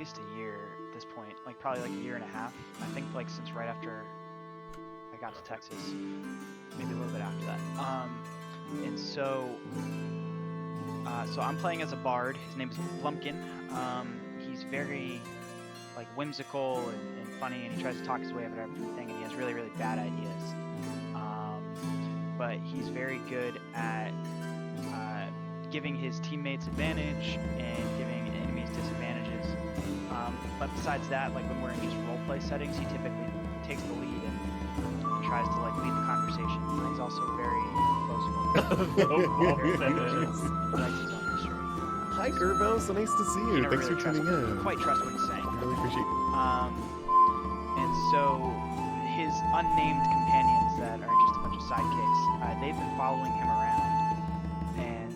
least a year at this point, like probably like a year and a half. I think like since right after I got to Texas, maybe a little bit after that. And so I'm playing as a bard. His name is Blumpkin. He's very like whimsical and funny, and he tries to talk his way out of everything, and he has really, really bad ideas. But he's very good at giving his teammates advantage and giving enemies disadvantages. But besides that, like when we're in just roleplay settings, he typically takes the lead and tries to like lead the conversation. But he's also very boastful. Hi, Gerbo. So nice to see you. Thanks really for tuning in. Quite trust what he's saying. I really appreciate it. And so his unnamed companions that are just a bunch of sidekicks, they've been following him around. And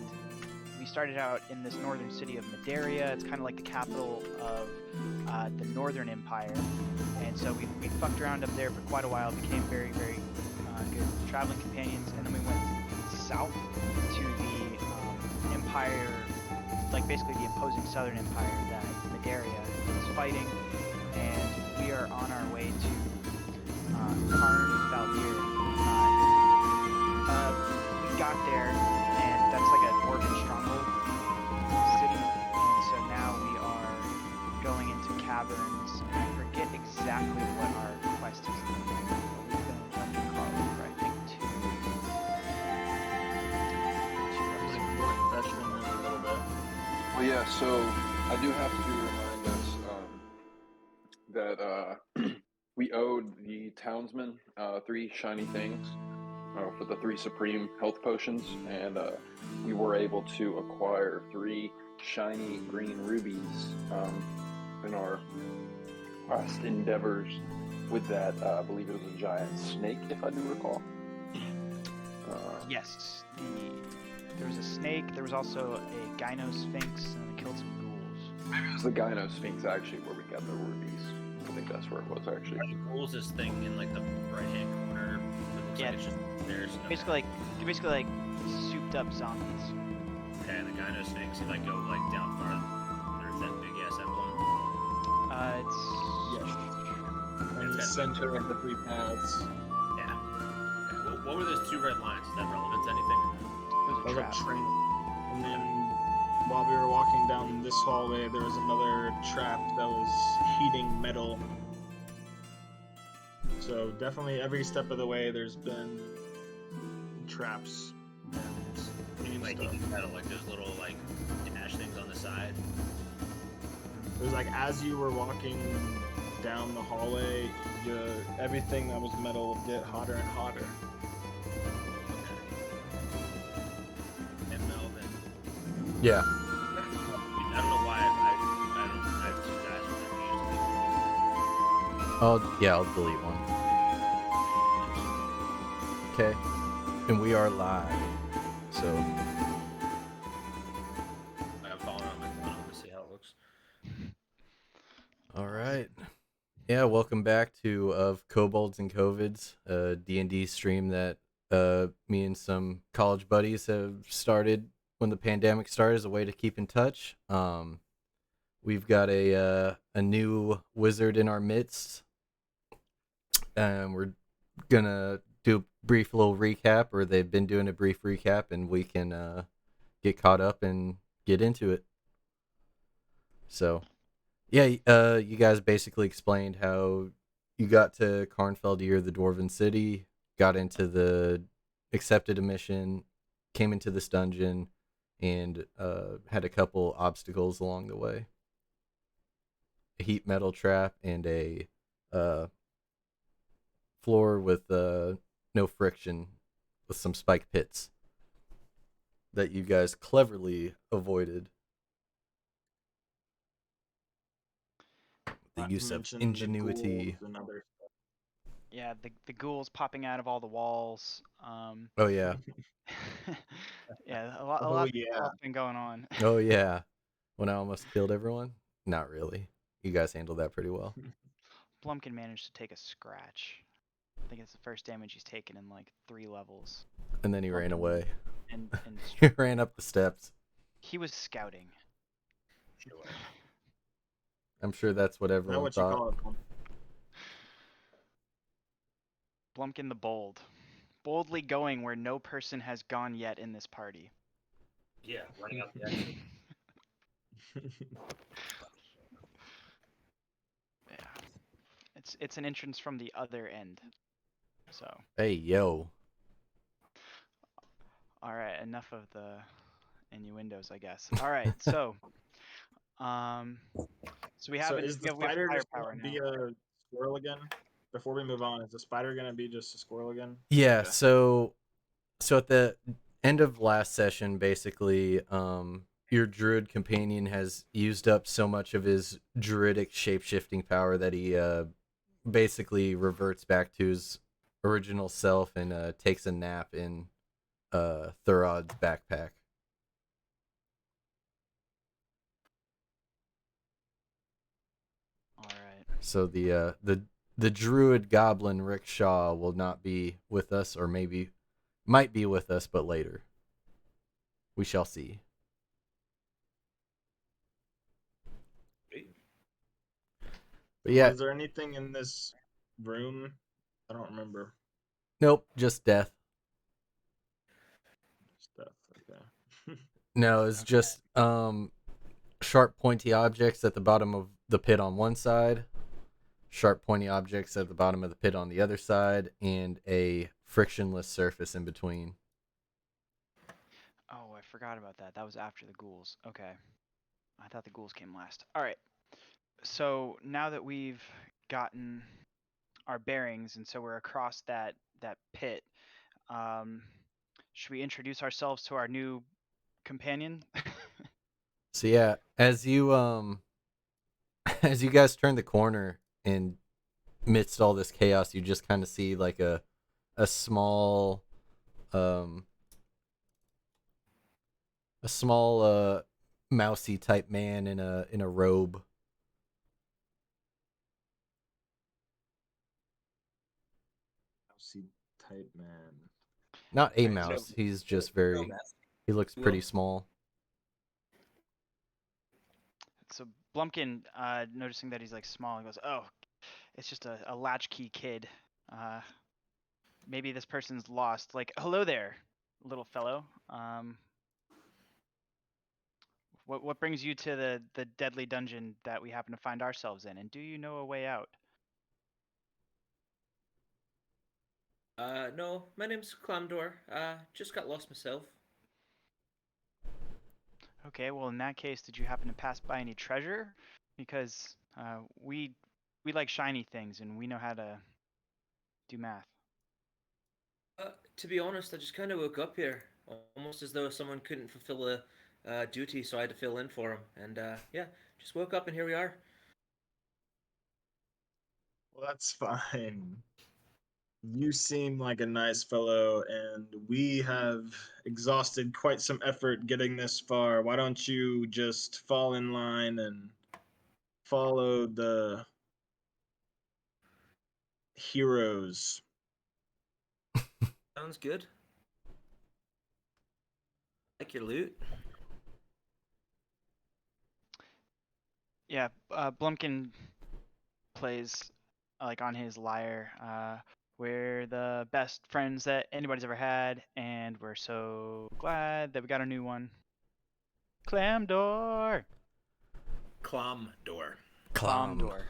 we started out in this northern city of Madaria. It's kind of like the capital of the Northern Empire. And so we fucked around up there for quite a while, became very, very good traveling companions. And then we went south to the Empire, like basically the opposing Southern Empire that Madaria is fighting. And we are on our way to Karn Valdir. We got there, and that's like a dwarven stronghold city. And so now we are going into caverns. I forget exactly what our quest is. We've been running Carl for I think two Session in a little bit. Well, yeah. So I do have to remind us that we owed the townsmen 3 shiny things for the 3 supreme health potions, and we were able to acquire 3 shiny green rubies in our last endeavors with that. I believe it was a giant snake, if I do recall. Yes, there was a snake. There was also a Gyno Sphinx, and we killed some ghouls. Maybe it was the Gyno Sphinx actually where we got the rubies. I think that's where it was actually. The ghouls this thing in like the right hand corner. It looks like it's just there's basically like souped up zombies. Okay, and the Gyno Sphinx, you like go like down farther. There's that big ass emblem. It's In the center of the 3 paths. Yeah. Okay. What were those 2 red lines? Is that relevant to anything? it was a trap. And then while we were walking down this hallway, there was another trap that was heating metal. So definitely every step of the way there's been traps. You mean like heating metal, like those little like ash things on the side? It was like as you were walking down the hallway, everything that was metal would get hotter and hotter. And metal then. Yeah. I don't know why I have 2 guys with me. I'll delete one. Okay. And we are live. So I'm following on my phone to see how it looks. all right. Yeah, welcome back to of Kobolds and Kovids, a D&D stream that me and some college buddies have started when the pandemic started as a way to keep in touch. We've got a new wizard in our midst, and we're gonna do a brief little recap, or they've been doing a brief recap, and we can get caught up and get into it. So, yeah, you guys basically explained how you got to Karnfeldir, the Dwarven city, got into the accepted a mission, came into this dungeon, and had a couple obstacles along the way. A heat metal trap and a floor with no friction with some spike pits that you guys cleverly avoided. The use of Mention ingenuity. the ghouls and other stuff. Yeah, the ghouls popping out of all the walls. Oh yeah. Yeah, a lot been going on. Oh yeah. When I almost killed everyone? Not really. You guys handled that pretty well. Blumpkin managed to take a scratch. I think it's the first damage he's taken in like 3 levels. And then he ran away. And He ran up the steps. he was scouting. Sure. I'm sure that's what Is that everyone what you thought. call it? Plum? Blumpkin the Bold. Boldly going where no person has gone yet in this party. Yeah, running out the exit. Yeah. It's an entrance from the other end. So, Hey, yo. all right, enough of the innuendos, I guess. All right, so we have So an, is the we have spider just firepower gonna now. be a squirrel again? Before we move on, is the spider gonna be just a squirrel again? Yeah, Okay. so at the end of last session, basically, your druid companion has used up so much of his druidic shape-shifting power that he basically reverts back to his original self and takes a nap in Thurod's backpack. All right. So the druid goblin rickshaw will not be with us, or maybe might be with us, but later. We shall see. But yeah, Is there anything in this room? I don't remember nope, just death. stuff. Okay. No, it's Okay. just sharp pointy objects at the bottom of the pit on one side, sharp pointy objects at the bottom of the pit on the other side, and a frictionless surface in between. Oh, I forgot about that. That was after the ghouls. Okay. I thought the ghouls came last. All right. So now that we've gotten our bearings, and so we're across that pit, um, should we introduce ourselves to our new companion? So yeah, as you as you guys turn the corner and amidst all this chaos, you just kind of see like a small um a small mousy type man in a robe. Mousy type man. Not a Alright, so mouse. He's just very. He looks pretty small. so Blumpkin, noticing that he's like small, he goes, "Oh, it's just a latchkey kid. Uh, maybe this person's lost. Like, hello there, little fellow. What brings you to the deadly dungeon that we happen to find ourselves in? And do you know a way out?" No, my name's Clamdor. Just got lost myself. Okay, well in that case, did you happen to pass by any treasure? Because we like shiny things and we know how to do math. To be honest, I just kind of woke up here, almost as though someone couldn't fulfill a duty, so I had to fill in for him. And yeah, just woke up and here we are. Well, that's fine. You seem like a nice fellow, and we have exhausted quite some effort getting this far. Why don't you just fall in line and follow the heroes? Sounds good. Like your loot. Yeah, Blumpkin plays like on his lyre. We're the best friends that anybody's ever had, and we're so glad that we got a new one. Clamdor. Clam door. Clam. Clamdor.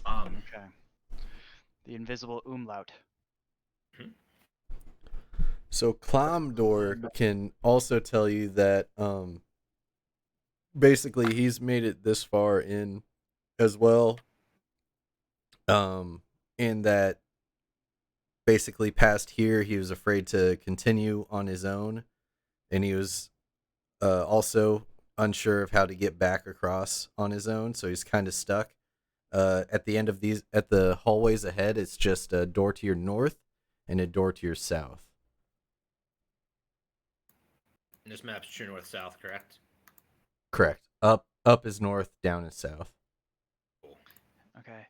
Um, Okay. The invisible umlaut. So Clamdor can also tell you that basically he's made it this far in as well. In that basically past here he was afraid to continue on his own, and he was also unsure of how to get back across on his own, so he's kind of stuck. At the end of these, at the hallways ahead, it's just a door to your north and a door to your south. and this map's true north-south, correct? Correct. Up is north, down is south. Cool. Okay.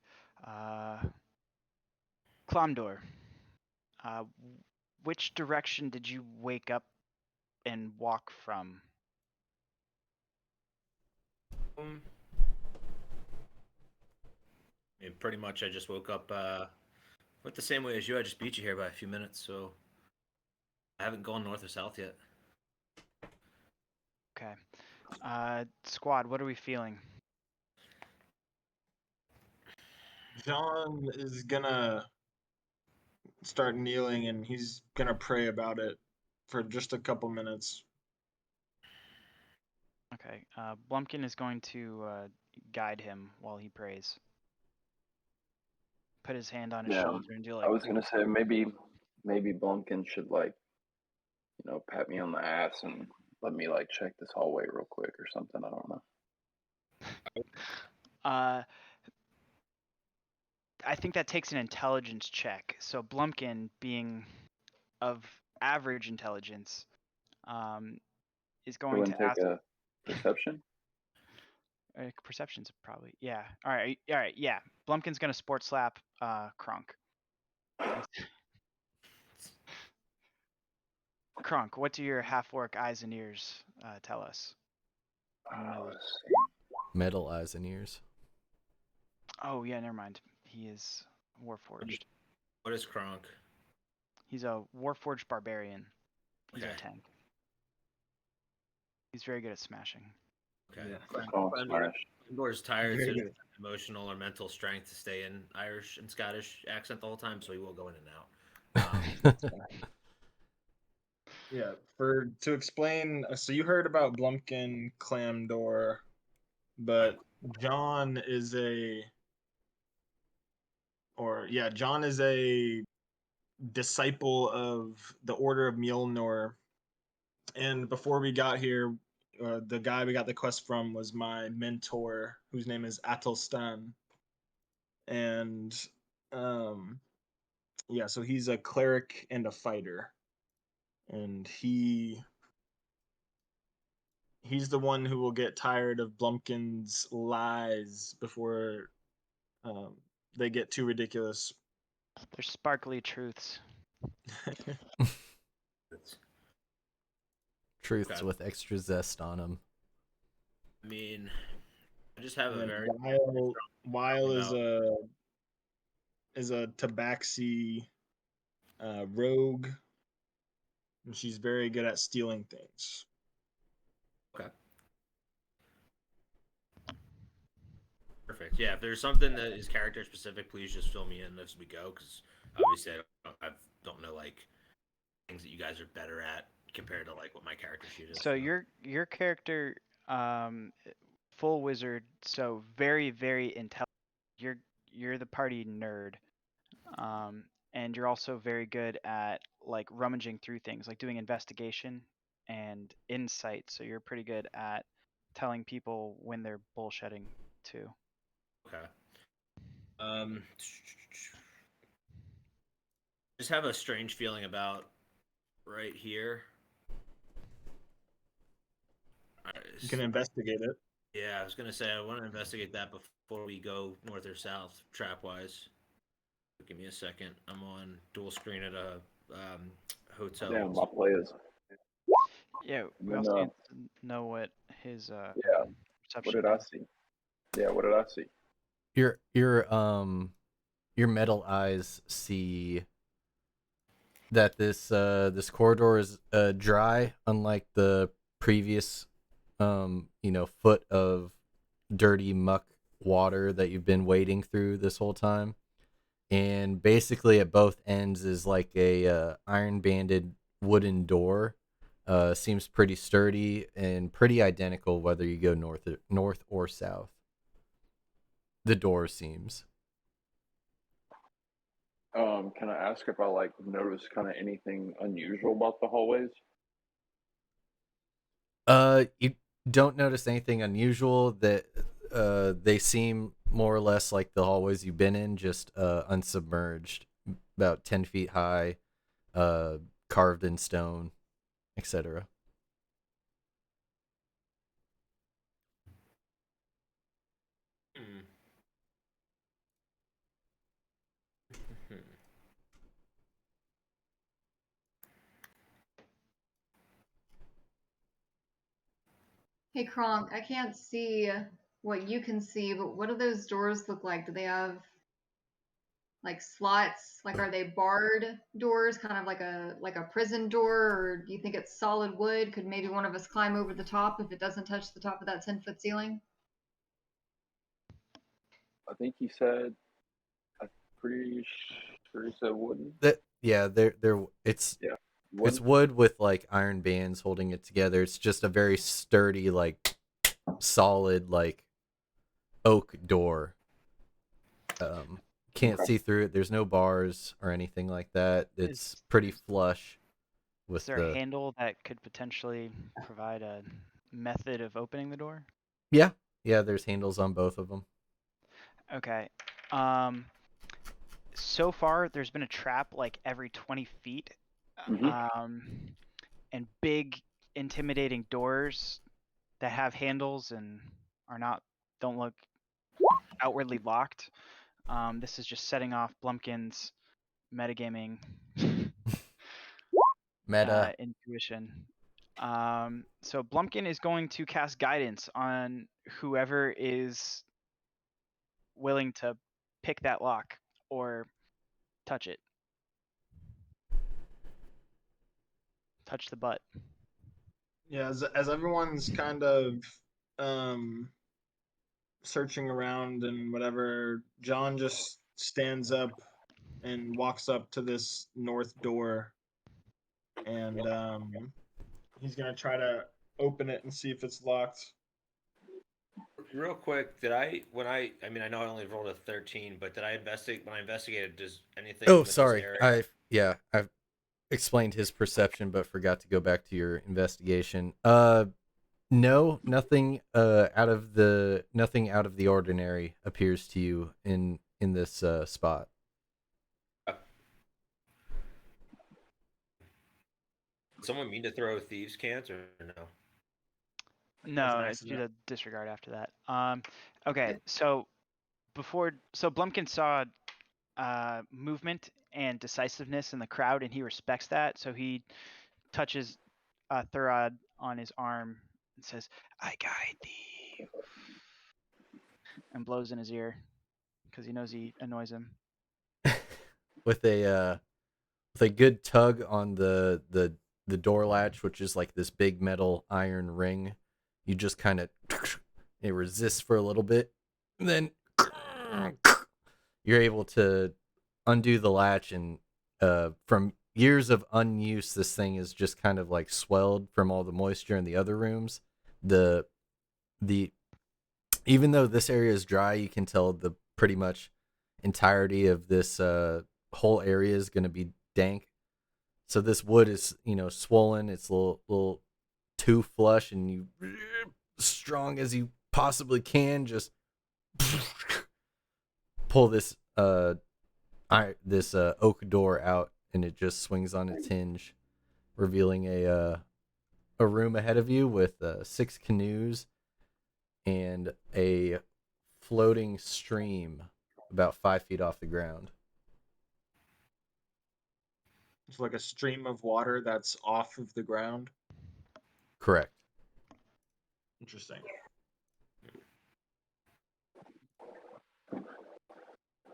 Clamdor. Which direction did you wake up and walk from? Um, I mean, pretty much, I just woke up. Went the same way as you. I just beat you here by a few minutes, so I haven't gone north or south yet. Okay. Squad, what are we feeling? John is gonna start kneeling and he's gonna pray about it for just a couple minutes. Okay. Blumpkin is going to guide him while he prays. Put his hand on his Yeah, shoulder and do I like. was gonna say maybe Blumpkin should like pat me on the ass and let me like check this hallway real quick or something. I don't know. Uh, I think that takes an intelligence check. So Blumpkin, being of average intelligence, is Go going and to take ask. a perception. Perception's probably, yeah. All right, yeah. Blumpkin's gonna sport slap Kronk. Kronk, what do your half-orc eyes and ears tell us? No. Let's see. Metal eyes and ears. Oh yeah, never mind. He is Warforged. What is Kronk? He's a Warforged barbarian. He's Okay. our tank. He's very good at smashing. Okay. Yeah. Oh, smash. Andor's tired, Very so he good. doesn't have emotional or mental strength to stay in Irish and Scottish accent the whole time, so he will go in and out. Yeah, to explain, so you heard about Blumpkin Clamdor, but John is John is a disciple of the Order of Mjolnir. And before we got here, the guy we got the quest from was my mentor, whose name is Atelstan. And so he's a cleric and a fighter. And he's the one who will get tired of Blumpkin's lies before they get too ridiculous. They're sparkly truths. Truths Okay. with extra zest on them. I mean, I just have a And very Weil about- is a tabaxi rogue, and she's very good at stealing things. okay. Perfect. Yeah, if there's something that is character specific, please just fill me in as we go, because obviously I don't know like things that you guys are better at compared to like what my character sheet is. So your character, full wizard, so very very intelligent. You're the party nerd, and you're also very good at like rummaging through things, like doing investigation and insight. So you're pretty good at telling people when they're bullshitting too. Okay. Just have a strange feeling about right here. You can investigate it. Yeah, I was gonna say I want to investigate that before we go north or south trap wise. Give me a second. I'm on dual screen at a hotel. Damn, my players. Yeah, we And also then, need to know what his yeah, what perception did I is. see? Yeah, what did I see? Your metal eyes see that this corridor is dry, unlike the previous foot of dirty muck water that you've been wading through this whole time. And basically at both ends is like a iron banded wooden door. Seems pretty sturdy and pretty identical whether you go north or south. The door seems. Can I ask if I like notice kind of anything unusual about the hallways? You don't notice anything unusual. That they seem more or less like the hallways you've been in, just unsubmerged, about 10 feet high, carved in stone, etc. Hmm. Hey Kronk, I can't see what you can see, but what do those doors look like? Do they have like slots? Like, are they barred doors, kind of like a prison door, or do you think it's solid wood? Could maybe one of us climb over the top if it doesn't touch the top of that 10-foot ceiling? I think he said. I'm pretty sure he said wooden. It's Yeah, it's wooden. wood with like iron bands holding it together. It's just a very sturdy, like solid, like oak door. Can't Okay. see through it. There's no bars or anything like that. It's Is pretty flush is with there a the handle that could potentially provide a method of opening the door? yeah yeah. There's handles on both of them. Okay. Um, so far there's been a trap like every 20 feet. Mhm. Um, and big intimidating doors that have handles and don't look outwardly locked. This is just setting off Blumpkin's metagaming Meta. intuition. So Blumpkin is going to cast guidance on whoever is willing to pick that lock or touch it. Touch the butt. Yeah, as everyone's kind of um searching around and whatever, John just stands up and walks up to this north door, and he's gonna try to open it and see if it's locked. Real quick, did I when I mean I know I only rolled a 13, but did I investigate when I investigated? Does anything Oh, with this sorry. area? I've explained his perception, but forgot to go back to your investigation. No, nothing. Nothing out of the ordinary appears to you in this spot. Someone mean to throw thieves' cans or no? No, an it's due accident. to disregard after that. Okay, so Blumpkin saw movement and decisiveness in the crowd, and he respects that. So he touches Thurad on his arm and says, "I guide thee," and blows in his ear because he knows he annoys him. with a good tug on the door latch, which is like this big metal iron ring. You just kind of it resists for a little bit, and then you're able to undo the latch. And from years of unuse, this thing is just kind of like swelled from all the moisture in the other rooms. The even though this area is dry, you can tell the pretty much entirety of this whole area is going to be dank. So this wood is, swollen. It's a little too flush, and you strong as you possibly can just pull this oak door out, and it just swings on its hinge, revealing a room ahead of you with 6 canoes and a floating stream about 5 feet off the ground. It's like a stream of water that's off of the ground. Correct. Interesting.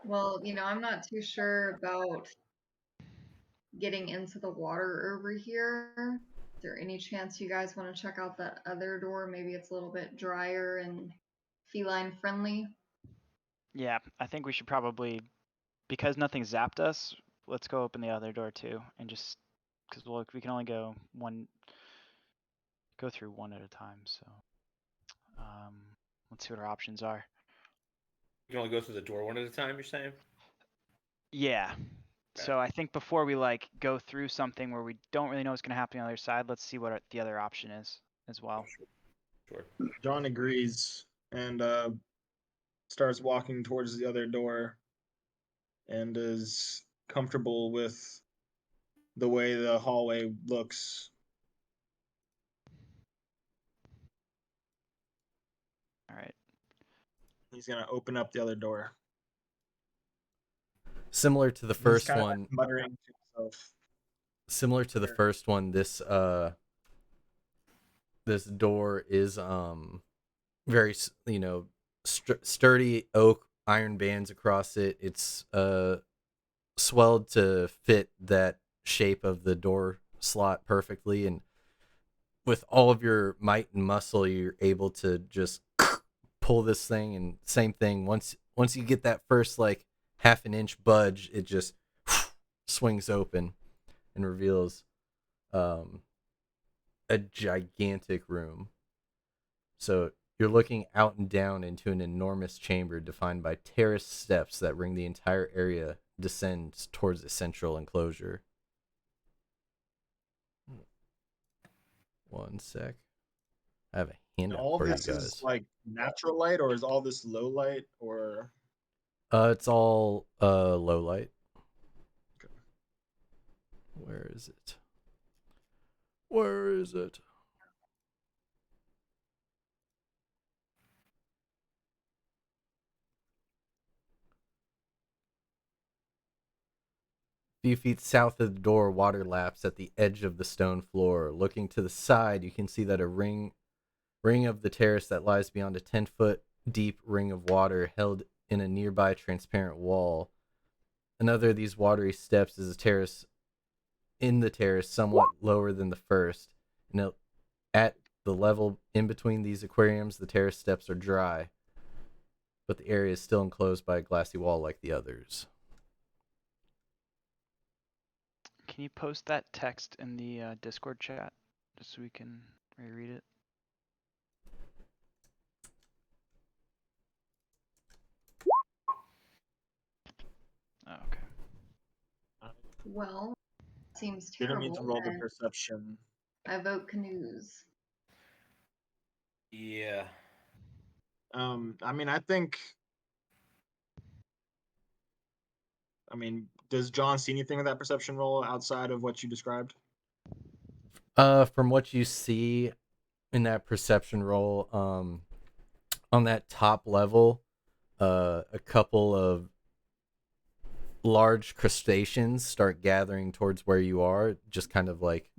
Well, I'm not too sure about getting into the water over here. Is there any chance you guys want to check out that other door? Maybe it's a little bit drier and feline friendly. Yeah, I think we should probably, because nothing zapped us, let's go open the other door too, and just because we can only go through one at a time. So let's see what our options are. You can only go through the door one at a time. You're saying? Yeah. So I think before we go through something where we don't really know what's going to happen on the other side, let's see what the other option is as well. Sure. John agrees and starts walking towards the other door and is comfortable with the way the hallway looks. All right. He's gonna open up the other door. Similar to the He's first kind of one, muttering to himself. this door is very sturdy oak, iron bands across it. It's swelled to fit that shape of the door slot perfectly, and with all of your might and muscle, you're able to just pull this thing. And same thing, once you get that first like half an inch budge, it just swings open and reveals a gigantic room. So you're looking out and down into an enormous chamber defined by terraced steps that ring the entire area descends towards a central enclosure. One sec. I have a handout All for you this guys. is like natural light, or is all this low light, or? It's all low light. Okay. Where is it? Where is it? Few feet south of the door, water laps at the edge of the stone floor. Looking to the side, you can see that a ring of the terrace that lies beyond a 10-foot deep ring of water held in a nearby transparent wall. Another of these watery steps is a terrace in the terrace, somewhat lower than the first. And at the level in between these aquariums, the terrace steps are dry, but the area is still enclosed by a glassy wall like the others. Can you post that text in the Discord chat just so we can reread it? Oh, okay. Well, seems You don't terrible. need to roll the then perception. I vote canoes. Yeah. I mean, I think. I mean, does John see anything with that perception roll outside of what you described? From what you see in that perception roll, on that top level, a couple of large crustaceans start gathering towards where you are, just kind of like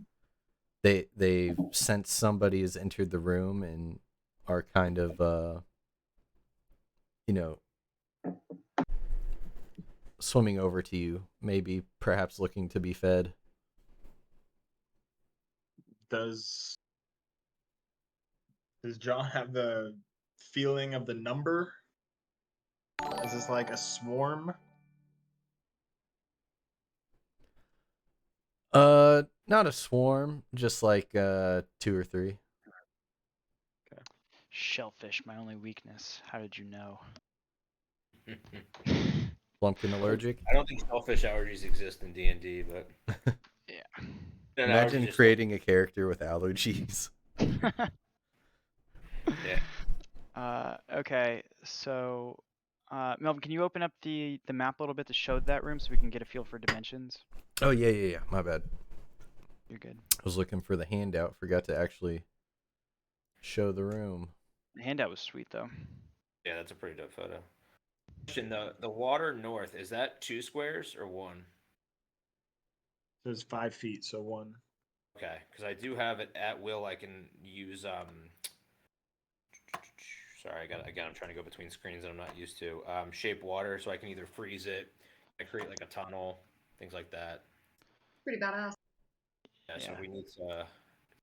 they sense somebody has entered the room and are kind of swimming over to you, maybe perhaps looking to be fed. Does John have the feeling of the number? Is this like a swarm? Not a swarm, just like 2 or 3. Shellfish, my only weakness. How did you know? Lumpkin allergic. I don't think shellfish allergies exist in D&D, but Yeah. an Imagine allergy just- creating a character with allergies. Yeah. Okay, so Melvin, can you open up the map a little bit to show that room so we can get a feel for dimensions? Oh yeah. My bad. You're good. I was looking for the handout. Forgot to actually show the room. The handout was sweet though. Yeah, that's a pretty dope photo. Question: the water north, is that 2 squares or 1? There's 5 feet, so 1. Okay, because I do have it at will. I can use Sorry, I'm trying to go between screens that I'm not used to. Shape water, so I can either freeze it, I create like a tunnel, things like that. Pretty badass. Yeah, so Yeah. we need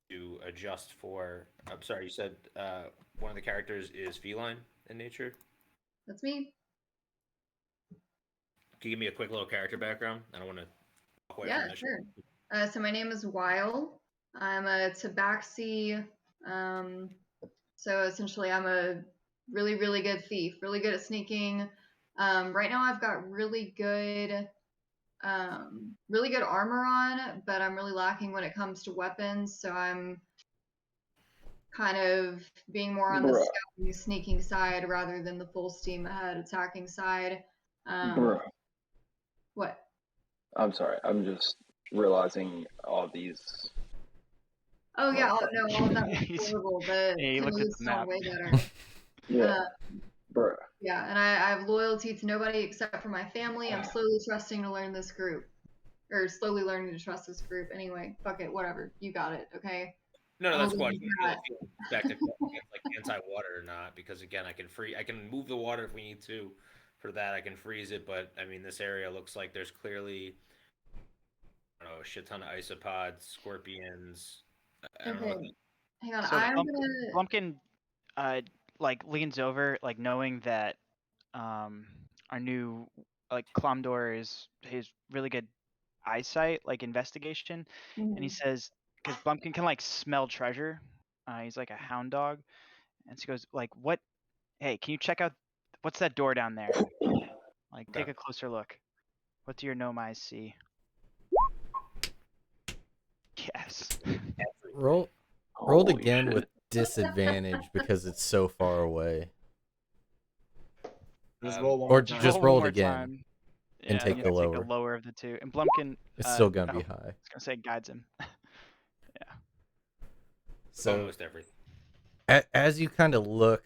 to adjust for. I'm sorry, you said one of the characters is feline in nature. That's me. Can you give me a quick little character background? I don't want to walk away Yeah, from this. sure. So my name is Weil. I'm a tabaxi. So essentially, I'm a really, really good thief. Really good at sneaking. Right now, I've got really good armor on, but I'm really lacking when it comes to weapons. So I'm kind of being more on the Bruh. scouting, sneaking side rather than the full steam ahead attacking side. Bruh. What? I'm sorry. I'm just realizing all these. Oh yeah, no, all of that was He's- horrible. The Yeah, you looked at canoes the sound map. way better. Yeah, bruh. Yeah, and I have loyalty to nobody except for my family. I'm slowly trusting to learn this group. Or slowly learning to trust this group. Anyway, fuck it, whatever. You got it, okay? No, that's I'll cool. I leave just that. want to back to like anti-water or not, because again, I can move the water if we need to for that, I can freeze it. But I mean, this area looks like there's clearly, I don't know, a shit ton of isopods, scorpions. I don't know what. Okay, hang on. So I'm gonna. Blumpkin like leans over, like knowing that our new like Clomdor is his really good eyesight, like investigation, and he Mhm. says, because Blumpkin can like smell treasure. He's like a hound dog, and so he goes like, "What? Hey, can you check out what's that door down there? Like, take Okay. a closer look. What do your gnome eyes see?" Yes. Rolled Holy again shit. with disadvantage because it's so far away. Just Um, roll one Or more just time. Roll roll one it more again time. and Yeah, take you the have to take the lower. lower of the two. And Blumpkin, It's still gonna oh, be I high. was gonna say guides him. So almost everything. as you kind of look,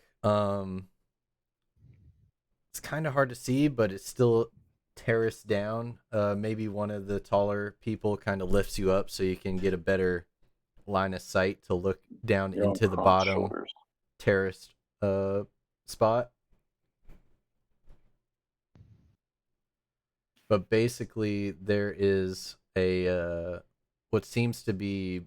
it's kind of hard to see, but it's still terraced down. Maybe one of the taller people kind of lifts you up so you can get a better line of sight to look down You're on into the Kron's bottom shoulders. terraced spot. But basically, there is a what seems to be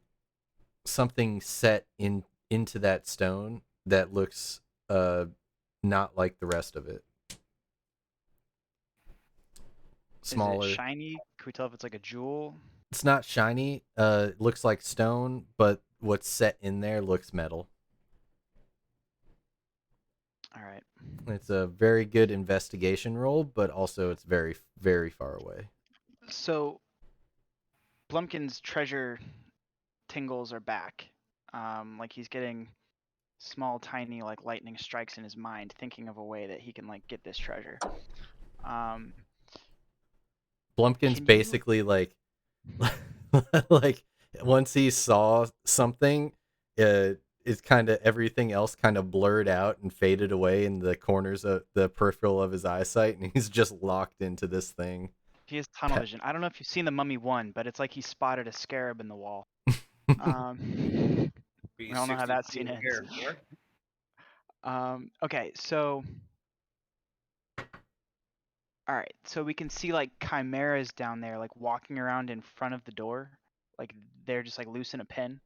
something set into that stone that looks not like the rest of it. Is it Smaller. shiny? Can we tell if it's like a jewel? It's not shiny. It looks like stone, but what's set in there looks metal. All right. It's a very good investigation roll, but also it's very, very far away. So Blumpkin's treasure tingles are back. Like he's getting small, tiny, like lightning strikes in his mind, thinking of a way that he can like get this treasure. Um, Blumpkin's can you? basically like, like once he saw something, is kind of everything else kind of blurred out and faded away in the corners of the peripheral of his eyesight, and he's just locked into this thing. He has tunnel vision. I don't know if you've seen the Mummy 1, but it's like he spotted a scarab in the wall. Be We all know how 60 that feet scene in the air, ends. boy. Okay, so all right, so we can see like chimeras down there, like walking around in front of the door, like they're just like loose in a pin.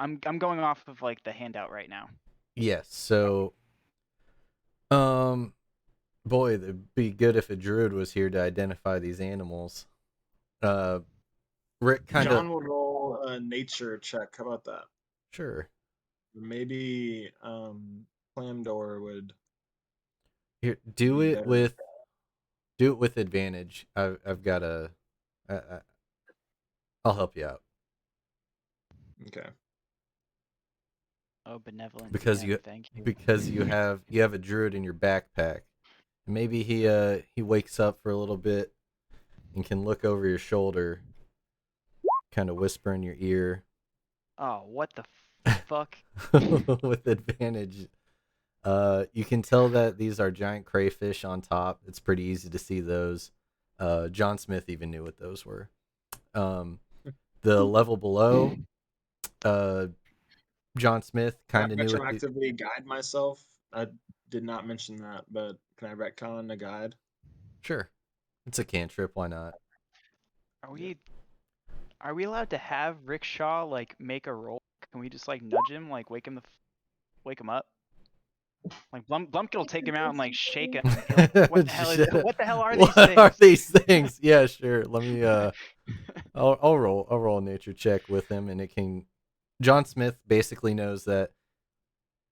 I'm going off of like the handout right now. Yes. So, boy, it'd be good if a druid was here to identify these animals. Rick kind of John will roll a nature check. How about that? sure. Maybe Clamdor would Here, be better. do it with advantage. I've got a, I'll help you out Okay. Oh, benevolent because DM, thank you. you have a druid in your backpack. Maybe he wakes up for a little bit and can look over your shoulder, kind of whisper in your ear. Oh, what the fuck? With advantage. You can tell that these are giant crayfish on top. It's pretty easy to see those. John Smith even knew what those were. The level below, John Smith Can I kind of knew what the, retroactively guide myself? I did not mention that, but can I retcon a guide? sure. It's a cantrip, why not? Are we allowed to have Rickshaw like make a roll? Can we just like nudge him, like wake him up? Like Blumpkin will take him out and like shake him and be like, "What the hell is? What the hell are these What are things?" these things? Yeah, sure. Let me I'll roll a nature check with him, and it can. John Smith basically knows that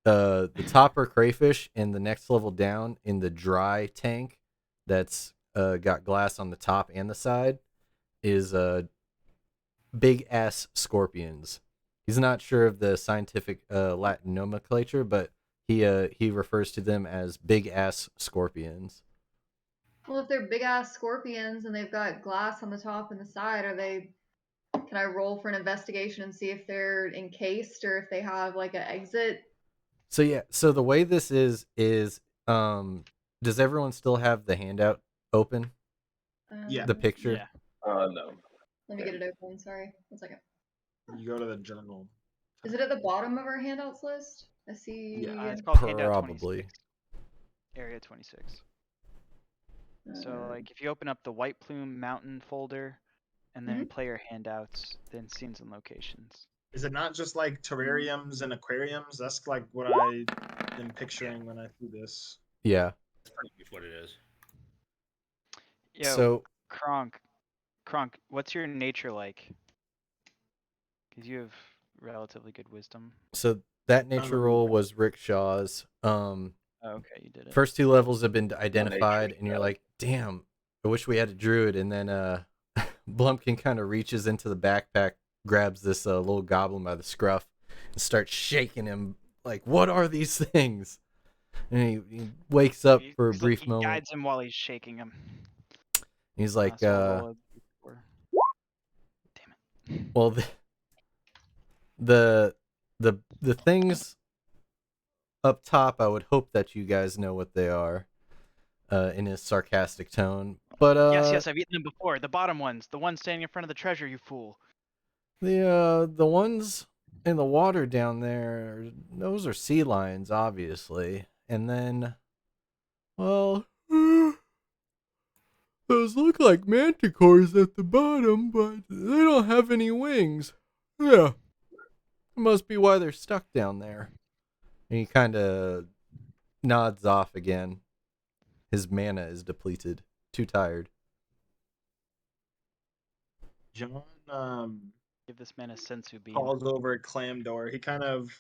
the topper crayfish and the next level down in the dry tank that's got glass on the top and the side is big ass scorpions. He's not sure of the scientific Latin nomenclature, but he refers to them as big ass scorpions. Well, if they're big ass scorpions and they've got glass on the top and the side, are they? Can I roll for an investigation and see if they're encased or if they have like an exit? So yeah, so the way this is does everyone still have the handout open? Yeah. The picture? Yeah. No. Let me get it open. Sorry. 1 second. You go to the journal. Is it at the bottom of our handouts list? I see. Yeah. It's called handout Probably. 26. Area 26. So like if you open up the White Plume Mountain folder and then Mhm. player handouts, then scenes and locations. Is it not just like terrariums and aquariums? That's like what I am picturing when I see this. Yeah. That's pretty much what it is. Yo, So Kronk, what's your nature like? Because you have relatively good wisdom. so that nature roll was Rickshaw's. Oh, okay, you did it. First two levels have been nature identified, and you're spell. like, damn, I wish we had a druid. And then Blumpkin kind of reaches into the backpack, grabs this little goblin by the scruff, and starts shaking him like, what are these things? And he wakes up for a He's like, brief he moment. guides him while he's shaking him. He's like, So I'll roll a d4. Damn it. well, the things up top, I would hope that you guys know what they are, in his sarcastic tone. But Yes, I've eaten them before. The bottom ones, the ones standing in front of the treasure, you fool. the ones in the water down there, those are sea lions, obviously. And then, well, those look like manticores at the bottom, but they don't have any wings. Yeah, must be why they're stuck down there. And he kind of nods off again. His mana is depleted. Too tired. John Give this man a sensu beam. calls over Clamdor. He kind of,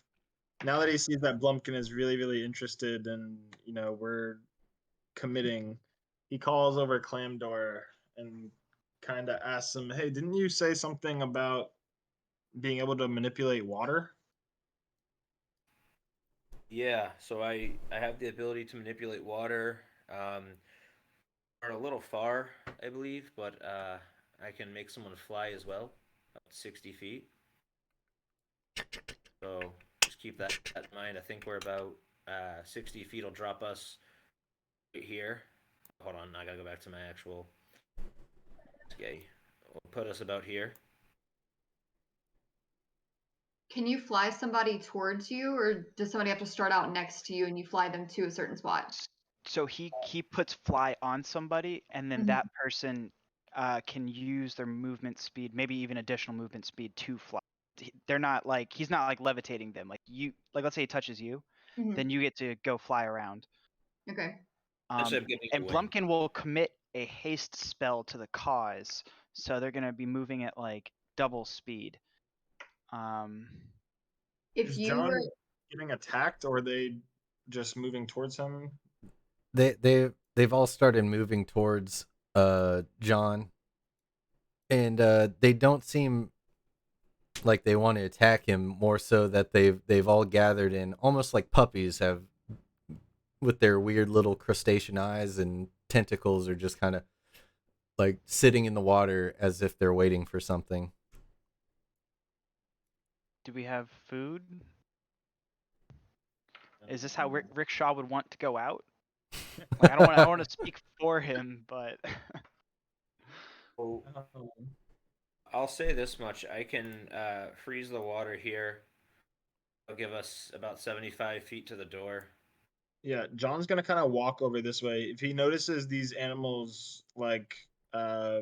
now that he sees that Blumpkin is really, really interested and, we're committing, he calls over Clamdor and kind of asks him, hey, didn't you say something about being able to manipulate water? Yeah, so I have the ability to manipulate water. Are a little far, I believe, but I can make someone fly as well, up to 60 feet. So just keep that in mind. I think we're about 60 feet will drop us right here. Hold on, I gotta go back to my actual. Okay, will put us about here. Can you fly somebody towards you, or does somebody have to start out next to you and you fly them to a certain spot? So he puts fly on somebody, and then Mhm. that person can use their movement speed, maybe even additional movement speed, to fly. They're not like, he's not like levitating them. Like you, like let's say he touches you, Mhm. then you get to go fly around. Okay. Essentially, I'm giving you And a wing. Blumpkin will commit a haste spell to the cause, so they're gonna be moving at like double speed. If Is you John were getting attacked, or are they just moving towards him? They've all started moving towards John, and they don't seem like they want to attack him. More so that they've all gathered in, almost like puppies have, with their weird little crustacean eyes and tentacles, are just kind of like sitting in the water as if they're waiting for something. do we have food? Is this how Rick Shaw would want to go out? Like I don't want to speak for him, but Oh, Um, I'll say this much: I can freeze the water here. It'll give us about 75 feet to the door. yeah, John's gonna kind of walk over this way. If he notices these animals like uh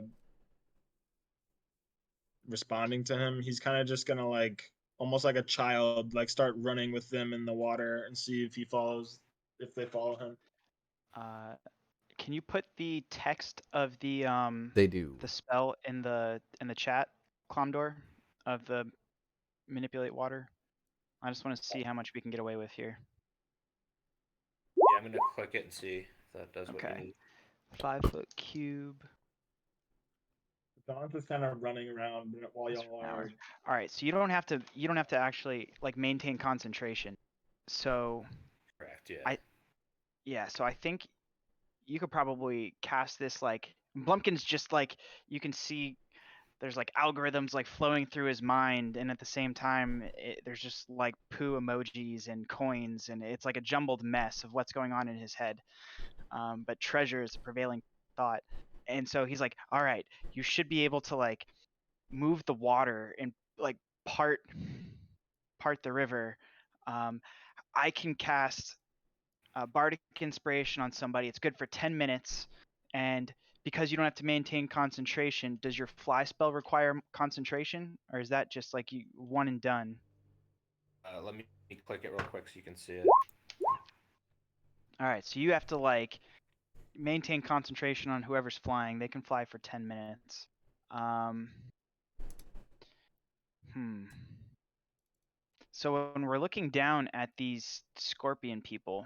responding to him, he's kind of just gonna like almost like a child, like start running with them in the water and see if they follow him. can you put the text of They do. the spell in the chat, Clomdor, of the manipulate water? I just want to see how much we can get away with here. Yeah, I'm gonna click it and see if that does what you Okay. need. 5-foot cube. John's just kind of running around while That's y'all an are. hour. All right, so you don't have to actually like maintain concentration. So Correct. Yeah. so I think you could probably cast this like Blumpkin's just like you can see there's like algorithms like flowing through his mind, and at the same time there's just like poo emojis and coins, and it's like a jumbled mess of what's going on in his head. But treasure is the prevailing thought, and so he's like, all right, you should be able to like move the water and like part the river. I can cast bardic inspiration on somebody. It's good for 10 minutes, And because you don't have to maintain concentration, does your fly spell require concentration, or is that just like you one and done? Let me click it real quick so you can see it. All right, so you have to like maintain concentration on whoever's flying. They can fly for 10 minutes. Um, hmm. So when we're looking down at these scorpion people,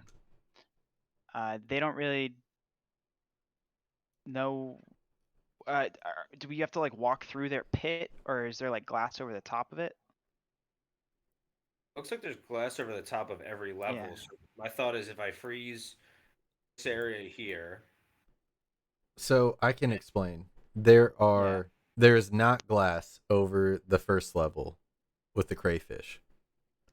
they don't really know. Do we have to like walk through their pit, or is there like glass over the top of it? Looks like there's glass over the top of every level. Yeah. So my thought is if I freeze this area here, So I can explain. Yeah. There's not glass over the first level with the crayfish.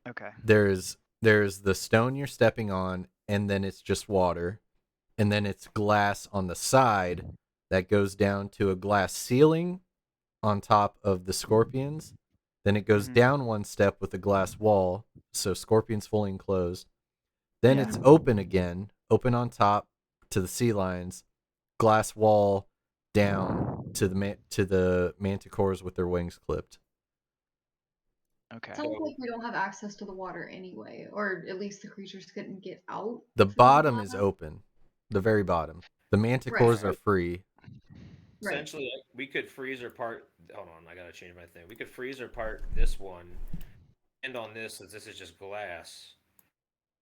Okay. There's the stone you're stepping on, and then it's just water, and then it's glass on the side that goes down to a glass ceiling on top of the scorpions. Then it goes Mhm. down one step with a glass wall, so scorpions fully enclosed. Then Yeah. it's open again, open on top to the sea lions, glass wall down to the manticores with their wings clipped. Okay. Sounds like we don't have access to the water anyway, or at least the creatures couldn't get out. The to the bottom is bottom. open, the very bottom. The Right. manticores are free. Right. essentially we could freeze or part. Hold on, I gotta change my thing. We could freeze or part this one, and on this, since this is just glass,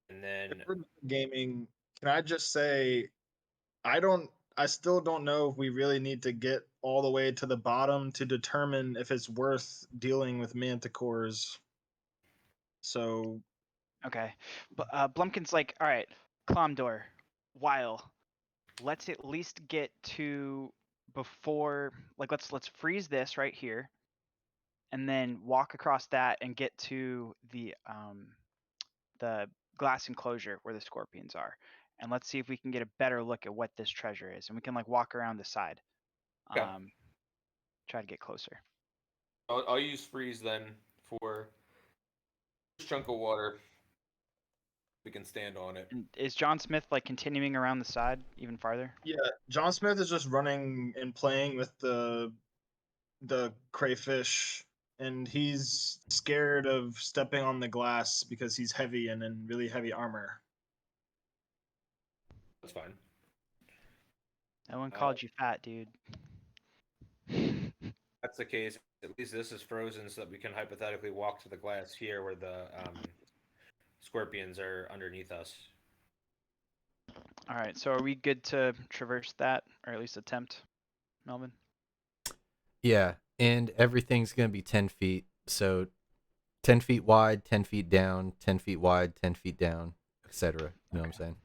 and then For gaming, can I just say I still don't know if we really need to get all the way to the bottom to determine if it's worth dealing with manticores. So Okay. But Blumpkin's like, all right, Clomdor, Weil, let's at least get to before like let's freeze this right here and then walk across that and get to the glass enclosure where the scorpions are. And let's see if we can get a better look at what this treasure is. And we can like walk around the side. okay, Try to get closer. I'll use freeze then for this chunk of water. We can stand on it. And is John Smith like continuing around the side even farther? yeah, John Smith is just running and playing with the crayfish, and he's scared of stepping on the glass because he's heavy and in really heavy armor. That's fine. No one called you fat, dude. That's the case. At least this is frozen, so that we can hypothetically walk to the glass here, where the scorpions are underneath us. All right, so are we good to traverse that, or at least attempt, Melvin? Yeah, and everything's gonna be 10 feet. So 10 feet wide, 10 feet down, 10 feet wide, 10 feet down, etc. You know what I'm saying?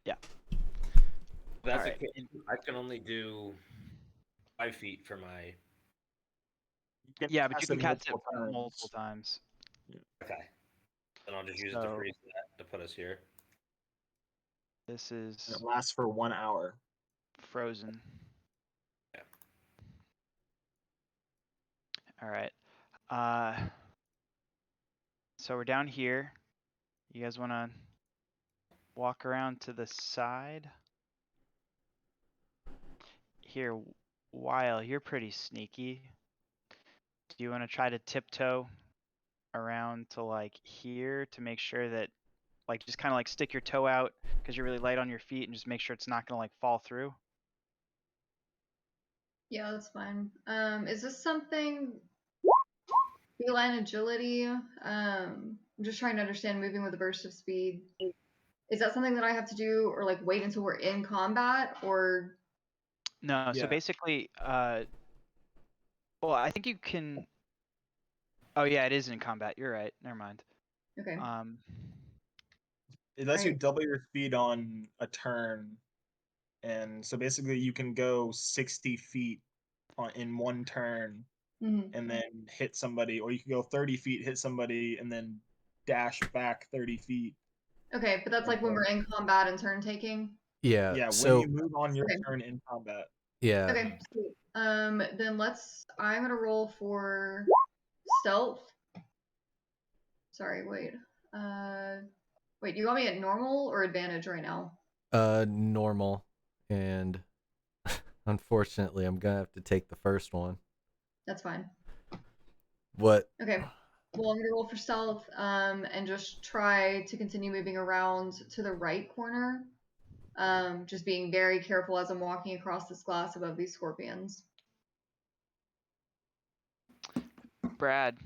Yeah. If that's Alright, the case. I can only do 5 feet for my. You can Yeah, but you cast can it cast it multiple multiple times. times. Okay. Then I'll just use it to So freeze that to put us here. this And is it lasts for 1 hour. frozen. Yeah. All right. So we're down here. You guys want to walk around to the side? Here, Weil, you're pretty sneaky. Do you want to try to tiptoe around to like here to make sure that like just kind of like stick your toe out because you're really light on your feet and just make sure it's not going to like fall through? Yeah, that's fine. Is this something feline agility? I'm just trying to understand moving with a burst of speed. Is that something that I have to do, or like wait until we're in combat, or No, so Yeah. basically, well, I think you can. Oh yeah, it is in combat. You're right. Never mind. okay? It lets you Right. double your speed on a turn, and so basically you can go 60 feet in one turn Mhm. and then hit somebody, or you can go 30 feet, hit somebody, and then dash back 30 feet. Okay, but that's like when we're in combat and turn taking. Yeah. Yeah, when you So move on your Okay. turn in combat. yeah, Okay, sweet. Then I'm gonna roll for stealth. Sorry, wait. Wait, you got me at normal or advantage right now? normal, and Unfortunately, I'm gonna have to take the first one. That's fine. What? Okay. Well, I'm gonna roll for stealth, and just try to continue moving around to the right corner. Just being very careful as I'm walking across this glass above these scorpions. Brad,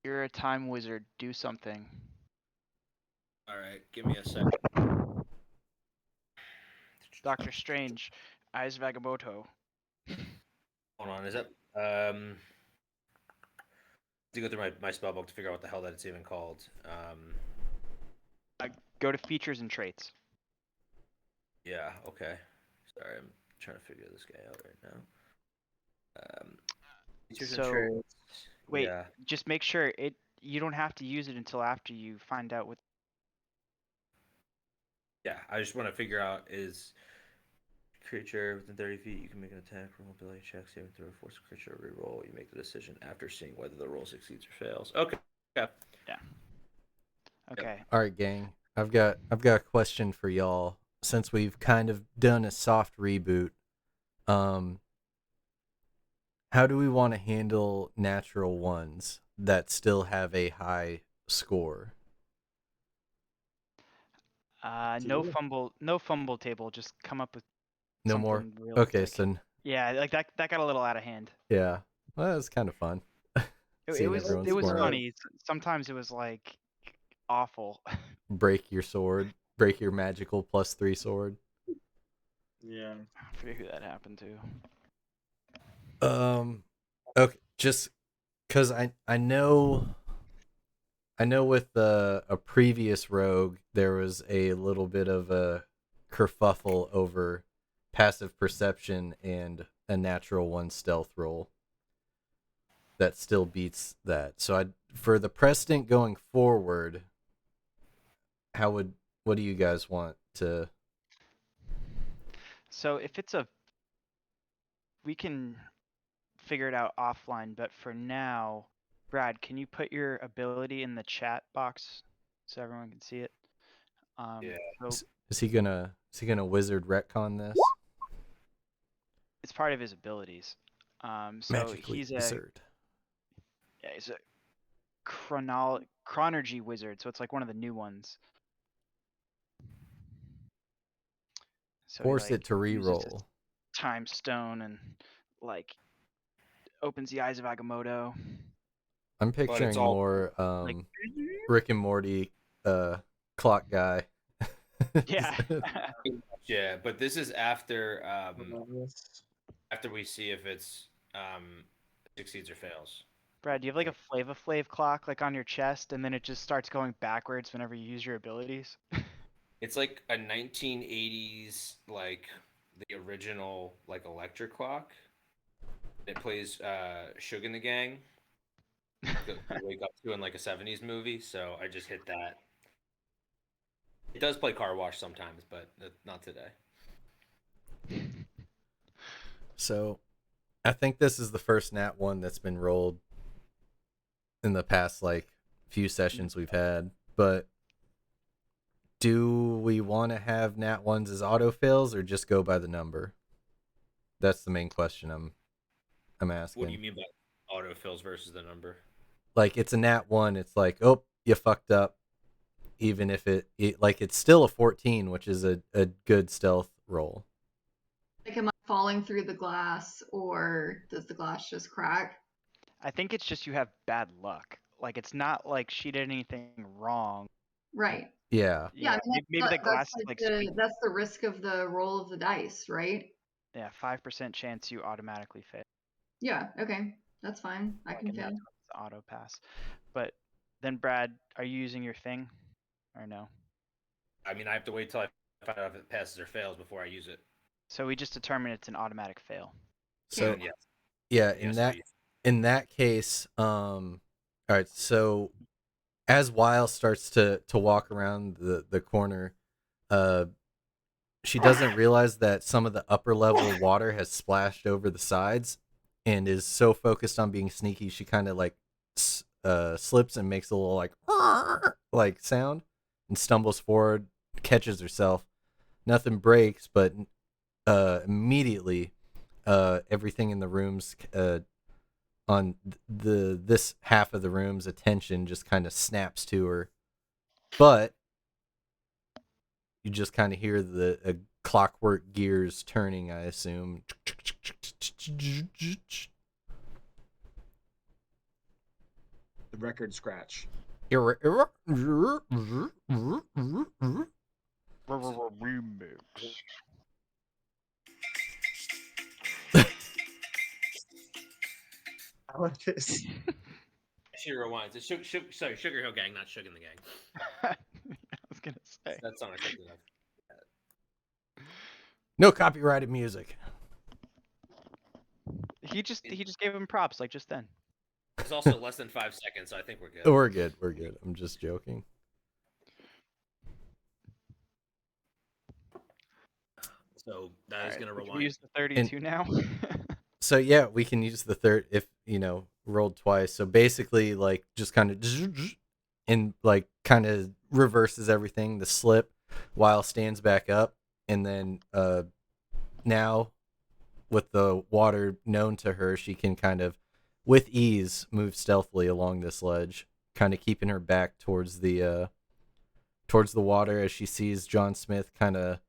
you're a time wizard. Do something. All right, give me a sec. Doctor Strange, Eyes of Agamotto. Hold on, is that to go through my spell book to figure out what the hell that it's even called. Go to features and traits. Yeah, okay. Sorry, I'm trying to figure this guy out right now. Features and So, traits. wait, Yeah. just make sure you don't have to use it until after you find out what. Yeah, I just want to figure out is creature within 30 feet, you can make an attack, roll ability check, saving throw, force a creature to reroll. You make the decision after seeing whether the roll succeeds or fails. Okay. Yeah. Okay. All right, gang. I've got a question for y'all. Since we've kind of done a soft reboot, how do we want to handle natural ones that still have a high score? No fumble table. Just come up with No something more. realistic. Okay, so Yeah, like that got a little out of hand. yeah, well, that was kind of fun. It Seeing was everyone it was score. funny. Sometimes it was like awful. Break your sword. Break your magical +3 sword. Yeah. I forget who that happened to. Okay, just because I know with a previous rogue there was a little bit of a kerfuffle over passive perception and a natural one stealth roll that still beats that. So for the precedent going forward, what do you guys want to? So if it's we can figure it out offline, but for now, Brad, can you put your ability in the chat box so everyone can see it? Yeah. So Is he gonna wizard retcon this? it's part of his abilities. So Magically he's wizard. a chronergy wizard, so it's like one of the new ones. So Force he it to uses his reroll. time stone and like opens the eyes of Agamotto. I'm it's picturing all more Like Rick and Morty clock guy. yeah. yeah, but this is after Hilarious. after we see if it's succeeds or fails. Brad, do you have like a Flava Flav clock like on your chest, and then it just starts going backwards whenever you use your abilities? It's like a 1980s like the original like electric clock. It plays Suge and the Gang. You wake up to in like a 70s movie, so I just hit that. It does play Car Wash sometimes, but not today. So, I think this is the first nat one that's been rolled in the past like few sessions we've had. But do we want to have nat ones as auto fails or just go by the number? That's the main question I'm asking. What do you mean by autofills versus the number? Like it's a nat one, it's like, oh, you fucked up. Even if it like it's still a 14, which is a good stealth roll. Like, am I falling through the glass, or does the glass just crack? I think it's just you have bad luck. Like it's not like she did anything wrong. Right. Yeah. Yeah, I mean, Maybe the glass that's like like that's the risk of the roll of the dice, right? yeah, 5% chance you automatically fail. Yeah, okay. That's fine. I Like can a nat fail. 20 is the auto pass. But then Brad, are you using your thing or no? I mean, I have to wait till I find out if it passes or fails before I use it. So we just determine it's an automatic fail. So And yes, yeah, yes, in that case, all right, so as Weil starts to walk around the corner, she doesn't realize that some of the upper level water has splashed over the sides, and is so focused on being sneaky, she kind of like slips and makes a little like sound and stumbles forward, catches herself. Nothing breaks, but immediately, everything in the rooms, on this half of the room's attention just kind of snaps to her, but you just kind of hear the clockwork gears turning, I assume. The record scratch. Alex. She rewinds. It's sorry, Sugar Hill Gang, not Sugar in the Gang. I was gonna say. That song I think of. No copyrighted music. He just gave him props like just then. It's also less than 5 seconds, so I think we're good. We're good. We're good. I'm just joking. So that is Alright, going to we can rewind. use the 32 now. So yeah, we can use the third if rolled twice. So basically, like just kind of and like kind of reverses everything. The slip while stands back up, and then now with the water known to her, she can kind of with ease move stealthily along this ledge, kind of keeping her back towards the water as she sees John Smith kind of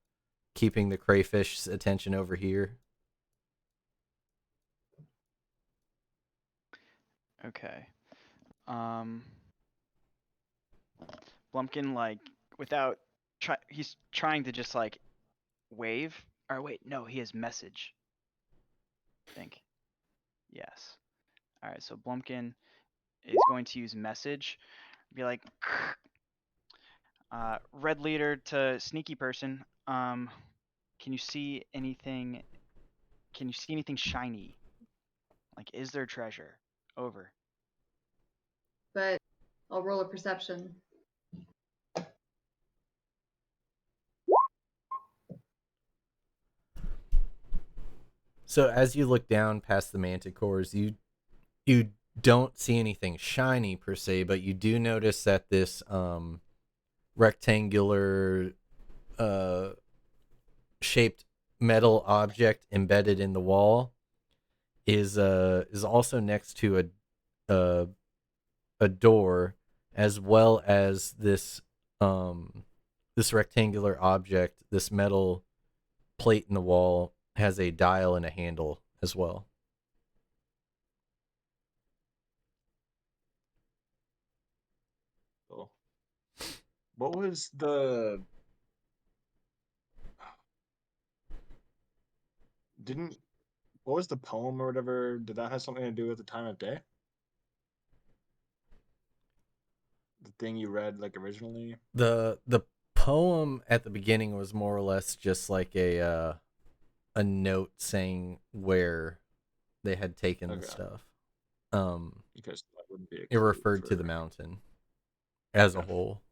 keeping the crayfish's attention over here. Okay. Blumpkin, like, without he's trying to just like wave. Or wait, no, he has message. I think. Yes. All right, so Blumpkin is going to use message. Be like, red leader to sneaky person. Can you see anything? Can you see anything shiny? Like, is there treasure? Over. But I'll roll a perception. So as you look down past the manticores, you don't see anything shiny per se, but you do notice that this rectangular shaped metal object embedded in the wall is also next to a door, as well as this rectangular object, this metal plate in the wall has a dial and a handle as well. Cool. What was the what was the poem or whatever? Did that have something to do with the time of day? The thing you read like originally? The poem at the beginning was more or less just like a note saying where they had taken the stuff. Because that wouldn't be a It clue referred to for- the mountain as a Okay. whole.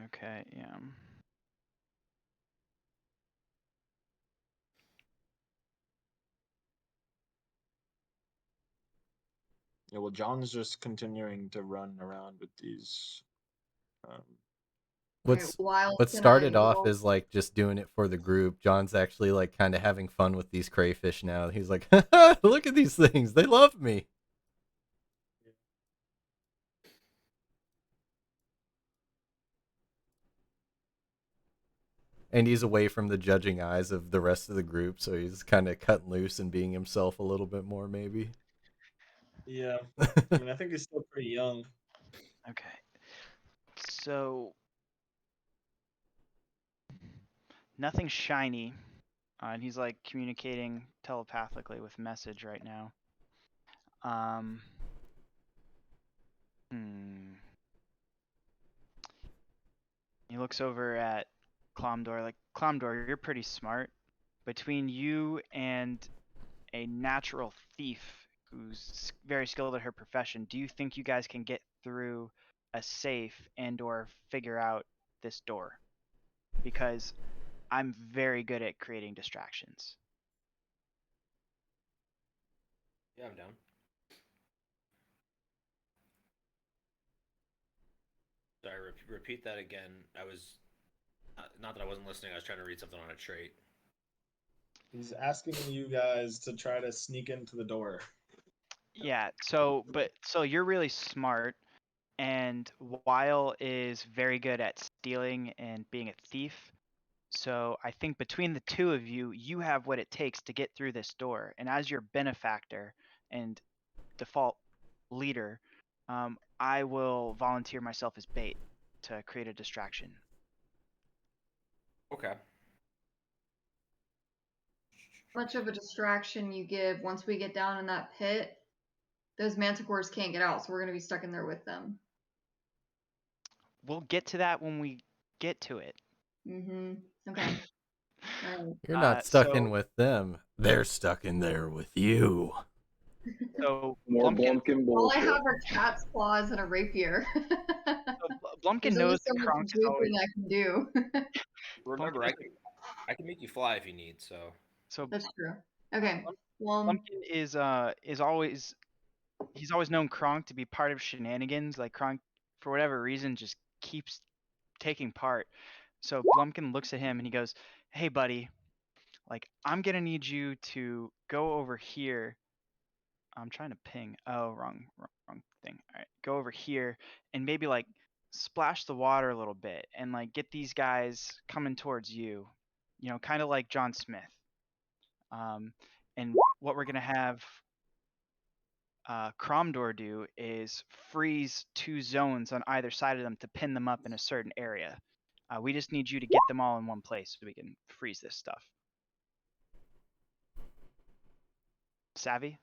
Okay, yeah. Yeah, well, John's just continuing to run around with these. What's While what can started I off roll? as like just doing it for the group. John's actually like kind of having fun with these crayfish now. He's like, look at these things. They love me. And he's away from the judging eyes of the rest of the group, so he's kind of cutting loose and being himself a little bit more, maybe. Yeah, I mean, I think he's still pretty young. Okay. So nothing shiny. And he's like communicating telepathically with message right now. He looks over at Clomdor, like, Clomdor, you're pretty smart. Between you and a natural thief who's very skilled at her profession, do you think you guys can get through a safe and or figure out this door? Because I'm very good at creating distractions. Yeah, I'm down. Sorry, repeat that again. I was not that I wasn't listening. I was trying to read something on a trait. He's asking you guys to try to sneak into the door. Yeah. So you're really smart, and Weil is very good at stealing and being a thief. So I think between the two of you, you have what it takes to get through this door. And as your benefactor and default leader, I will volunteer myself as bait to create a distraction. Okay. Much of a distraction you give once we get down in that pit, those manticores can't get out, so we're gonna be stuck in there with them. We'll get to that when we get to it. Mm-hmm. Okay. All right. You're not stuck in So with them. They're stuck in there with you. so More Blumpkin, Blumpkin All I bullshit. have are cat's claws and a rapier. Blumpkin There's only knows so that much Kronk is always juicing I can do. Remember, Blumpkin I can make you fly if you need. So so That's true. Okay. Blumpkin is always he's always known Kronk to be part of shenanigans. Like Kronk, for whatever reason, just keeps taking part. So Blumpkin looks at him and he goes, "Hey, buddy, like I'm gonna need you to go over here. I'm trying to ping. Oh, wrong thing. All right, go over here and maybe like splash the water a little bit and like get these guys coming towards you. You know, kind of like John Smith. And what we're gonna have Cromdor do is freeze two zones on either side of them to pin them up in a certain area. We just need you to get them all in one place so we can freeze this stuff. Savvy?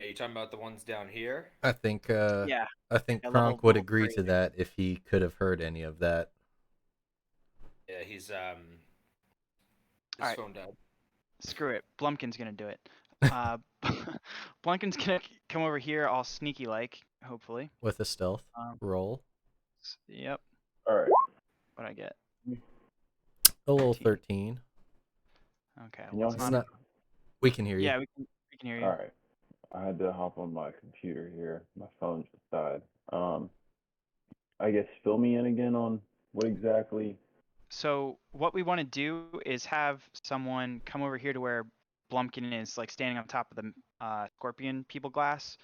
are you talking about the ones down here? I think Yeah. Yeah, Kronk would level agree to three. that if he could have heard any of that. Yeah, his Alright. phone died. Screw it. Blumpkin's gonna do it. Blumpkin's gonna come over here all sneaky like, hopefully. With a stealth roll. Yep. All right. What'd I get? A little 13. 13. Okay. Can y'all let's hear not- me? We can hear you. Yeah, we can hear you. All right. I had to hop on my computer here. My phone just died. I guess fill me in again on what exactly. So what we want to do is have someone come over here to where Blumpkin is like standing on top of the scorpion people glass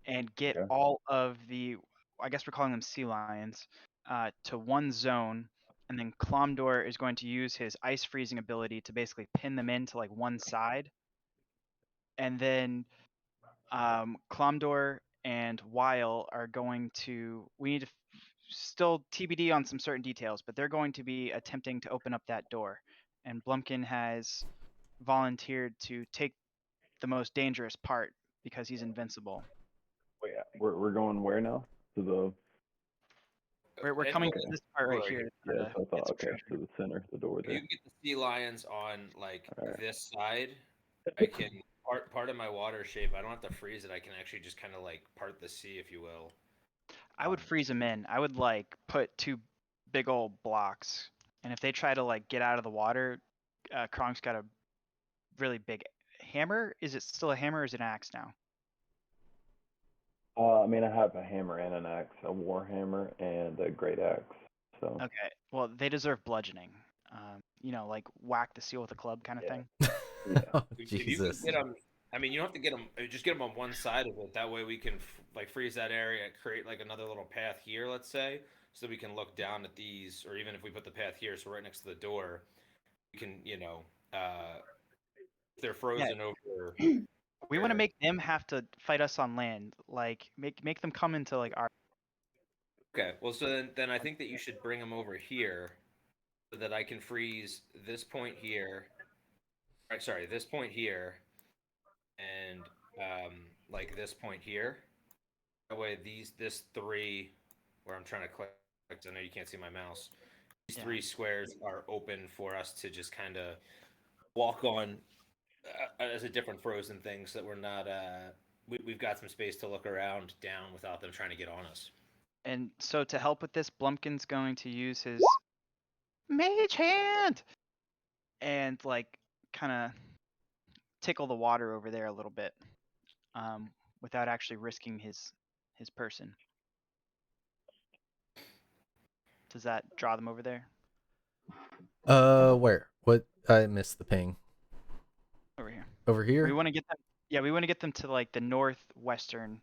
and get Okay. all of the, I guess we're calling them sea lions, to one zone. And then Clomdor is going to use his ice freezing ability to basically pin them into like one side. And then Clomdor and Weil are going to, we need to still TBD on some certain details, but they're going to be attempting to open up that door. And Blumpkin has volunteered to take the most dangerous part because he's invincible. Wait, we're going where now? To the. We're coming to this part right here. Yeah, to that's what I get thought. some Okay, treasure. to the center, the door If there. you can get the sea lions on like Alright. this side, I can part of my water shape. I don't have to freeze it. I can actually just kind of like part the sea, if you will. I would freeze them in. I would like put two big old blocks, and if they try to like get out of the water, Kronk's got a really big hammer. Is it still a hammer or is it an axe now? I mean, I have a hammer and an axe, a war hammer and a great axe. So. Okay. Well, they deserve bludgeoning. You know, like whack the seal with a club kind of Yeah. thing. Yeah. Oh, If you can Jesus. get them, I mean, you don't have to get them. Just get them on one side of it. That way, we can like freeze that area, create like another little path here, let's say, so that we can look down at these. Or even if we put the path here, so right next to the door, we can, if they're frozen over. We want to here. make them have to fight us on land. Like make them come into like our. Okay, well, so then I think that you should bring them over here, so that I can freeze this point here. Right, sorry, this point here, and like this point here. That way, this three, where I'm trying to click, 'cause I know you can't see my mouse. These Yeah. three squares are open for us to just kind of walk on as a different frozen thing, so that we're not. We've got some space to look around down without them trying to get on us. And so to help with this, Blumpkin's going to use his mage hand and like kind of tickle the water over there a little bit, without actually risking his person. Does that draw them over there? Where? What? I missed the ping. Over here. Over here? We want to get them. Yeah, we want to get them to like the northwestern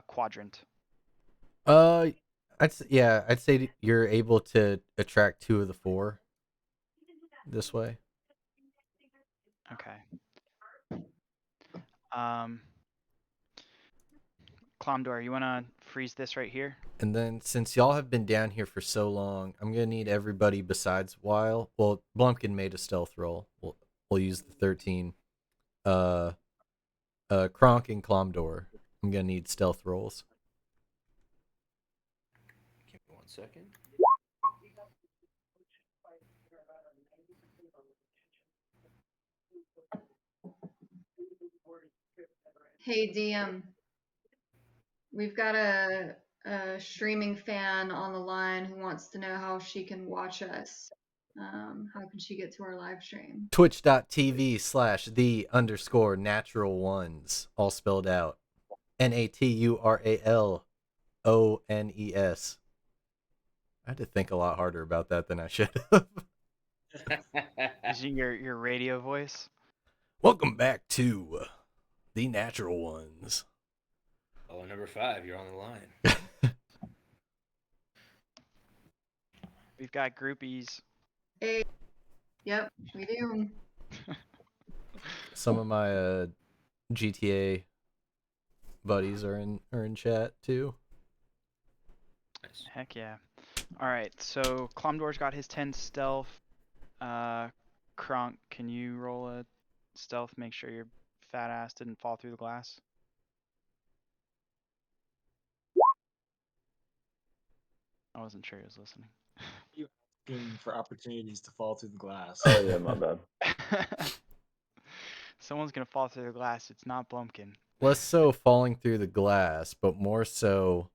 quadrant. I'd say you're able to attract 2 of the 4 this way. Okay. Clomdor, you want to freeze this right here? And then since y'all have been down here for so long, I'm gonna need everybody besides Weil. Well, Blumpkin made a stealth roll. We'll use the 13. Kronk and Clomdor. I'm gonna need stealth rolls. Give me 1 second. Hey DM, we've got a streaming fan on the line who wants to know how she can watch us. How can she get to our live stream? Twitch.tv/the_natural1s, all spelled out. NATURALONES. I had to think a lot harder about that than I should have. Using your radio voice. Welcome back to The Natural Ones. Oh, number 5, you're on the line. We've got groupies. Hey, yep, we do. Some of my GTA buddies are in chat too. Nice. Heck yeah. All right, so Clomdor's got his 10 stealth. Kronk, can you roll a stealth? Make sure your fat ass didn't fall through the glass. I wasn't sure he was listening. Looking for opportunities to fall through the glass. Oh yeah, my bad. Someone's gonna fall through the glass. It's not Blumpkin. Less so falling through the glass, but more so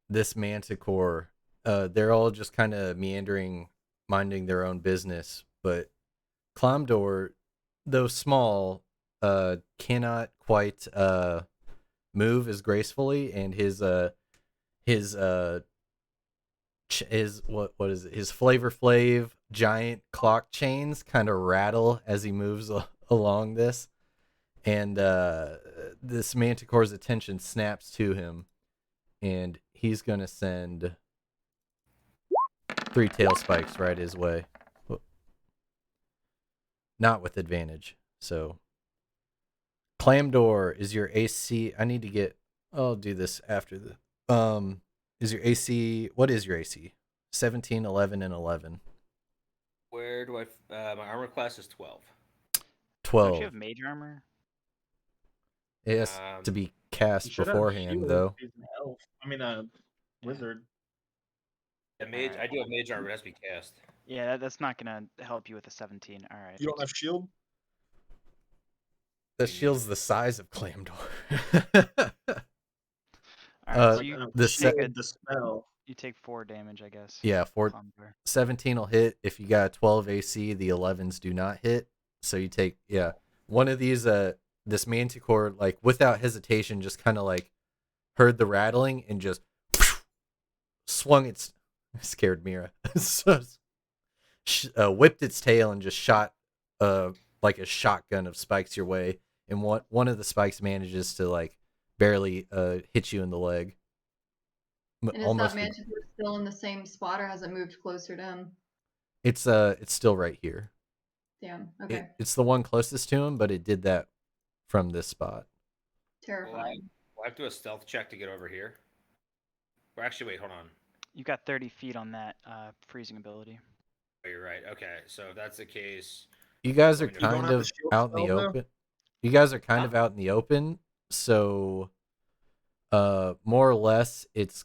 this manticore. They're all just kind of meandering, minding their own business, but Clomdor, though small, cannot quite move as gracefully, and his what is it? His Flavor Flav giant clock chains kind of rattle as he moves along this, and this manticore's attention snaps to him, and he's gonna send 3 tail spikes right his way. Not with advantage. So Clamdor, is your AC? I need to get. I'll do this after the. Is your AC? What is your AC? 17, 11, and 11. Where do I? My armor class is 12. 12. Don't you have mage armor? It has to be You cast should have beforehand, shield. though. He's an elf. I mean, a wizard. Yeah, mage. Alright. I do have mage armor. It has to be cast. Yeah, that's not gonna help you with a 17. All right. You don't have shield? The shield's the size of Clamdor. All right. So Like, you the shield take the spell. you take 4 damage, I guess. Yeah, 4. Clomdor. 17 will hit. If you got a 12 AC, the 11s do not hit. So you take, one of these, this manticore, like, without hesitation, just kind of, like, heard the rattling and just swung its, scared Mira, so, whipped its tail and just shot, like a shotgun of spikes your way. And one of the spikes manages to, like, barely, hit you in the leg. And is Almost. that manticore still in the same spot, or has it moved closer to him? It's still right here. Damn. Okay. It's the one closest to him, but it did that from this spot. Terrifying. Well, I have to do a stealth check to get over here. Or actually, wait, hold on. You got 30 feet on that freezing ability. Oh, you're right. Okay, so if that's the case, You guys are You don't kind have the of shield out in the spell, though? open. You guys are kind of out in the open, so more or less, it's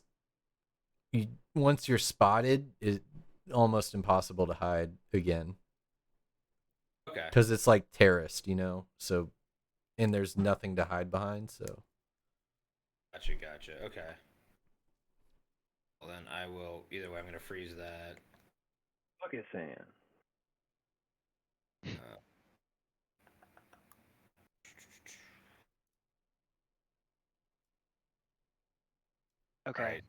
once you're spotted, it's almost impossible to hide again. okay. Because it's like terraced, so, and there's nothing to hide behind, so. Gotcha. Okay. Well, then I will. Either way, I'm gonna freeze that. Bucket sand. Okay. Right.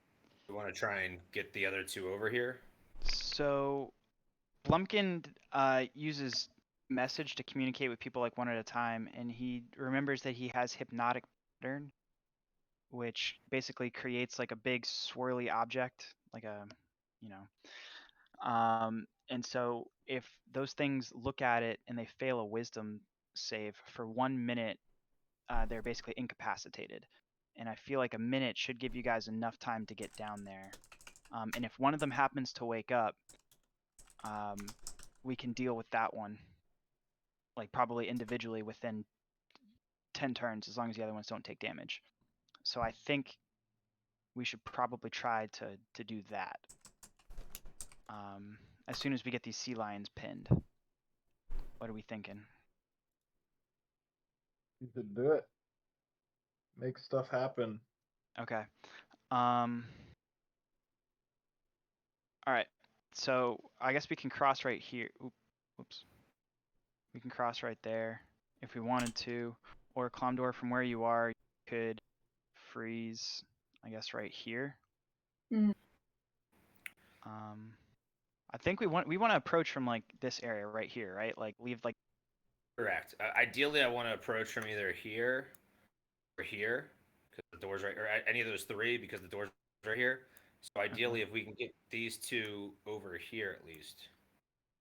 We want to try and get the other two over here. So Blumpkin uses message to communicate with people like one at a time, and he remembers that he has hypnotic pattern, which basically creates like a big swirly object, like a, you know. And so if those things look at it and they fail a wisdom save for 1 minute, they're basically incapacitated. And I feel like a minute should give you guys enough time to get down there. And if one of them happens to wake up, we can deal with that one, like probably individually within 10 turns, as long as the other ones don't take damage. So I think we should probably try to do that. As soon as we get these sea lions pinned. What are we thinking? You should do it. Make stuff happen. Okay. All right. So I guess we can cross right here. Whoops. We can cross right there if we wanted to, or Clomdor, from where you are, you could freeze, I guess, right here. Mhm. I think we want to approach from like this area right here, right? Like leave like. Correct. Ideally, I want to approach from either here or here, because the door's right, or any of those three, because the door's right here. So ideally, if we can get these two over here at least.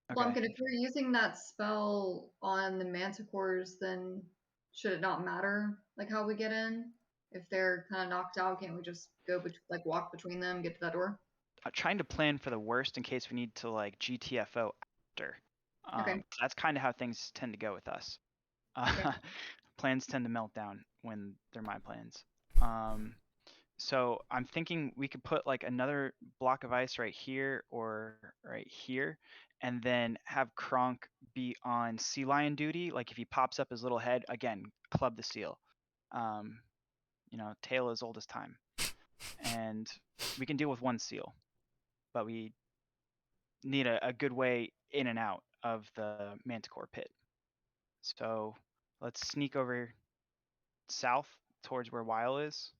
Okay. Blumpkin, if you're using that spell on the manticores, then should it not matter like how we get in? If they're kind of knocked out, can't we just go like walk between them, get to that door? Trying to plan for the worst in case we need to like GTFO after. Okay. That's kind of how things tend to go with us. Okay. Plans tend to melt down when they're my plans. So I'm thinking we could put like another block of ice right here or right here, and then have Kronk be on sea lion duty. Like if he pops up his little head, again, club the seal. Tale as old as time. And we can deal with one seal, but we need a good way in and out of the manticore pit. So let's sneak over south towards where Weil is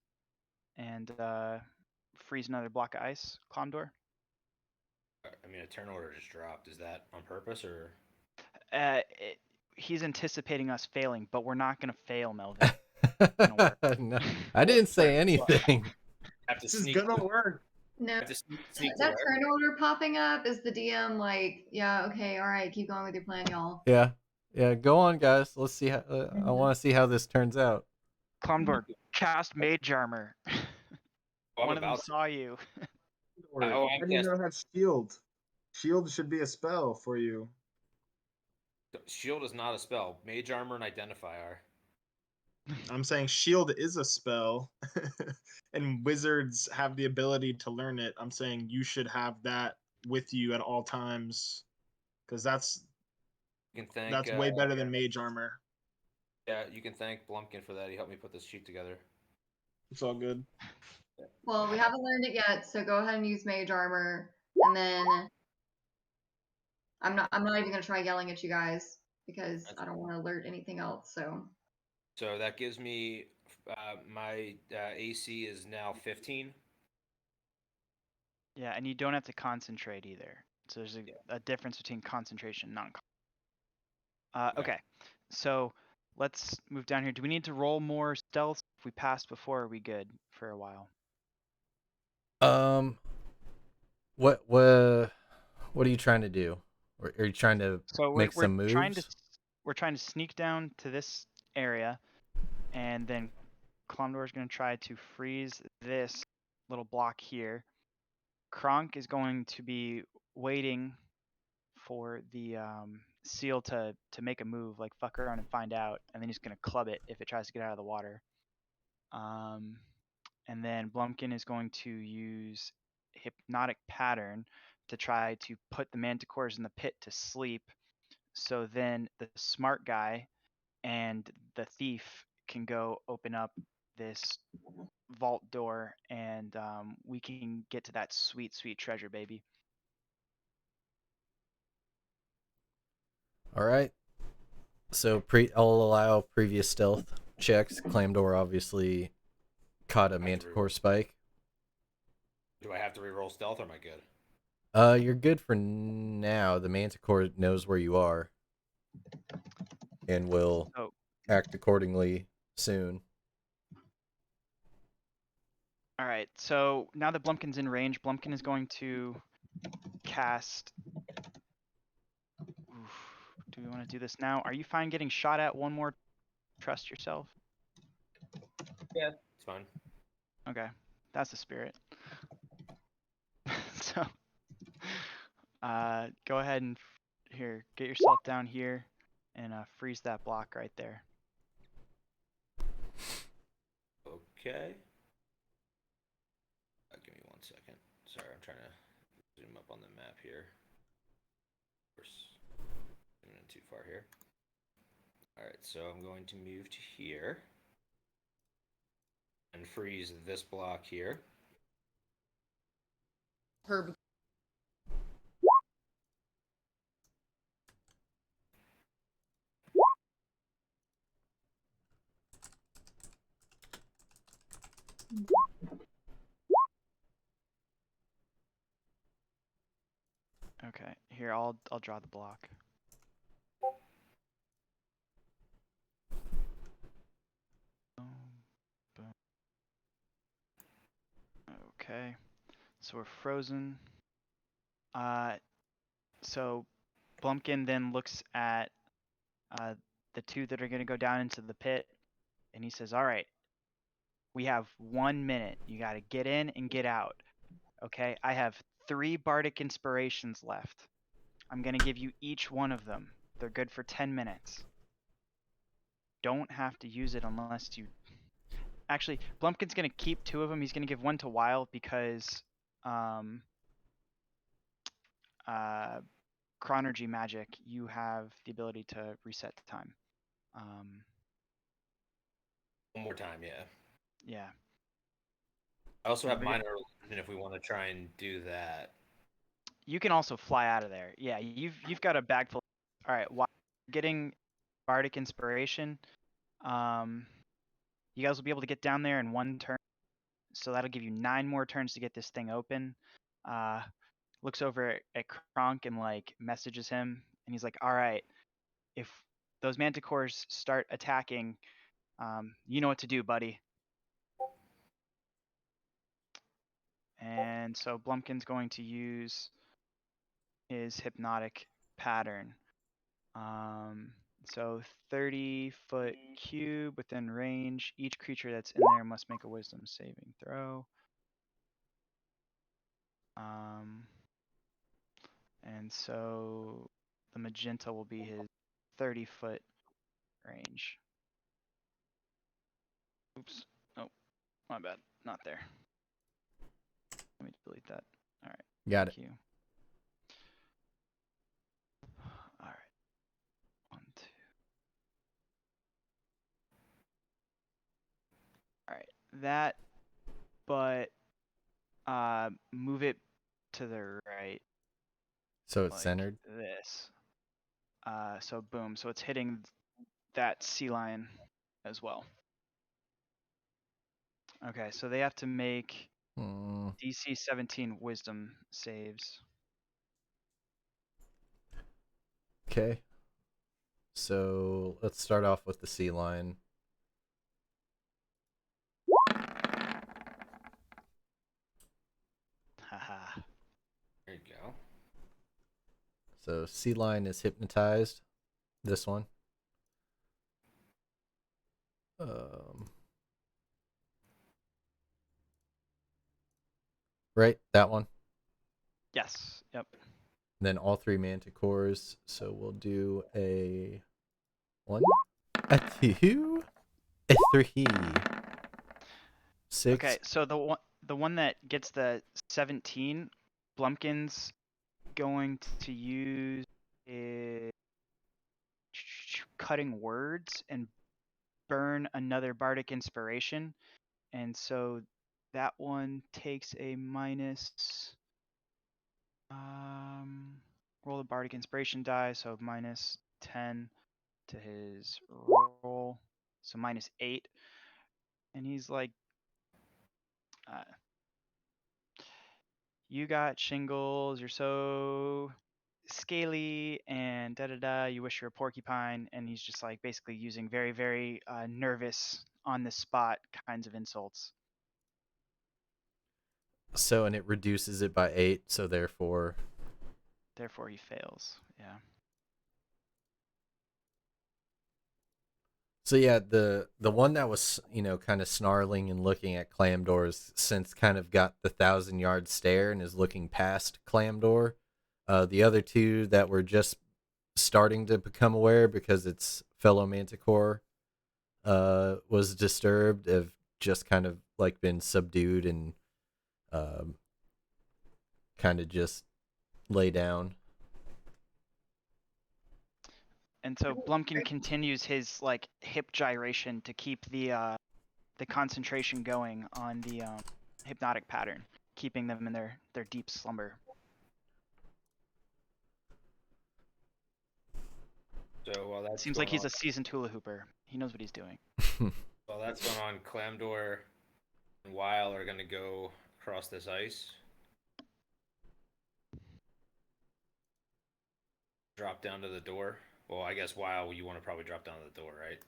and freeze another block of ice, Clomdor. I mean, a turn order just dropped. Is that on purpose or? He's anticipating us failing, but we're not going to fail, Melvin. No, I didn't say anything. Have to This is sneak. gonna work. No, Have to sneak to that where? turn order popping up is the DM like, yeah, okay, all right, keep going with your plan, y'all. Yeah, go on, guys. Let's see how. I want to see how this turns out. Clomdor, cast mage armor. I'm One of them about to. saw you. Oh, I Then you guess know have shield. Shield should be a spell for you. shield is not a spell. Mage armor and identify are. I'm saying shield is a spell, and wizards have the ability to learn it. I'm saying you should have that with you at all times, because that's You can thank. way better than mage armor. Yeah, you can thank Blumpkin for that. He helped me put this sheet together. It's all good. Well, we haven't learned it yet, so go ahead and use mage armor, and then I'm not even gonna try yelling at you guys because I don't want to alert anything else. So that gives me my AC is now 15. Yeah, and you don't have to concentrate either. So there's a difference between concentration and non. Okay, so let's move down here. Do we need to roll more stealth? If we passed before, are we good for a while? What are you trying to do? Are you trying to make some moves? We're trying to sneak down to this area, and then Clomdor is going to try to freeze this little block here. Kronk is going to be waiting for the seal to make a move, like fuck around and find out, and then he's going to club it if it tries to get out of the water. And then Blumpkin is going to use hypnotic pattern to try to put the manticores in the pit to sleep. So then the smart guy and the thief can go open up this vault door, and we can get to that sweet, sweet treasure, baby. All right. So I'll allow previous stealth checks. Clamdor obviously caught a manticore spike. Do I have to reroll stealth or am I good? You're good for now. The Manticore knows where you are and will Oh, act accordingly soon. all right. So now that Blumpkin's in range, Blumpkin is going to cast. Oof, do we want to do this now? Are you fine getting shot at one more? Trust yourself. Yeah, it's fine. Okay, that's the spirit. So, go ahead and here, get yourself down here, and freeze that block right there. Okay. Give me 1 second. Sorry, I'm trying to zoom up on the map here. Of course, zooming in too far here. All right, so I'm going to move to here and freeze this block here. Herb. Okay, here I'll draw the block. Boom, boom. Okay, so we're frozen. So Blumpkin then looks at the two that are going to go down into the pit, and he says, "All right, we have 1 minute. You got to get in and get out. Okay, I have 3 bardic inspirations left. I'm going to give you each one of them. They're good for 10 minutes. Don't have to use it unless you. Actually, Blumpkin's going to keep 2 of them. He's going to give 1 to Wild because Chronergy magic, you have the ability to reset time. One more time, yeah. Yeah. I also have Anybody- minor illusion if we want to try and do that. You can also fly out of there. Yeah, you've got a bag full. All right, while you're getting bardic inspiration, you guys will be able to get down there in 1 turn. So that'll give you 9 more turns to get this thing open. Looks over at Kronk and like messages him, and he's like, "All right, if those manticores start attacking, you know what to do, buddy." And so Blumpkin's going to use his hypnotic pattern. So 30-foot cube within range. Each creature that's in there must make a wisdom saving throw. And so the magenta will be his 30-foot range. Oops. Oh, my bad. Not there. Let me delete that. All right. Got it. Thank you. All right. 1, 2. All right. That, but move it to the right. So it's Like centered. this. So boom. So it's hitting that sea lion as well. Okay, so they have to make DC 17 wisdom saves. Okay. So let's start off with the sea lion. Haha. There you go. So sea lion is hypnotized. This one. Right, that one. Yes. Yep. Then all 3 manticores. So we'll do a 1, a 2, a 3, 6. Okay, so the one that gets the 17, Blumpkin's going to use is cutting words and burn another bardic inspiration, and so that one takes a minus. Roll the bardic inspiration die, so minus 10 to his roll, so minus 8, and he's like, You got shingles. You're so scaly and da da da. You wish you're a porcupine, and he's just like basically using very very nervous on the spot kinds of insults. So, and it reduces it by 8, so therefore. Therefore, he fails. Yeah. So yeah, the one that was kind of snarling and looking at Clamdoor's since kind of got the 1,000-yard stare and is looking past Clamdoor. The other two that were just starting to become aware because its fellow Manticore was disturbed have just kind of like been subdued and kind of just lay down. And so Blumpkin continues his like hip gyration to keep the concentration going on the hypnotic pattern, keeping them in their deep slumber. So while that's Seems going like he's on, a seasoned hula hooper. He knows what he's doing. while that's going on, Clamdor and Weil are gonna go across this ice. Drop down to the door. Well, I guess Weil, you want to probably drop down to the door, right?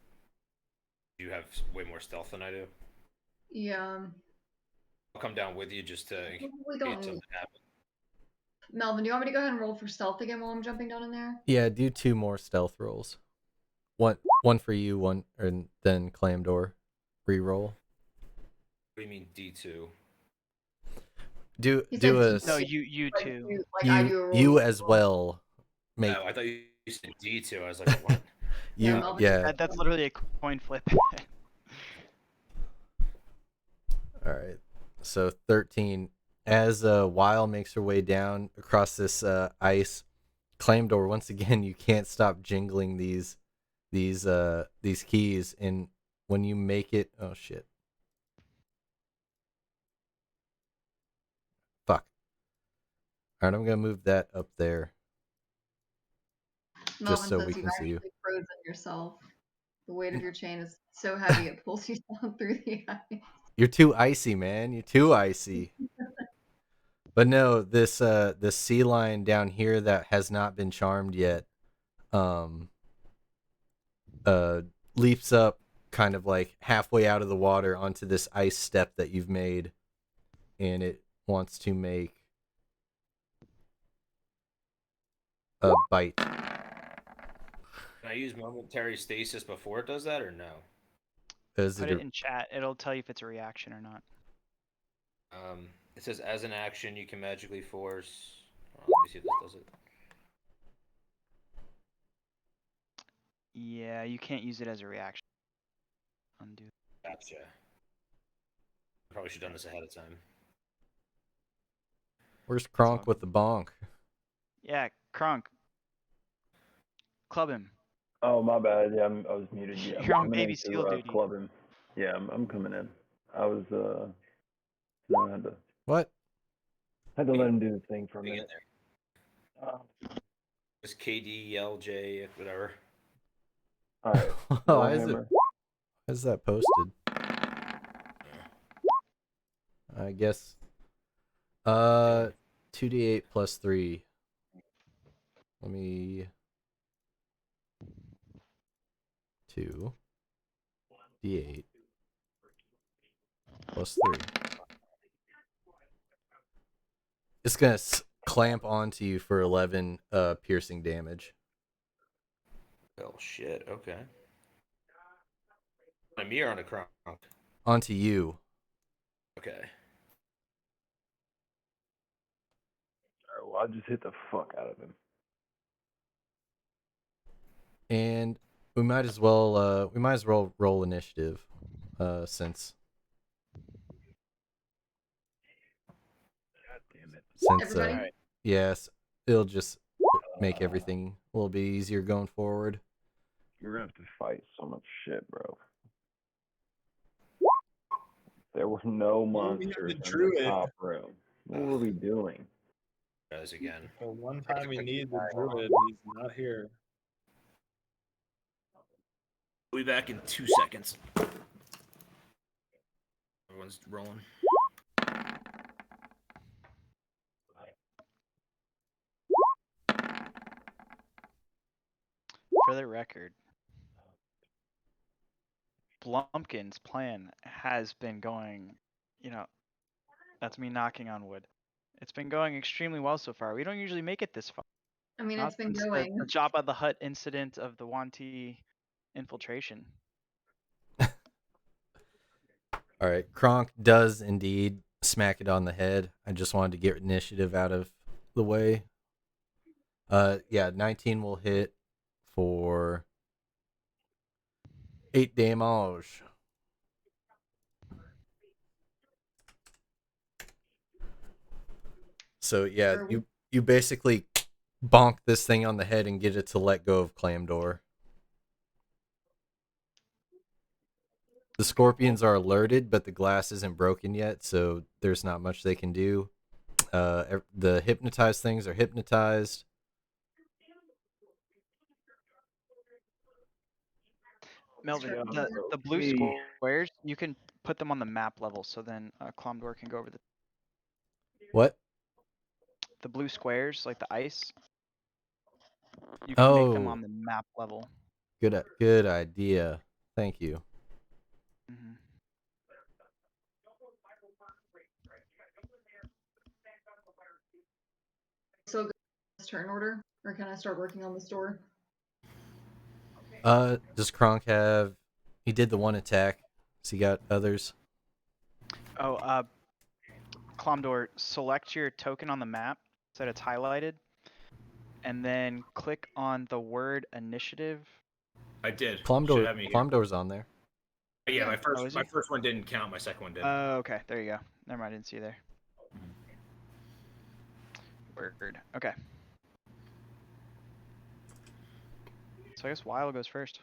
You have way more stealth than I do. Yeah. I'll come down with you just to in Probably case don't something need. happens. Melvin, do you want me to go ahead and roll for stealth again while I'm jumping down in there? Yeah, do 2 more stealth rolls. One for you, one, and then Clamdoor. Reroll. What do you mean D2? Do He do said a D2. No, you Like, too. I do a roll. you as well. Make Oh, I thought you said D2. I was like, what? you Yeah, Melvin, yeah. That's literally a coin flip. All right. So 13. As Weil makes her way down across this ice, Clamdor, once again, you can't stop jingling these keys, and when you make it, oh shit. Fuck. All right, I'm gonna move that up there Melvin so says we you've can see you. actually frozen yourself. The weight of your chain is so heavy it pulls you down through the ice. You're too icy, man. You're too icy. But no, this sea lion down here that has not been charmed yet, leaps up kind of like halfway out of the water onto this ice step that you've made, and it wants to make a bite. Can I use momentary stasis before it does that, or no? Is Put it it in chat. It'll tell you if it's a reaction or not. It says as an action you can magically force. Let me see if this does it. Yeah, you can't use it as a reaction. Undo. Gotcha. Probably should have done this ahead of time. Where's Kronk with the bonk? Yeah, Kronk. Club him. Oh, my bad. Yeah, I was muted. Yeah, You're I'm on coming baby in seal to duty. club him. Yeah, I'm coming in. I was I What? had to let him do the thing for a Get in minute. there. It's KD, LJ, whatever. All right. Why is Warhammer. that posted? I guess 2d8 plus 3. Let me 2d8 plus 3. It's gonna clamp onto you for 11 piercing damage. Oh shit. Okay. On me or on a Kronk? Onto you. Okay. All right, well, I just hit the fuck out of him. And we might as well roll initiative, since God damn it. Everybody? yes, it'll just make everything a little bit easier going forward. We're gonna have to fight so much shit, bro. There were no monsters in the druid. top room. What were we doing? Guys, again. The one time we need the druid, he's not here. We'll be back in 2 seconds. Everyone's rolling. for the record, Blumpkin's plan has been going, that's me knocking on wood. It's been going extremely well so far. We don't usually make it this far. I mean, Not it's been since going. the Jabba the Hutt incident of the Wanti infiltration. All right, Kronk does indeed smack it on the head. I just wanted to get initiative out of the way. Yeah, 19 will hit for 8 damage. So yeah, Are we- you basically bonk this thing on the head and get it to let go of Clamdor. The scorpions are alerted, but the glass isn't broken yet, so there's not much they can do. The hypnotized things are hypnotized. Melvin, Sure. the blue squares, you can put them on the map level, so then Clomdor can go over What? the blue squares, like the ice. You can make them Oh, on the map level. good idea. Thank you. Hmm. So good this turn order, or can I start working on the store? Does Kronk have? He did the one attack. So you got others? Oh, Clomdor, select your token on the map so that it's highlighted, and then click on the word initiative. I did. Should Clomdor, have me here. Clomdor's on there. Yeah, my Oh, is my he? first one didn't count. My second one did. Oh, okay. There you go. Never mind. I didn't see you there. Word. Okay. So I guess Weil goes first.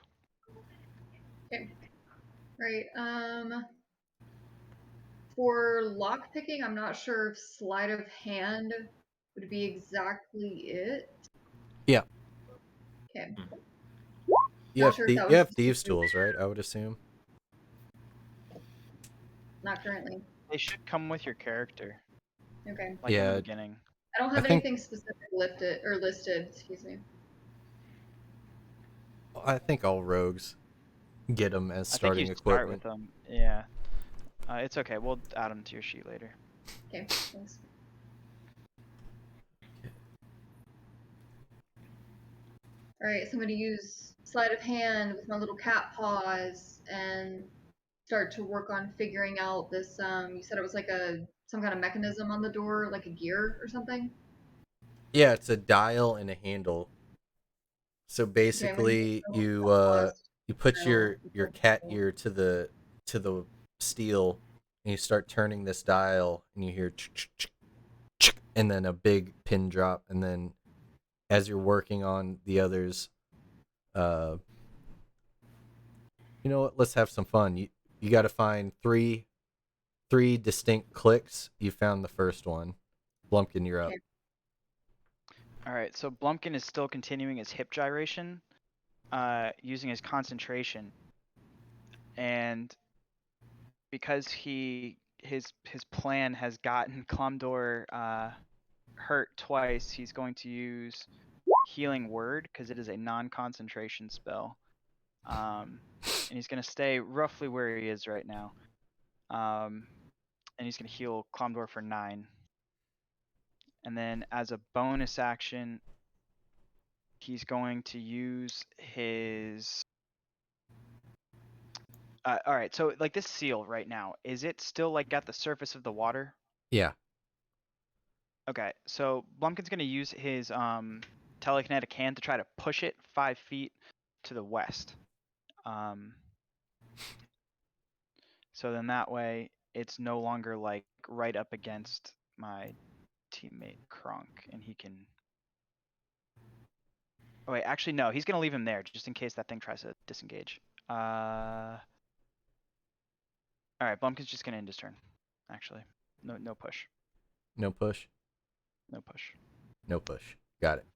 Okay. Right. For lock picking, I'm not sure if sleight of hand would be exactly it. Yeah. Okay. You Not have sure if that you was have thieves tools, right? I would assume. not currently. They should come with your character, Okay. like in Yeah. the beginning. I don't I have think- anything specific lifted or listed. Excuse me. I think all rogues get them as I think starting you start equipment. with them. Yeah. It's okay. We'll add them to your sheet later. Okay. Thanks. All right. So I'm going to use sleight of hand with my little cat paws and start to work on figuring out this. You said it was like some kind of mechanism on the door, like a gear or something. Yeah, it's a dial and a handle. So Okay, I'm gonna use basically, my little cat paws. you put dial. your cat ear to the steel, and you start turning this dial, and you hear and then a big pin drop, and then as you're working on the others, you know what? Let's have some fun. You got to find three distinct clicks. You found the first one. Blumpkin, you're up. Okay. All right. So Blumpkin is still continuing his hip gyration, using his concentration, and because his plan has gotten Clomdor hurt twice, he's going to use Healing Word because it is a non-concentration spell. And he's going to stay roughly where he is right now. And he's going to heal Clomdor for 9. And then as a bonus action, he's going to use his... all right, so like this seal right now, is it still like at the surface of the water? Yeah. Okay, so Blumpkin's going to use his telekinetic hand to try to push it 5 feet to the west. So then that way it's no longer like right up against my teammate Kronk, and he can. Oh wait, actually no, he's gonna leave him there just in case that thing tries to disengage. All right, Blumpkin's just gonna end his turn. Actually, no push, No push. no push. No push. Got it.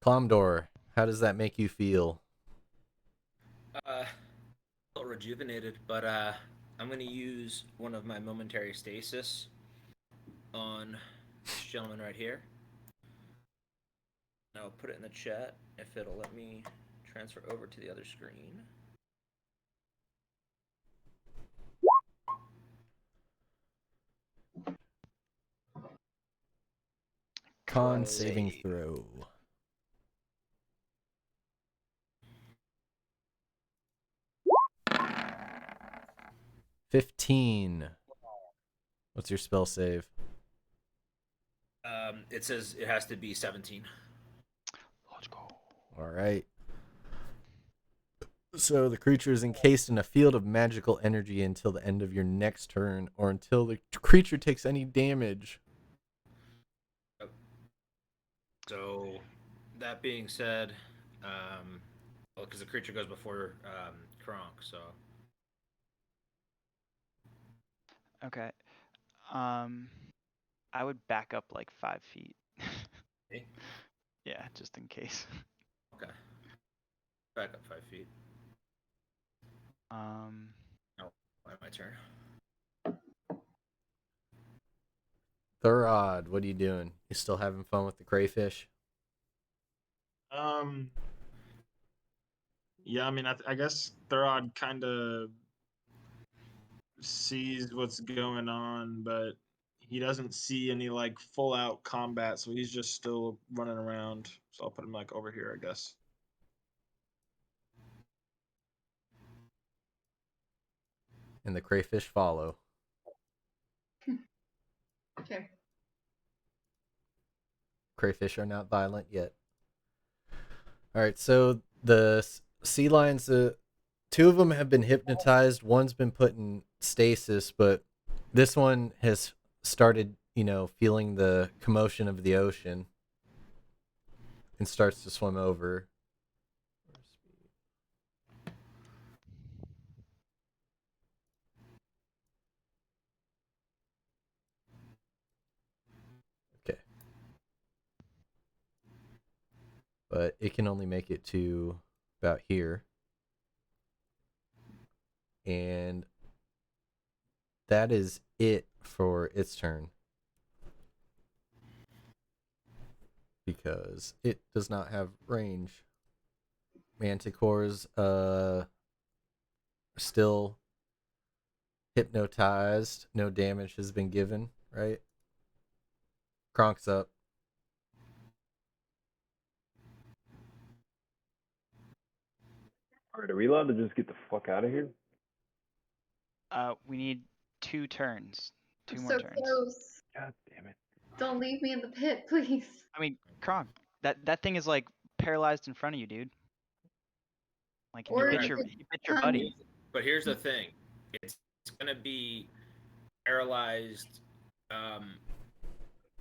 Clomdor, how does that make you feel? A little rejuvenated, but I'm gonna use one of my momentary stasis on this gentleman right here. I'll put it in the chat if it'll let me transfer over to the other screen. Con Close. saving throw. $15. What's your spell save? It says it has to be 17. Let's go. All right. So the creature is encased in a field of magical energy until the end of your next turn, or until the creature takes any damage. So, that being said, because the creature goes before Kronk, so Okay. I would back up like 5 feet. okay. Yeah, just in case. Okay. Back up 5 feet. My turn. Thurod, what are you doing? You still having fun with the crayfish? Yeah, I mean, I guess Thurod kind of sees what's going on, but he doesn't see any like full out combat, so he's just still running around. So I'll put him like over here, I guess. And the crayfish follow. Okay. Crayfish are not violent yet. All right, so the sea lions, two of them have been hypnotized. One's been put in stasis, but this one has started, feeling the commotion of the ocean and starts to swim over. Okay. But it can only make it to about here. And that is it for its turn. Because it does not have range. Manticore's still hypnotized. No damage has been given, right? Kronk's up. All right, are we allowed to just get the fuck out of here? We need 2 turns. 2 I'm more so turns. close. God damn it. Don't leave me in the pit, please. I mean, Kronk, that thing is like paralyzed in front of you, dude. Like, and Or you you bit your, could you bit your come- buddy. But here's the thing: it's gonna be paralyzed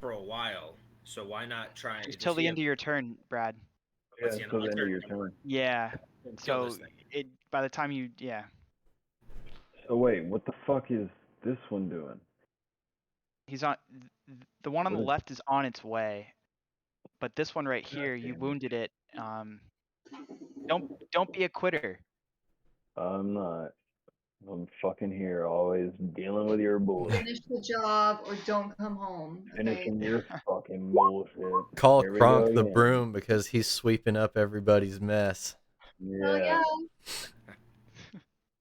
for a while. So why not try Just it? till the end of your turn, Brad. Yeah, What's the end until of the my end of turn? your turn. Yeah. Kill So this thing. by the time you, So wait, what the fuck is this one doing? he's on. The one on the What is- left is on its way, but this one right here, you damn it. wounded it. Don't be a quitter. I'm not. I'm fucking here, always dealing with your bullshit. finish the job or don't come home. Okay. Finishing your fucking bullshit. Call Here we go Kronk the again. broom because he's sweeping up everybody's mess. Hell yeah.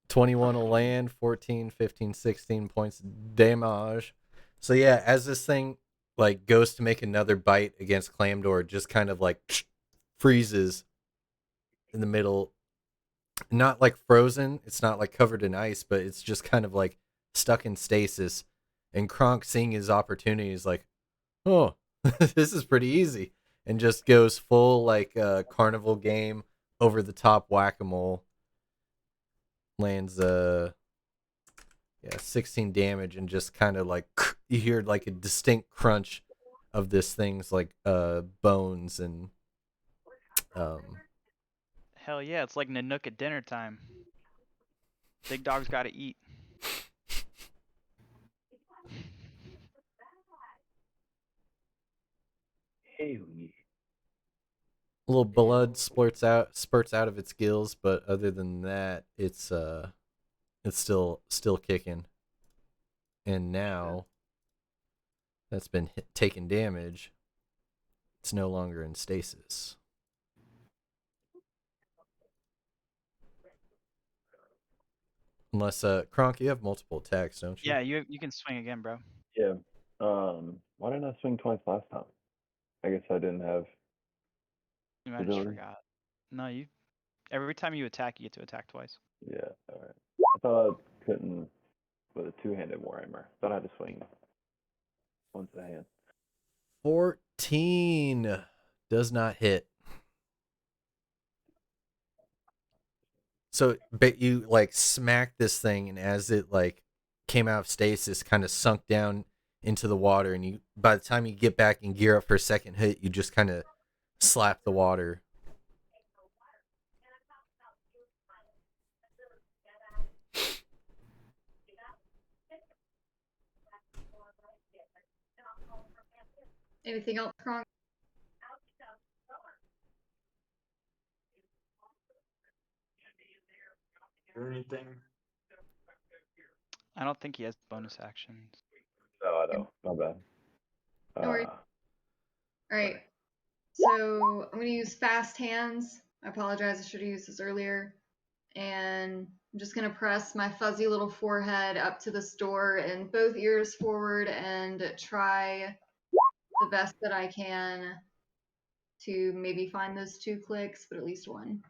21 will land, 14, 15, 16 points damage. So yeah, as this thing like goes to make another bite against Clamdor, it just kind of like freezes in the middle. Not like frozen, it's not like covered in ice, but it's just kind of like stuck in stasis. And Kronk, seeing his opportunity, is like, oh, this is pretty easy. And just goes full like carnival game, over the top whack-a-mole. Lands 16 damage, and just kind of like you hear like a distinct crunch of this thing's like bones and Hell yeah, it's like Nanook at dinner time. Big dog's got to eat. Hell yeah. a little blood spurts out of its gills, but other than that, it's still kicking. And now that's been taking damage. it's no longer in stasis. Unless, Kronk, you have multiple attacks, don't you? Yeah, you can swing again, bro. Yeah. Why didn't I swing twice last time? I guess I didn't have You might have just ability. forgot. No, you. Every time you attack, you get to attack twice. Yeah, alright. I thought I couldn't with a two-handed warhammer. Thought I had to swing once a hand. 14 does not hit. So, but you like smack this thing, and as it like came out of stasis, kind of sunk down into the water, and you by the time you get back and gear up for a second hit, you just kind of slap the water. Anything else, Kronk? Or anything? I don't think he has bonus actions. Oh, I know. My bad. No worries. Uh, All right. So I'm going to use fast hands. I apologize. I should have used this earlier. And I'm just going to press my fuzzy little forehead up to this door and both ears forward and try the best that I can to maybe find those 2 clicks, but at least one.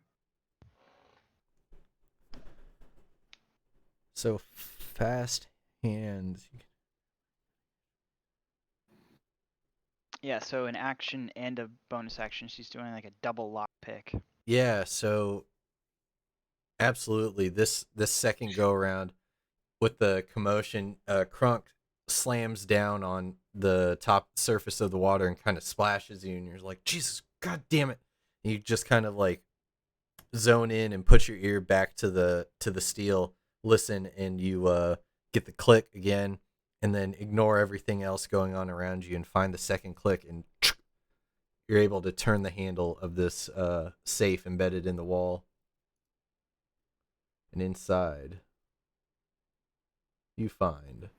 So fast hands. Yeah, so an action and a bonus action. She's doing like a double lock pick. Yeah, so absolutely. This second go around with the commotion, Krunk slams down on the top surface of the water and kind of splashes you, and you're like, Jesus, God damn it! And you just kind of like zone in and put your ear back to the steel, listen, and you get the click again, and then ignore everything else going on around you and find the second click, and you're able to turn the handle of this safe embedded in the wall. And inside, you find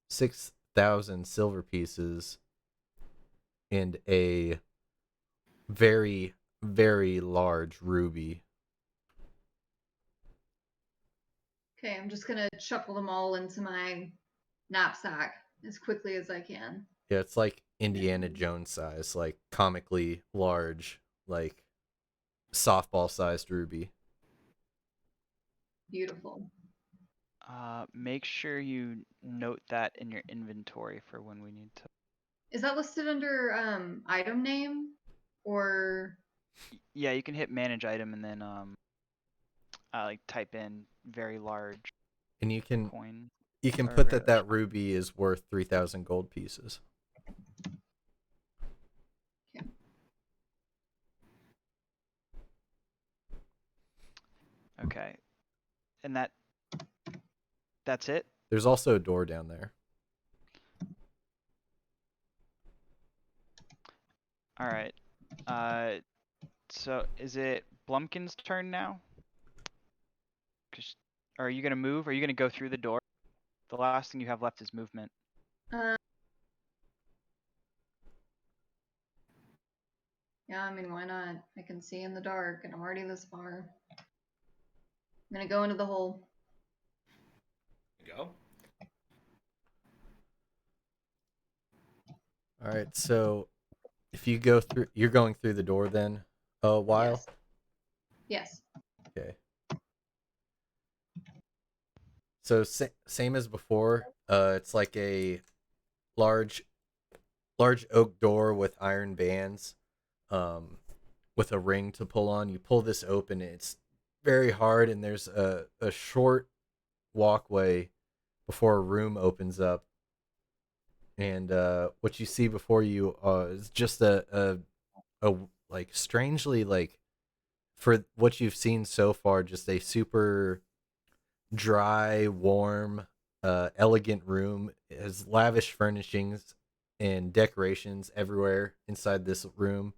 6,000 silver pieces and a very, very large ruby. Okay, I'm just going to shuffle them all into my knapsack as quickly as I can. Yeah, it's like Indiana Jones size, like comically large, like softball-sized ruby. Beautiful. Make sure you note that in your inventory for when we need to. Is that listed under item name or? Yeah, you can hit manage item and then like type in very large And you can coin. Or put very that large- ruby is worth 3,000 gold pieces. Okay, and that's it. There's also a door down there. All right. So is it Blumpkin's turn now? Are you gonna move? Or are you gonna go through the door? The last thing you have left is movement. Yeah, I mean, why not? I can see in the dark, and I'm already this far. I'm gonna go into the hole. Go. All right, so if you go through, you're going through the door then a while? Yes. Okay. So same as before. It's like a large oak door with iron bands, with a ring to pull on. You pull this open. It's very hard, and there's a short walkway before a room opens up. And what you see before you is just a like strangely, like, for what you've seen so far, just a super dry, warm, elegant room. It has lavish furnishings and decorations everywhere inside this room.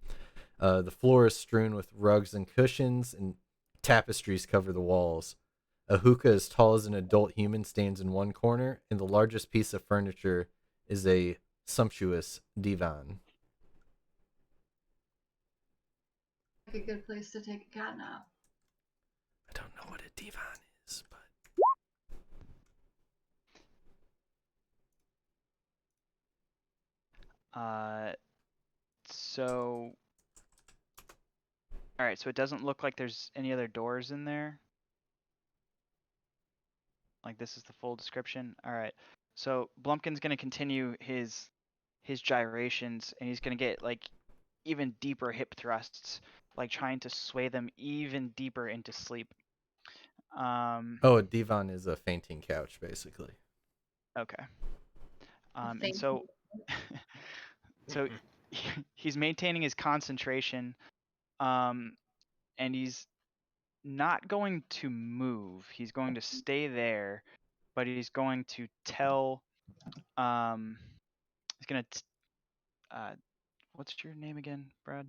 The floor is strewn with rugs and cushions, and tapestries cover the walls. A hookah as tall as an adult human stands in one corner, and the largest piece of furniture is a sumptuous divan. Like a good place to take a cat nap. I don't know what a divan is, but So, all right. So it doesn't look like there's any other doors in there. Like this is the full description. All right. So Blumpkin's gonna continue his gyrations, and he's gonna get like even deeper hip thrusts, like trying to sway them even deeper into sleep. a divan is a fainting couch, basically. Okay. And Thank so, so he's maintaining his concentration, and he's not going to move. He's going to stay there, but he's going to tell. He's gonna. What's your name again, Brad?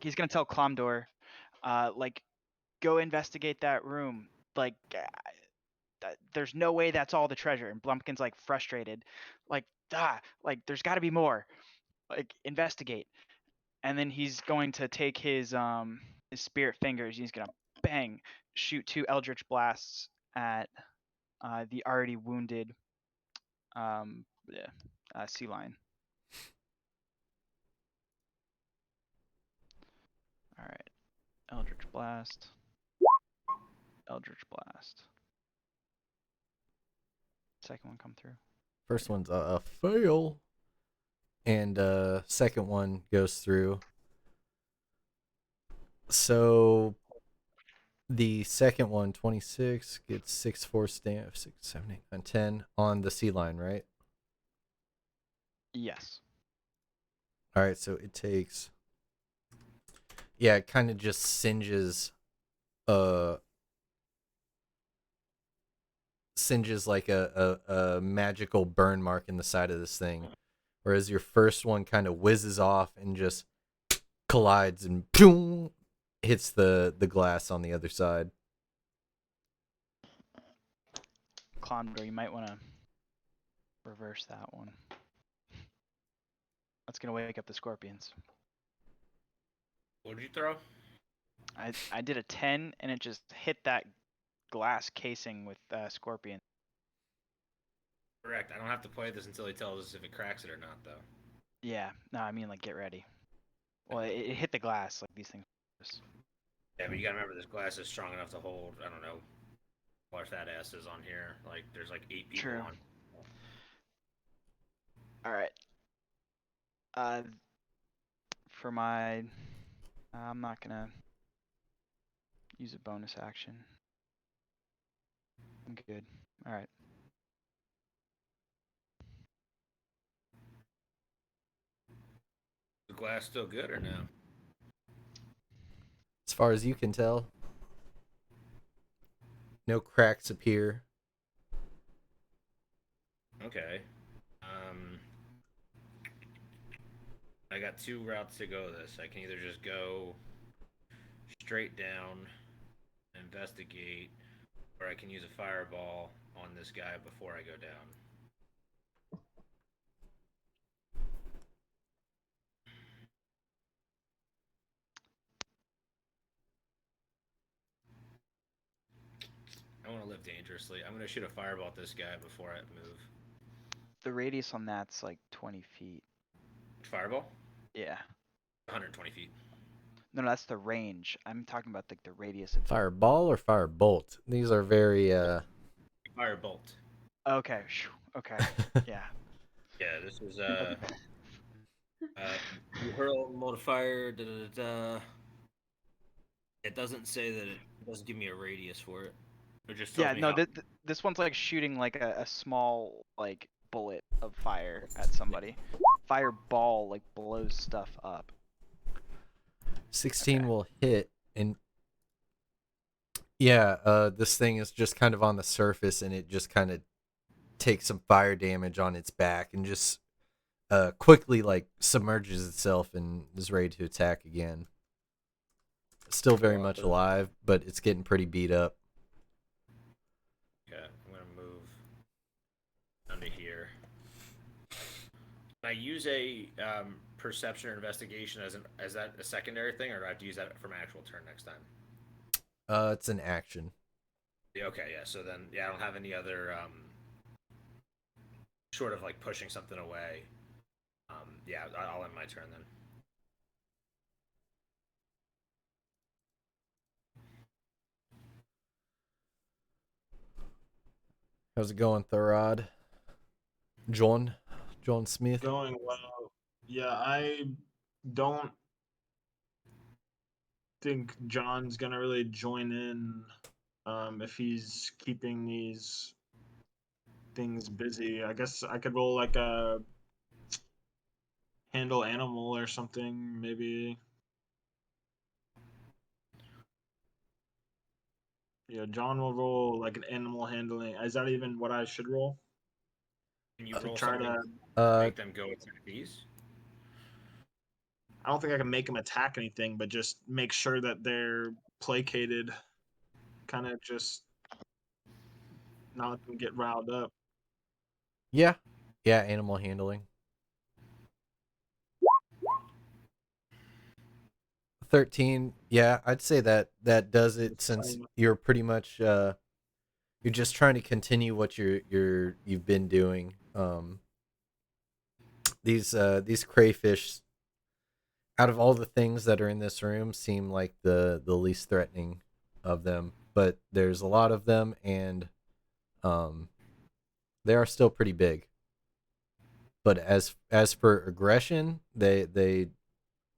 He's gonna tell Clomdor, like, go investigate that room. Like, there's no way that's all the treasure. And Blumpkin's like frustrated, like, like there's got to be more. Like, investigate. And then he's going to take his spirit fingers. He's gonna bang, shoot 2 eldritch blasts at the already wounded sea lion. All right, eldritch blast. Eldritch blast. Second one come through. First one's a fail, and second one goes through. So the second one, 26, gets 6 force damage, 6, 7, 8, 9, 10 on the sea lion, right? Yes. All right, so it takes. Yeah, it kind of just singes like a magical burn mark in the side of this thing, whereas your first one kind of whizzes off and just collides and boom, hits the glass on the other side. Clondor, you might want to reverse that one. That's gonna wake up the scorpions. What did you throw? I did a 10 and it just hit that glass casing with scorpion. Correct. I don't have to play this until he tells us if it cracks it or not, though. Yeah, no, I mean like get ready. Well, it hit the glass like these things. Yeah, but you gotta remember this glass is strong enough to hold, I don't know, large fat asses on here. Like, there's like 8 people True. on. All right. For my, I'm not gonna use a bonus action. I'm good. All right. The glass still good or no? As far as you can tell, no cracks appear. Okay. I got 2 routes to go this. I can either just go straight down, investigate, or I can use a fireball on this guy before I go down. I want to live dangerously. I'm going to shoot a fireball at this guy before I move. The radius on that's like 20 feet. Fireball? Yeah. 120 feet. No, that's the range. I'm talking about like the radius of. Fireball or firebolt? These are very Firebolt. Okay. Okay. Yeah. Yeah, this is you hurl mold of fire. Da, da, da, da. It doesn't say that it doesn't give me a radius for it. It just tells Yeah. me No. how. This one's like shooting like a small like bullet of fire at somebody. Fireball like blows stuff up. 16 Okay. will hit, and yeah, this thing is just kind of on the surface, and it just kind of takes some fire damage on its back, and just quickly like submerges itself and is ready to attack again. Still very much alive, but it's getting pretty beat up. Okay, I'm gonna move under here. Can I use a perception or investigation as that a secondary thing, or do I have to use that for my actual turn next time? It's an action. Yeah, okay, yeah. So then, yeah, I don't have any other short of like pushing something away. Yeah, I'll end my turn then. How's it going, Thorod? John Smith. Going well. Yeah, I don't think John's gonna really join in if he's keeping these things busy. I guess I could roll like a handle animal or something, maybe. Yeah, John will roll like an animal handling. Is that even what I should roll? Can you Uh, To roll try something to, to Uh, make them go attack these? I don't think I can make them attack anything, but just make sure that they're placated. Kind of just not let them get riled up. yeah, animal handling. 13. Yeah, I'd say that does it It's since you're pretty much you're just trying to continue what you've been doing. These crayfish, out of all the things that are in this room, seem like the least threatening of them, but there's a lot of them, and um they are still pretty big. But as for aggression, they're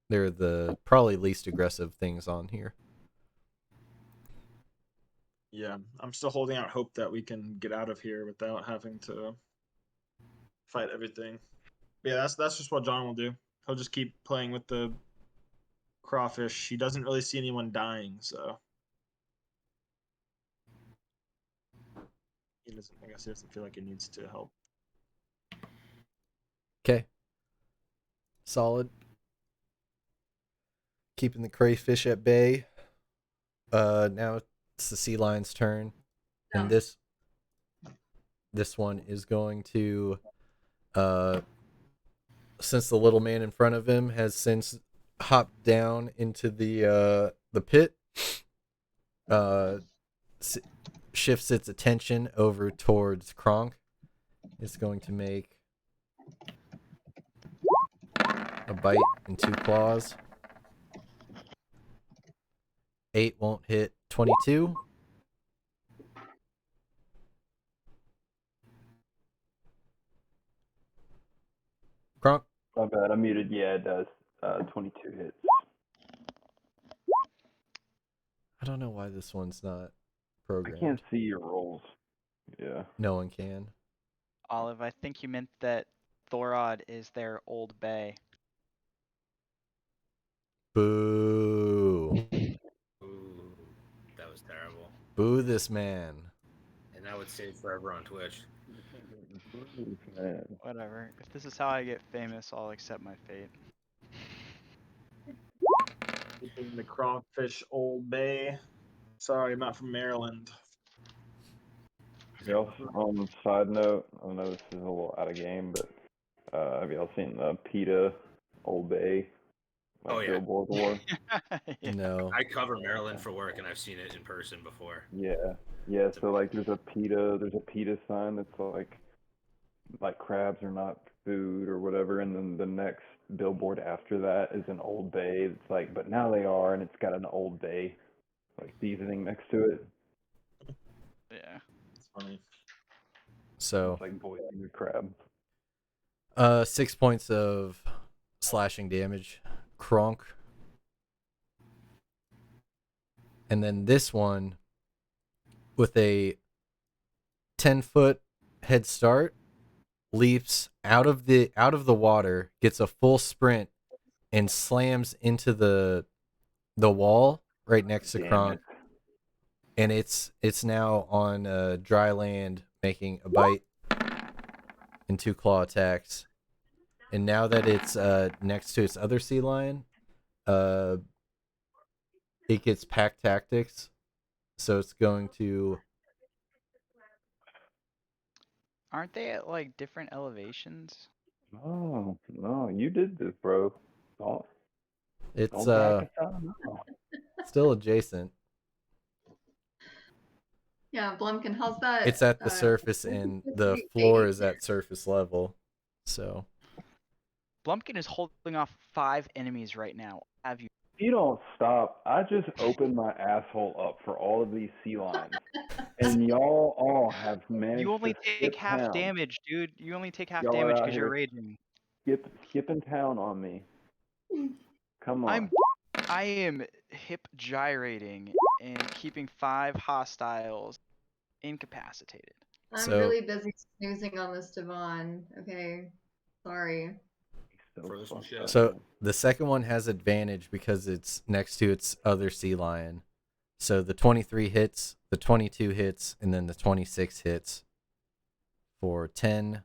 the probably least aggressive things on here. Yeah, I'm still holding out hope that we can get out of here without having to fight everything. Yeah, that's just what John will do. He'll just keep playing with the crawfish. He doesn't really see anyone dying, so he doesn't. I guess he doesn't feel like he needs to help. Okay. Solid. Keeping the crayfish at bay. Now it's the sea lion's turn, and Yeah. this one is going to since the little man in front of him has since hopped down into the pit, uh shifts its attention over towards Kronk. It's going to make a bite and 2 claws. 8 won't hit. 22. Kronk. My bad. I'm muted. Yeah, it does. 22 hits. I don't know why this one's not I programmed. can't see your rolls. Yeah. No one can. Olive, I think you meant that Thorod is their old bay. Boo. Ooh, that was terrible. Boo this man. And that would save forever on Twitch. Man. Whatever. If this is how I get famous, I'll accept my fate. Keeping the crawfish Old Bay. Sorry, I'm not from Maryland. Y'all, on side note, I know this is a little out of game, but have y'all seen the PETA Old Bay Oh, yeah. billboard war? Yeah. No. I cover Maryland for work, and I've seen it in person before. Yeah. Yeah, so like there's a PETA sign that's like crabs are not food or whatever, and then the next billboard after that is an Old Bay. It's like, but now they are, and it's got an Old Bay like seasoning next to it. Yeah. It's funny. So It's like boiling the crab. 6 points of slashing damage. Kronk. And then this one, with a 10-foot head start, leaps out of the water, gets a full sprint, and slams into the wall right next to Damn Kronk. it. And it's now on dry land, making a bite and 2 claw attacks. And now that it's next to its other sea lion, it gets pack tactics, so it's going to. Aren't they at like different elevations? Oh no, you did this, bro. Don't It's don't back us out now. still adjacent. Yeah, Blumpkin, how's that? It's at the surface and the floor is at surface level. So Blumpkin is holding off 5 enemies right now. Have you? If you don't stop, I just opened my asshole up for all of these sea lions, and y'all all have managed You only to take skip half town. damage, dude. You only take half Y'all are damage out because you're here raging. skipping town on me. Come on. I am hip gyrating and keeping 5 hostiles incapacitated. I'm So- really busy snoozing on this Devon. Okay, sorry. Frozen fucked shit. up, So man. the second one has advantage because it's next to its other sea lion. So the 23 hits, the 22 hits, and then the 26 hits for 10,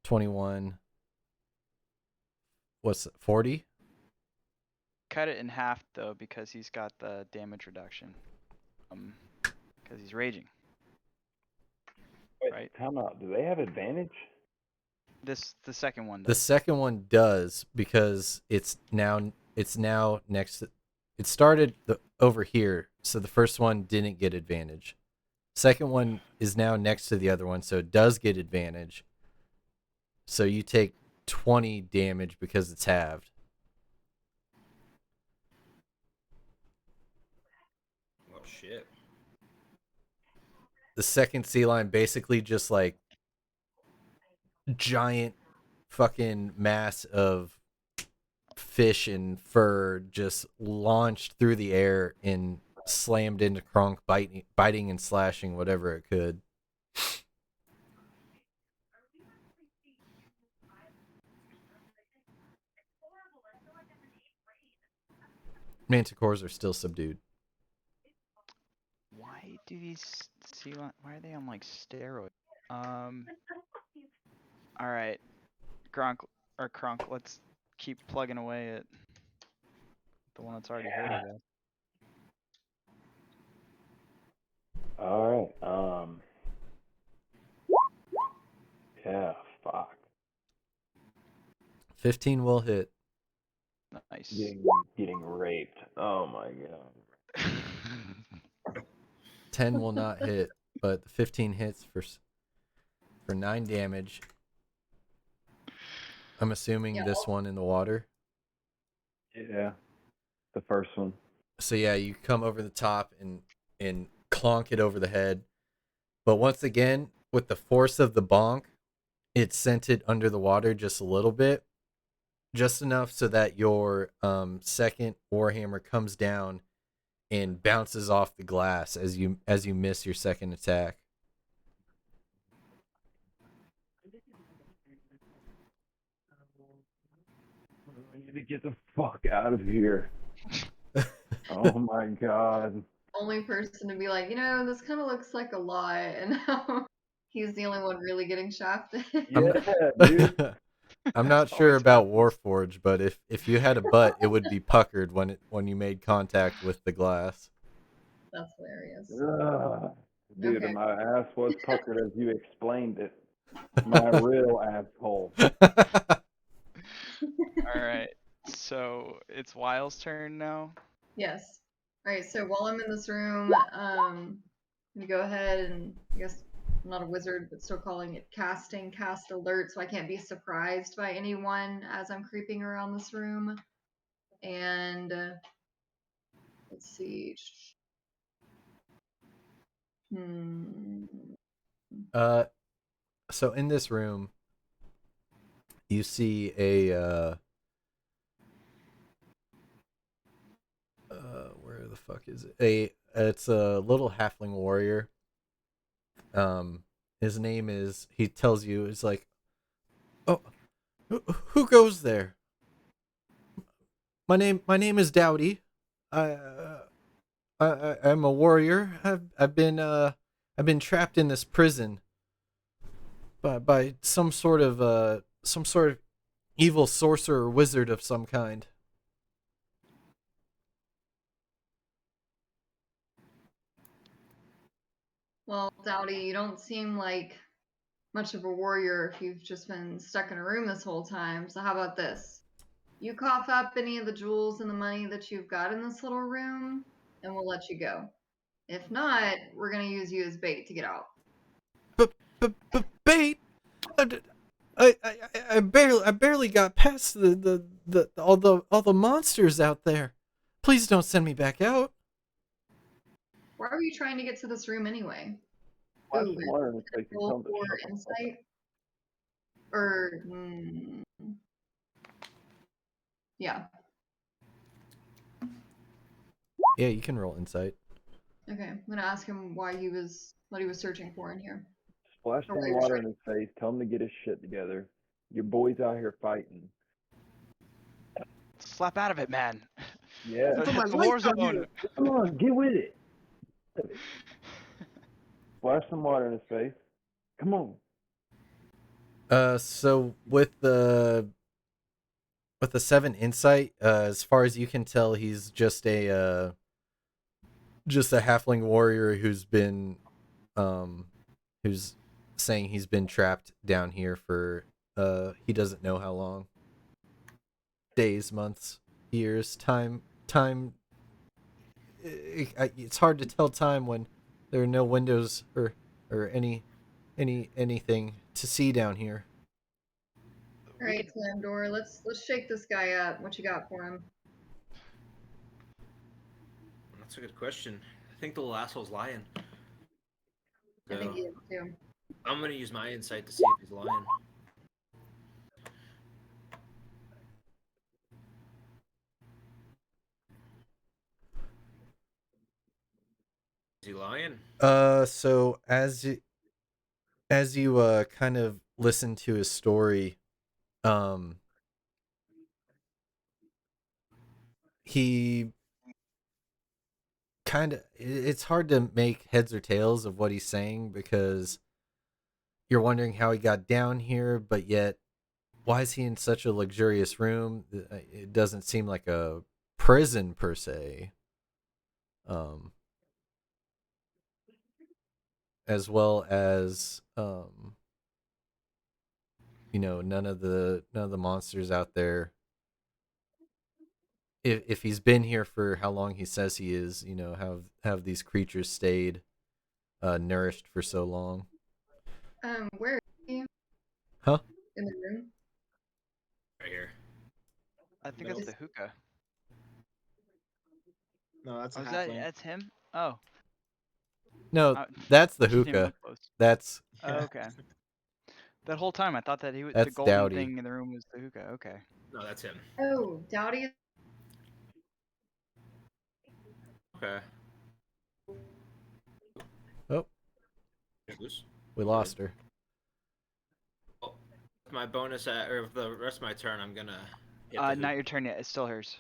21, what's it, 40? Cut it in half though because he's got the damage reduction. Because he's raging. Wait, Right. time out. Do they have advantage? The second one The does. second one does because it's now next to, it started over here, so the first one didn't get advantage. Second one is now next to the other one, so it does get advantage. So you take 20 damage because it's halved. Oh shit. The second sea lion basically just like giant fucking mass of fish and fur just launched through the air and slammed into Kronk, biting and slashing whatever it could. Manticores are still subdued. Why do these sea lions? Why are they on like steroids? All right, Kronk. Let's keep plugging away at the one that's already hurt, I guess. All right. Yeah. Fuck. 15 will hit. Nice. Getting raped. Oh my god. 10 will not hit, but the 15 hits for 9 damage. I'm assuming Yeah. this one in the water. Yeah. The first one. So yeah, you come over the top and clonk it over the head. But once again, with the force of the bonk, it sent it under the water just a little bit. Just enough so that your second warhammer comes down and bounces off the glass as you miss your second attack. I need to get the fuck out of here. Oh my god. Only person to be like, this kind of looks like a lot, and he's the only one really getting shafted. Yeah, dude. I'm not sure about Warforged, but if you had a butt, it would be puckered when you made contact with the glass. That's hilarious. Dude, Okay. my ass was puckered as you explained it. My real asshole. All right, so it's Wile's turn now. Yes. All right. So while I'm in this room, I'm gonna go ahead and I guess I'm not a wizard, but still calling it cast alert, so I can't be surprised by anyone as I'm creeping around this room. And let's see. So in this room, you see a where the fuck is it? It's a little halfling warrior. His name is. He tells you it's like, oh, who goes there? My name is Dowdy. I'm a warrior. I've been trapped in this prison by some sort of evil sorcerer or wizard of some kind. Well, Dowdy, you don't seem like much of a warrior if you've just been stuck in a room this whole time. So how about this? You cough up any of the jewels and the money that you've got in this little room, and we'll let you go. If not, we're gonna use you as bait to get out. But bait. I barely got past the all the monsters out there. Please don't send me back out. Why are you trying to get to this room anyway? Flash Ooh, some water in his face and roll tell him to for shut the fuck up. insight. Or yeah. Yeah, you can roll insight. Okay, I'm gonna ask him what he was searching for in here. Splash Or some what he was water trying- in his face. Tell him to get his shit together. Your boy's out here fighting. Slap out of it, man. Yeah. Put my It's a life war on zone. you. Come on, get with it. Splash some water in his face. Come on. So with the 7 insight, as far as you can tell, he's just a halfling warrior who's been who's saying he's been trapped down here for he doesn't know how long. Days, months, years, time. It's hard to tell time when there are no windows or anything to see down here. All right, Slamdor, let's shake this guy up. What you got for him? That's a good question. I think the little asshole's lying. I think So, he is too. I'm gonna use my insight to see if he's lying. Is he lying? So as you kind of listen to his story, he kind of, it's hard to make heads or tails of what he's saying because you're wondering how he got down here, but yet why is he in such a luxurious room? It doesn't seem like a prison per se. As well as none of the monsters out there, if he's been here for how long he says he is, have these creatures stayed nourished for so long. Where is he? Huh? In the room? Right here. I think that's the hookah. No, that's a Oh, is that halfling. that's him? Oh, No, uh, that's the didn't even hookah. look close. That's Oh, okay. That whole time I thought that the That's golden Dowdy. thing in the room was the hookah. Okay. No, that's him. Oh, Dowdy. Okay. Oh, Here's loose. we lost her. Well, with my bonus or the rest of my turn, I'm gonna. Hit the Not hoop. your turn yet. It's still hers.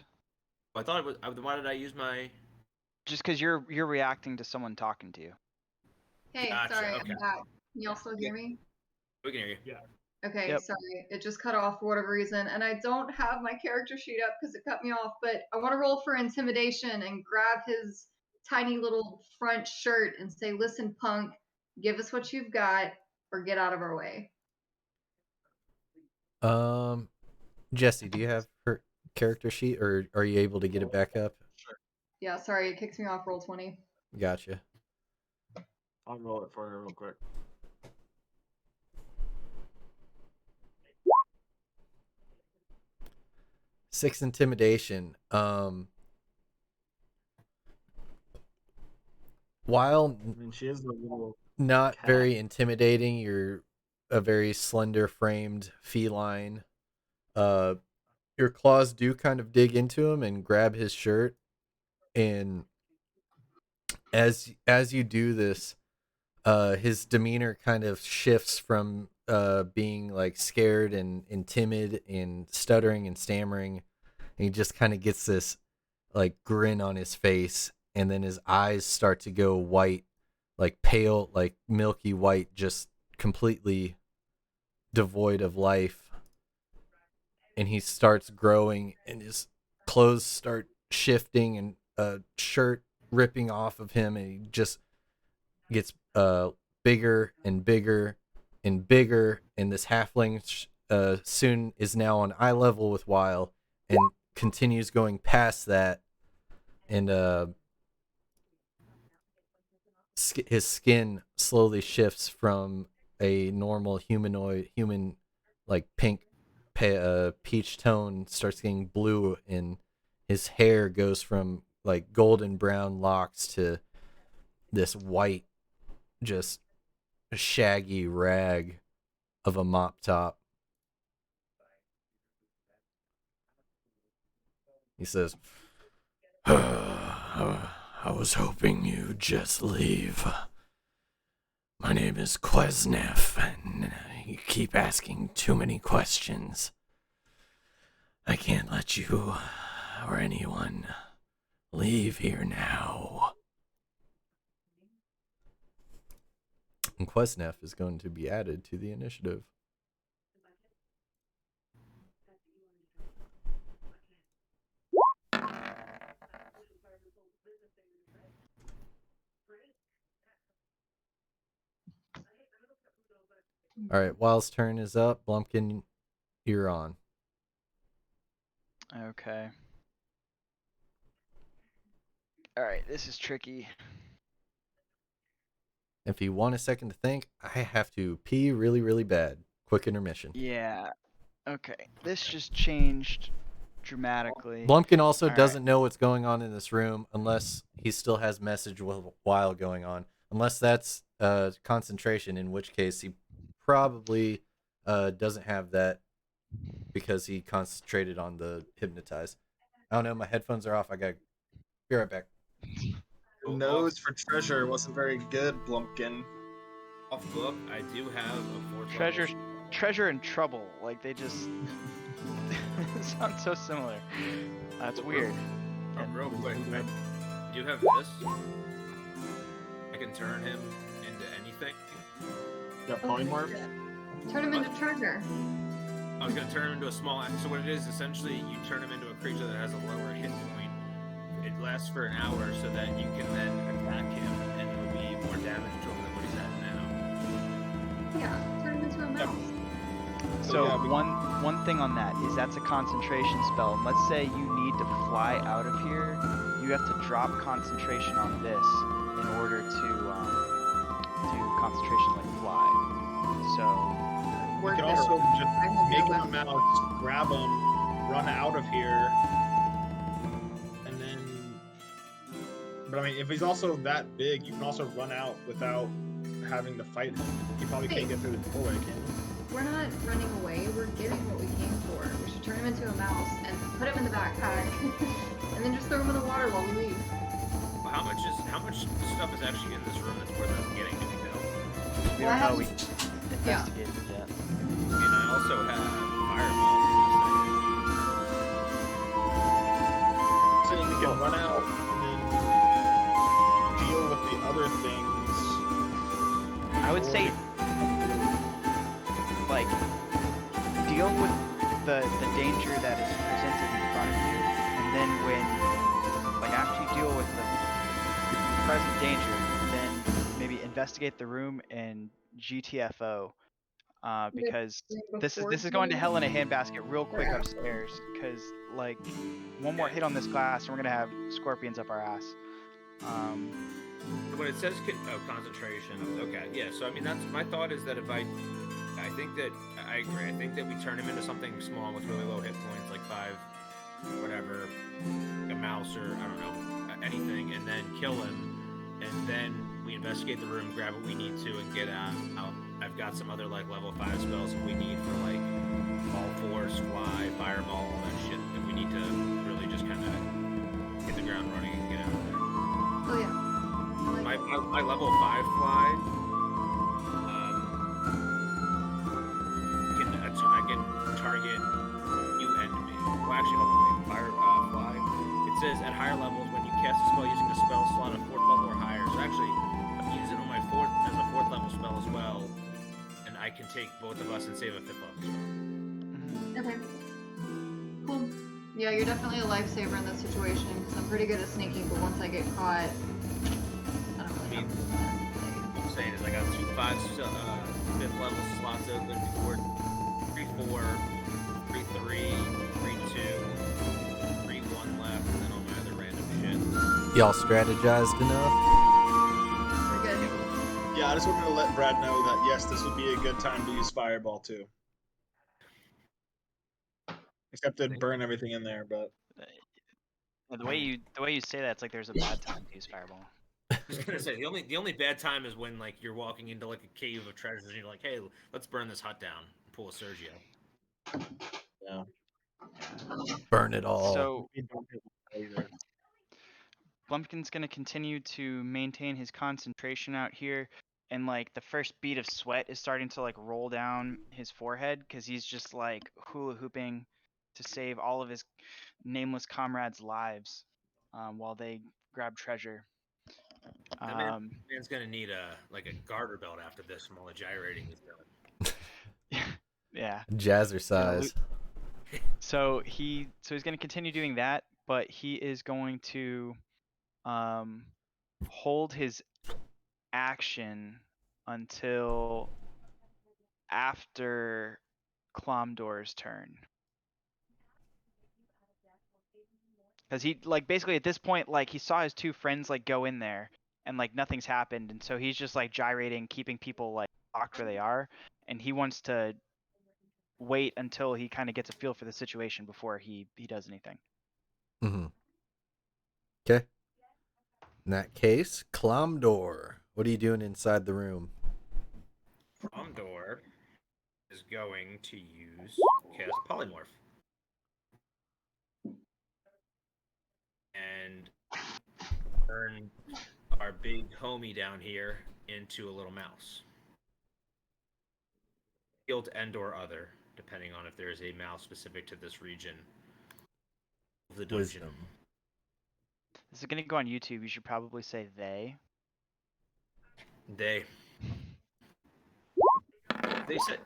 I thought it was. Why did I use my? Just because you're reacting to someone talking to you. Hey, Gotcha, sorry, okay. I'm back. Can y'all still hear me? We can hear you. Okay, Yep. sorry. It just cut off for whatever reason, and I don't have my character sheet up because it cut me off, but I want to roll for intimidation and grab his tiny little front shirt and say, listen, punk, give us what you've got or get out of our way. Jesse, do you have her character sheet, or are you able to get it back up? Yeah, sorry, it kicks me off roll 20. Gotcha. I'll roll it for you real quick. 6 intimidation. While I mean, she is a little. not cat. very intimidating, you're a very slender framed feline. Your claws do kind of dig into him and grab his shirt, and as you do this, his demeanor kind of shifts from being like scared and timid and stuttering and stammering, and he just kind of gets this like grin on his face, and then his eyes start to go white, like pale, like milky white, just completely devoid of life. And he starts growing, and his clothes start shifting, and a shirt ripping off of him, and he just gets bigger and bigger, and bigger, and this halfling soon is now on eye level with Weil and continues going past that, and his skin slowly shifts from a normal human like pink peach tone, starts getting blue, and his hair goes from like golden brown locks to this white, just shaggy rag of a mop top. He says, I was hoping you'd just leave. My name is Kwesnev, and you keep asking too many questions. I can't let you or anyone leave here now. And Kwesnev is going to be added to the initiative. All right, Wild's turn is up. Blumpkin, you're on. Okay. All right, this is tricky. If you want a second to think, I have to pee really, really bad. Quick intermission. Yeah. Okay. This just changed dramatically. Blumpkin also All doesn't know what's going on in this room unless he still has message while going on. Unless that's concentration, in which case he probably doesn't have that because he concentrated on the hypnotize. I don't know, my headphones are off. I gotta be right back. Nose for treasure wasn't very good, Blumpkin. Off book, I do have a 4th Treasure and trouble. Like they just sound so similar. That's weird. Real quick, I do have this. I can turn him into anything. Got Oh, polymorph? shit. Turn him into treasure. I was gonna turn him into a small. So what it is, essentially, you turn him into a creature that has a lower hit point. It lasts for an hour, so that you can then attack him, and it'll be more damage to him than what he's at now. Yeah, turn him into a mouse. So yeah, one thing on that is that's a concentration spell. And let's say you need to fly out of here, you have to drop concentration on this in order to do concentration like fly. So You Work can this. also just I will make go him a with- mouse, grab him, run out of here, and then. But I mean, if he's also that big, you can also run out without having to fight him. You probably can't get through the doorway, can you? We're not running away. We're getting what we came for. We should turn him into a mouse and put him in the backpack, and then just throw him in the water while we leave. Well, how much stuff is actually in this room that's worth us getting? Do we know? we Well, I don't know. have- We investigated it yet. And I also have fireball. So you can run out and then deal with the other things. I would say like deal with the danger that is presented in front of you, and then when like after you deal with the present danger, then maybe investigate the room and GTFO, because this is going to hell in a handbasket real quick Yeah. upstairs, because like one more hit on this glass and we're gonna have scorpions up our ass. When it says concentration, okay, yeah. So I mean, that's my thought is that if I think that I agree. I think that we turn him into something small with really low hit points, like 5, whatever, a mouse or I don't know, anything, and then kill him, and then we investigate the room, grab what we need to, and get out. I've got some other like level 5 spells that we need for like all force, fly, fireball, all that shit. If we need to really just kind of hit the ground running and get out of there. Oh yeah. I like it. My level 5 fly. I can target you and me. Well, actually, hold on, wait. Fly. It says at higher levels when you cast a spell using a spell slot of 4th level or higher. So actually, I'm using it on my 4th as a 4th level spell as well, and I can take both of us and save a 5th level spell. Okay. Cool. Yeah, you're definitely a lifesaver in this situation because I'm pretty good at sneaking, but once I get caught, I don't really have. What I'm saying is I got 2 5 fifth level slots open before 3-4, 3-3, 3-2, 3-1 left, and then all my other random shit. Y'all strategized enough? We're good. Yeah, I just wanted to let Brad know that yes, this would be a good time to use Fireball too. Except it'd burn everything in there, but The way you say that, it's like there's a bad time to use fireball. I was gonna say the only bad time is when like you're walking into like a cave of treasures and you're like, hey, let's burn this hut down and pull a Sergio. yeah. Burn it all. So We don't get that either. Blumpkin's gonna continue to maintain his concentration out here, and like the first bead of sweat is starting to like roll down his forehead because he's just like hula hooping to save all of his nameless comrades' lives while they grab treasure. That man's gonna need a garter belt after this from all the gyrating he's doing. Yeah. Jazzercise. So he's going to continue doing that, but he is going to hold his action until after Clomdor's turn. Because he like basically at this point like he saw his two friends like go in there and like nothing's happened, and so he's just like gyrating, keeping people like locked where they are, and he wants to wait until he kind of gets a feel for the situation before he does anything. Mm-hmm. Okay. In that case, Clomdor, what are you doing inside the room? Clomdor is going to cast Polymorph. And turn our big homie down here into a little mouse. Field and or other, depending on if there is a mouse specific to this region of the dungeon. Wisdom. This is going to go on YouTube. You should probably say they. They said.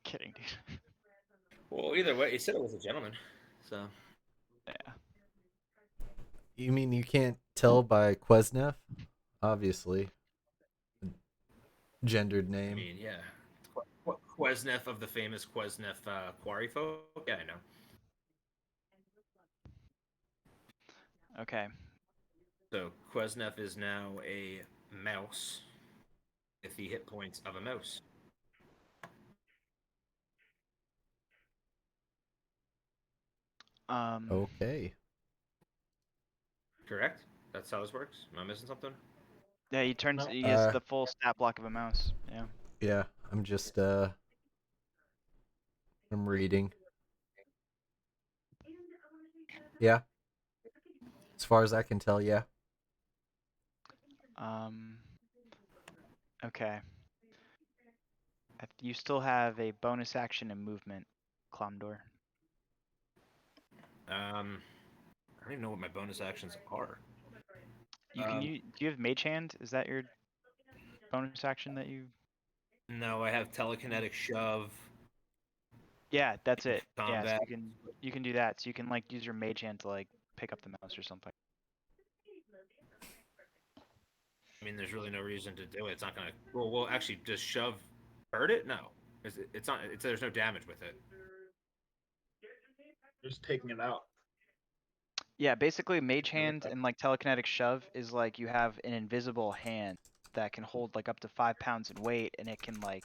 Kidding, dude. Well, either way, he said it was a gentleman. So. Yeah. You mean you can't tell by Quesnef? Obviously. Gendered name. I mean, yeah. Quesnef of the famous Quesnef quarry folk. Yeah, I know. Okay. So Quesnef is now a mouse with the hit points of a mouse. Okay. Correct? That's how this works? Am I missing something? Yeah, he turns. No. He gets the full stat block of a mouse. Yeah. Yeah, I'm just I'm reading. Yeah. As far as I can tell, yeah. Okay. You still have a bonus action and movement, Clomdor. I don't even know what my bonus actions are. You can do you have Mage Hand? Is that your bonus action that you? No, I have telekinetic shove. Yeah, that's it. Yeah, so Combat. you can do that. So you can like use your Mage Hand to like pick up the mouse or something. I mean, there's really no reason to do it. It's not gonna. Well, actually, does shove hurt it? No, it's not. There's no damage with it. Just taking it out. Yeah, basically Mage Hand and like telekinetic shove is like you have an invisible hand that can hold like up to 5 pounds in weight, and it can like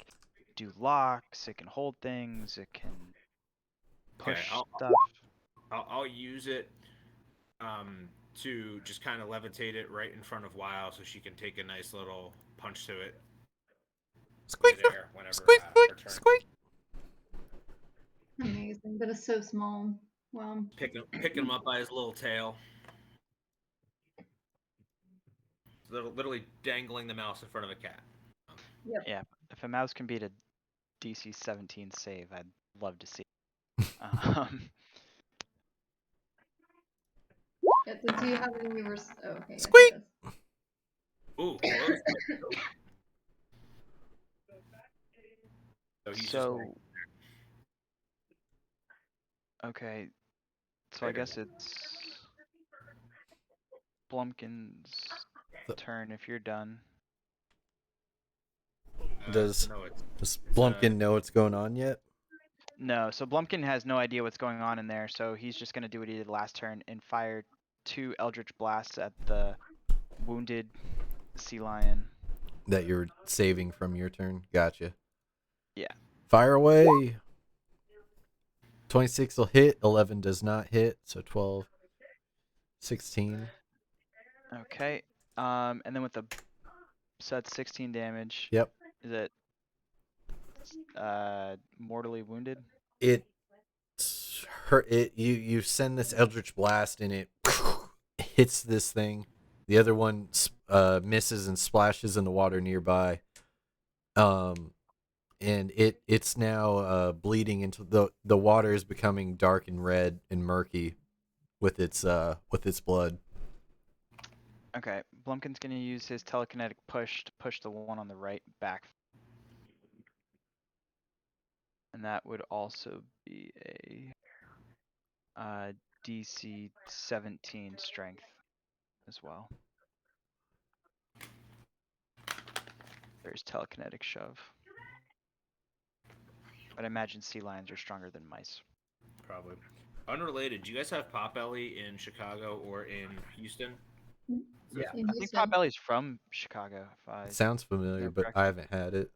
do locks, it can hold things, it can push stuff. I'll use it to just kind of levitate it right in front of Wow so she can take a nice little punch to it. Squeak, Whenever squeak, her turn. squeak. Amazing, but it's so small. Wow. Picking him up by his little tail. Literally dangling the mouse in front of a cat. Yep. Yeah, if a mouse can beat a DC 17 save, I'd love to see it. Yeah, do you have any Oh, okay. Yes, Squeak! it does. Ooh, close. So okay, so I guess it's Blumpkin's turn if you're done. Does No, does it's, Blumpkin know what's going on yet? No, so Blumpkin has no idea what's going on in there, so he's just gonna do what he did last turn and fire 2 Eldritch Blasts at the wounded sea lion. That you're saving from your turn? Gotcha. Yeah. Fire away! 26 will hit, 11 does not hit, so 12, 16. Okay. And then with the so that's 16 damage. Yep. Is it mortally wounded? It hurt. You send this Eldritch Blast and it hits this thing. The other one misses and splashes in the water nearby. And it's now bleeding into the water is becoming dark and red and murky with its blood. Okay. Blumpkin's gonna use his telekinetic push to push the one on the right back. And that would also be a DC 17 strength as well. There's telekinetic shove. But I imagine sea lions are stronger than mice. probably unrelated. Do you guys have Potbelly in Chicago or in Houston? Yeah. In I think Houston. Potbelly's from Chicago. If I Sounds familiar, remember but I correctly. haven't had it.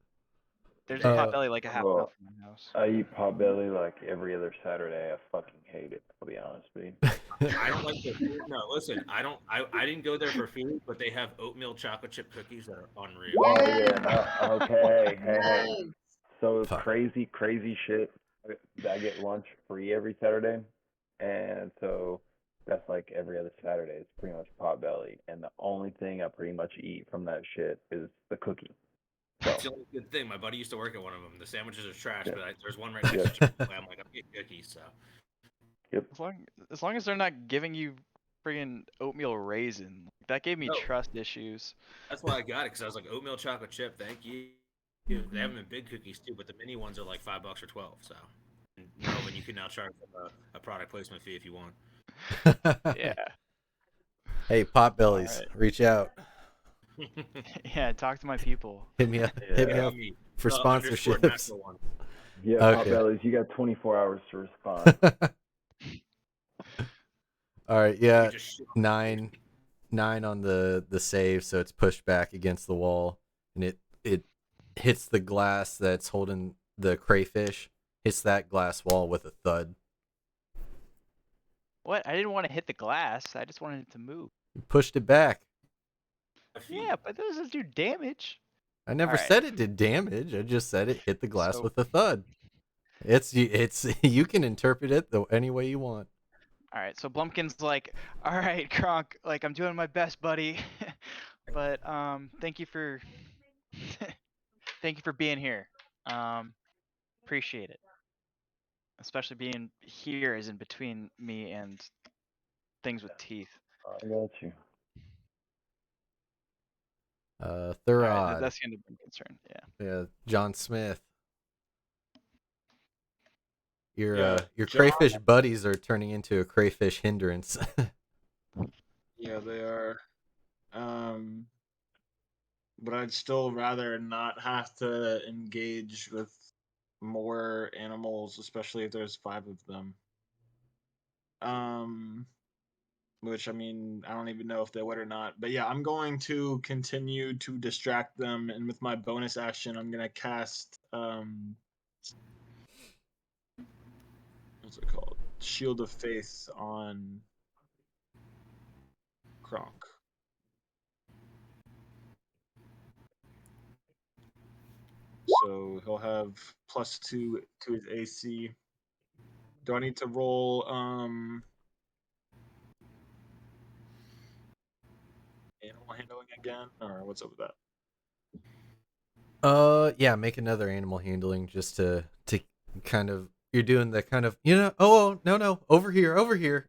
There's Uh, a Potbelly like a half mile well, from my house. I eat Potbelly like every other Saturday. I fucking hate it. I'll be honest with you. I don't like the food. No, listen, I didn't go there for food, but they have oatmeal chocolate chip cookies that are unreal. Oh yeah, Yes. no, okay, hey. Yes. So Fuck. crazy shit. I get lunch free every Saturday, and so that's like every other Saturday. It's pretty much Potbelly, and the only thing I pretty much eat from that shit is the cookie. So That's the only good thing. My buddy used to work at one of them. The sandwiches are trash, Yeah. but there's one right next Yeah. to Chipotle. I'm like, I'm getting cookies. So As long as they're not giving you friggin' oatmeal raisin. That gave me No. trust issues. that's why I got it because I was like, oatmeal chocolate chip, thank you. They have them in big cookies too, but the mini ones are like $5 or 12. So, and Melvin, you can now charge them a product placement fee if you want. Yeah. Hey, Potbellies, Alright. reach out. Yeah, talk to my people. Hit me up. Yeah. Hit me Yeah, up me. for The _ sponsorships. natural one. yeah, Okay. Potbellies, you got 24 hours to respond. All right, You yeah, just shit on 9 on the save, so it's pushed back against the wall, and it hits the glass that's holding the crayfish, hits that glass wall with a thud. What? I didn't want to hit the glass. I just wanted it to move. You pushed it back. my feet. Yeah, but that doesn't do damage. I never Alright. said it did damage. I just said it hit the glass So- with a thud. It's you can interpret it any way you want. Alright, so Blumpkin's like, alright, Kronk, like I'm doing my best, buddy. But thank you for thank you for being here. Appreciate it. Especially being here is in between me and things with teeth. I got you. Alright, Thurod. that's the end of my concern. Yeah. Yeah, John Smith. Your Yeah, your John- crayfish buddies are turning into a crayfish hindrance. Yeah, they are. But I'd still rather not have to engage with more animals, especially if there's 5 of them. Which I mean, I don't even know if they would or not. But yeah, I'm going to continue to distract them, and with my bonus action, I'm gonna cast what's it called? Shield of Faith on Kronk. So he'll have +2 to his AC. Do I need to roll animal handling again, or what's up with that? Yeah, make another animal handling just to kind of you're doing the kind of oh no over here.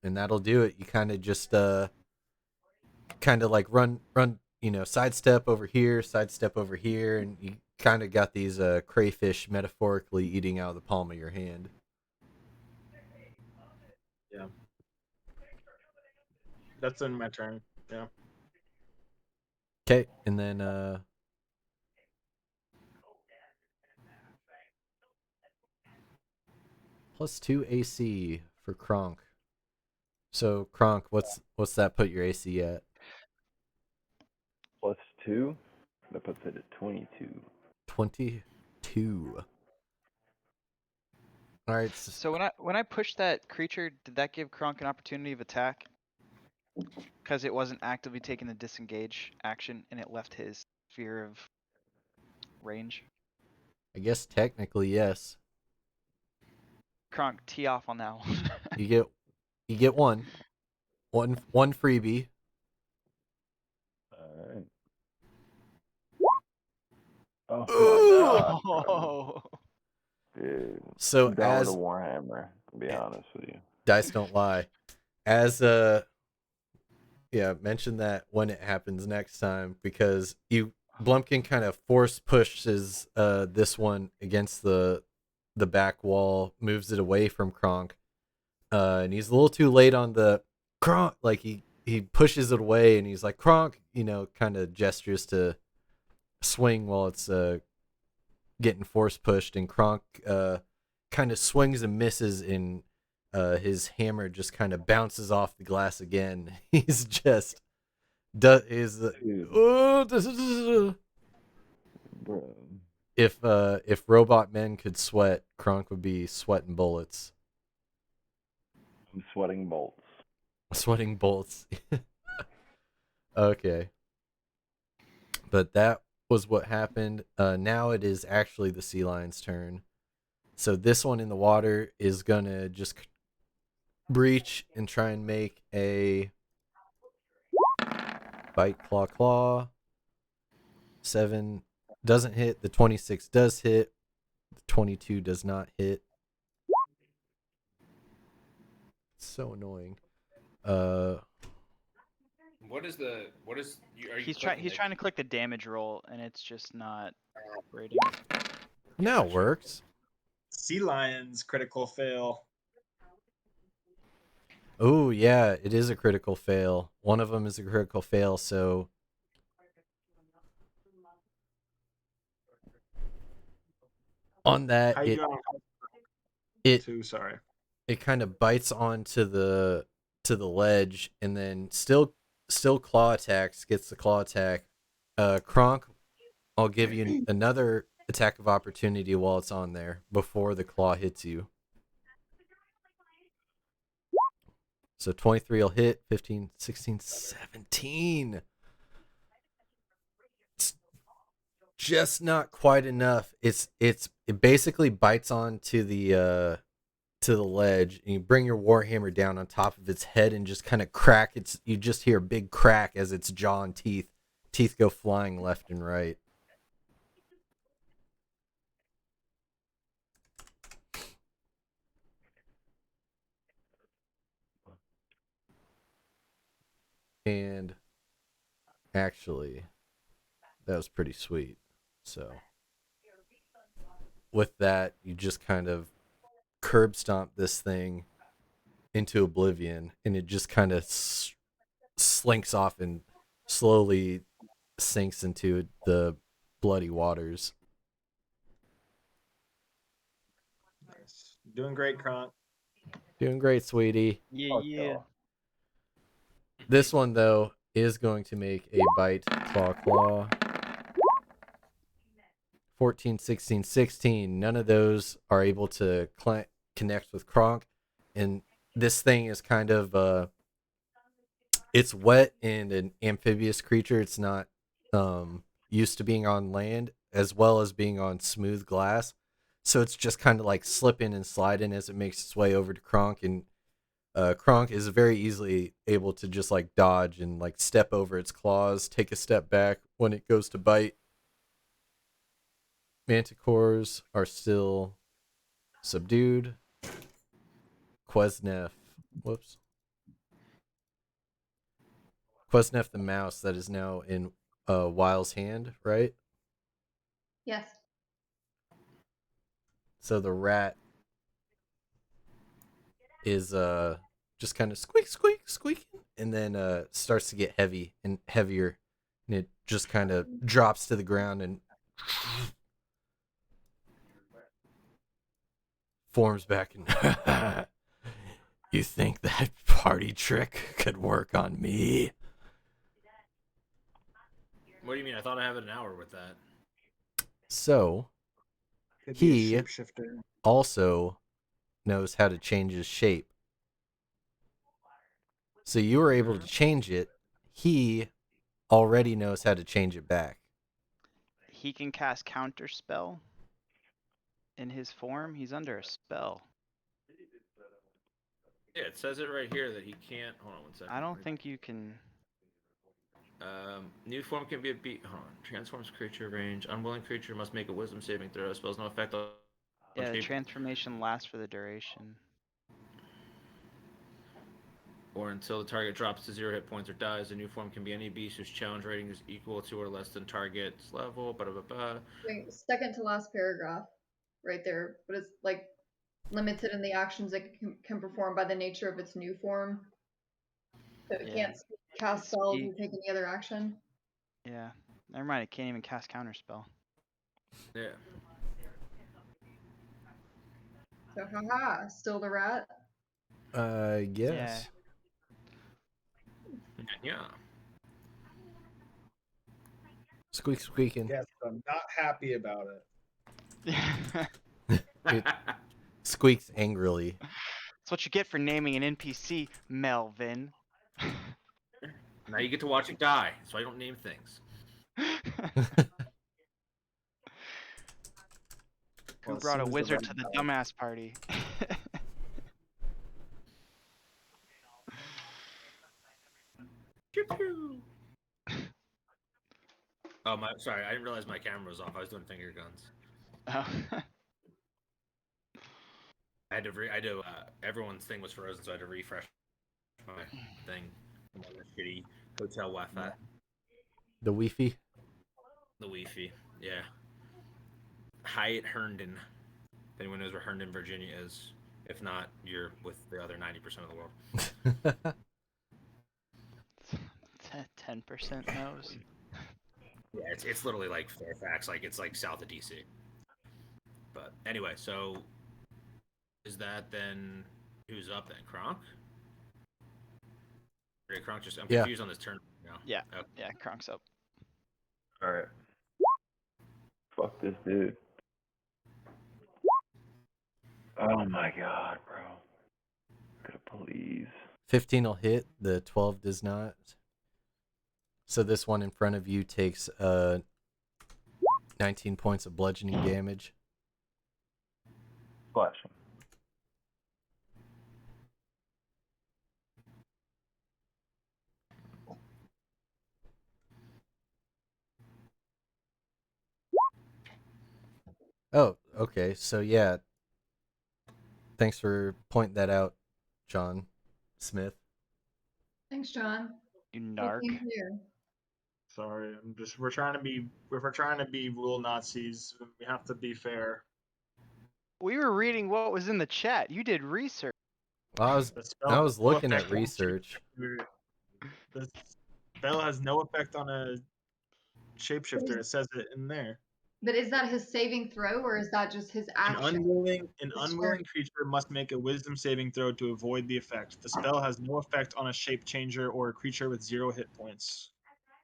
And that'll do it. You kind of just kind of like run sidestep over here, and you kind of got these crayfish metaphorically eating out of the palm of your hand. That's in my turn. Yeah. Okay, and then +2 AC for Kronk. So Kronk, what's that put your AC at? +2. That puts it at 22. 22. All right. So when I pushed that creature, did that give Kronk an opportunity of attack? Because it wasn't actively taking the disengage action, and it left his sphere of range. I guess technically yes. Kronk, tee off on that one. You get one freebie. Alright. Oh Ooh! my god, bro. Oh. Dude. So Dollar to as Warhammer, to be honest with you. dice don't lie, as yeah, mention that when it happens next time, because Blumpkin kind of force pushes this one against the back wall, moves it away from Kronk, and he's a little too late on the Kronk. Like he pushes it away, and he's like Kronk, kind of gestures to swing while it's getting force pushed, and Kronk kind of swings and misses, and his hammer just kind of bounces off the glass again. He's just Dude. Bro. if robot men could sweat, Kronk would be sweating bullets. I'm sweating bolts. Sweating bolts. Okay. But that was what happened. Now it is actually the sea lion's turn. So this one in the water is gonna just breach and try and make a bite, claw. 7 doesn't hit. The 26 does hit. The 22 does not hit. It's so annoying. What is are you He's clicking trying to click the damage roll, and it's just not rating. Now it works. Sea lions critical fail. Oh yeah, it is a critical fail. One of them is a critical fail, so on that How you doing? it Too sorry. it kind of bites onto the ledge, and then still claw attacks, gets the claw attack. Kronk, I'll give you another attack of opportunity while it's on there before the claw hits you. So 23 will hit, 15, 16, 17. It's just not quite enough. It basically bites onto the ledge, and you bring your warhammer down on top of its head and just kind of crack. You just hear a big crack as its jaw and teeth go flying left and right. And actually, that was pretty sweet. So with that, you just kind of curb stomp this thing into oblivion, and it just kind of slinks off and slowly sinks into the bloody waters. Nice. Doing great, Kronk. Doing great, sweetie. Yeah. This one, though, is going to make a bite, claw. 14, 16, 16. None of those are able to connect with Kronk. And this thing is kind of, it's wet and an amphibious creature. It's not used to being on land as well as being on smooth glass. So it's just kind of like slipping and sliding as it makes its way over to Kronk. And Kronk is very easily able to just like dodge and like step over its claws, take a step back when it goes to bite. Manticores are still subdued. Quesnef the mouse that is now in Wile's hand, right? Yes. So the rat is just kind of squeak, squeak, squeaking, and then starts to get heavy and heavier, and it just kind of drops to the ground and forms back. And you think that party trick could work on me? What do you mean? I thought I had an hour with that. So Could be a he shapeshifter. also knows how to change his shape. So you were able to change it. He already knows how to change it back. He can cast counter spell in his form. He's under a spell. Yeah, it says it right here that he can't. Hold on one second. I don't think you can. New form can be a beat. Hold on. Transforms creature range. Unwilling creature must make a wisdom saving throw. Spells no effect on Yeah, the shape transformation lasts for the duration. or until the target drops to 0 hit points or dies. The new form can be any beast whose challenge rating is equal to or less than target's level. Wait, second to last paragraph, right there. But it's like limited in the actions it can perform by the nature of its new form. So it Yeah. can't cast spells or Speak. take any other action. Yeah. Never mind. It can't even cast counter spell. Yeah. So haha, still the rat. Yes. Yeah. Squeak, squeaking. Yes, I'm not happy about it. It squeaks angrily. That's what you get for naming an NPC, Melvin. Now you get to watch it die, so I don't name things. Who Well, as brought soon a as the wizard rat to the dies- dumbass party? Pew pew. Oh my! Sorry, I didn't realize my camera was off. I was doing finger guns. Oh. I had to. Everyone's thing was frozen, so I had to refresh my thing. I'm on the shitty hotel Wi-Fi. The Wi-Fi. The Wi-Fi. Yeah. Hyatt Herndon. If anyone knows where Herndon, Virginia is. If not, you're with the other 90% of the world. 10% knows. Yeah, it's literally like Fairfax, like it's like south of DC. But anyway, so is that then who's up then? Kronk? Or Kronk just I'm Yeah. confused on this turn now. Yeah. Okay. Yeah, Kronk's up. Alright. Fuck this dude. Oh my god, bro. Could please. 15 will hit. The 12 does not. So this one in front of you takes 19 points of bludgeoning damage. Splash him. Oh, okay. So yeah. Thanks for pointing that out, John Smith. Thanks, John. You Good narc. thing here. Sorry, we're trying to be rule Nazis, we have to be fair. We were reading what was in the chat. You did research. Well, The spell I has was no looking effect at on research. shapeshifter. The spell has no effect on a shapeshifter. It says it in there. But is that his saving throw or is that just his action? An The unwilling creature must make a wisdom saving throw to avoid the effect. The spell has no effect on a shape changer or a creature with 0 hit points.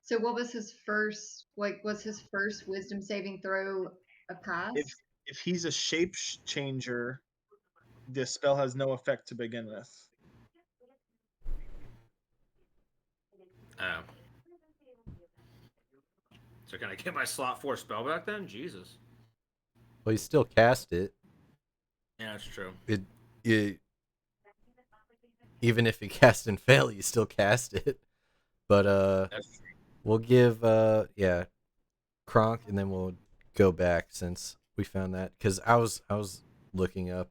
So what was his first? Like, was his first wisdom saving throw a pass? If he's a shape changer, the spell has no effect to begin with. Oh. So can I get my slot 4 spell back then? Jesus. Well, you still cast it. Yeah, that's true. Even if you cast and fail, you still cast it. But That's true. we'll give Kronk, and then we'll go back since we found that, because I was looking up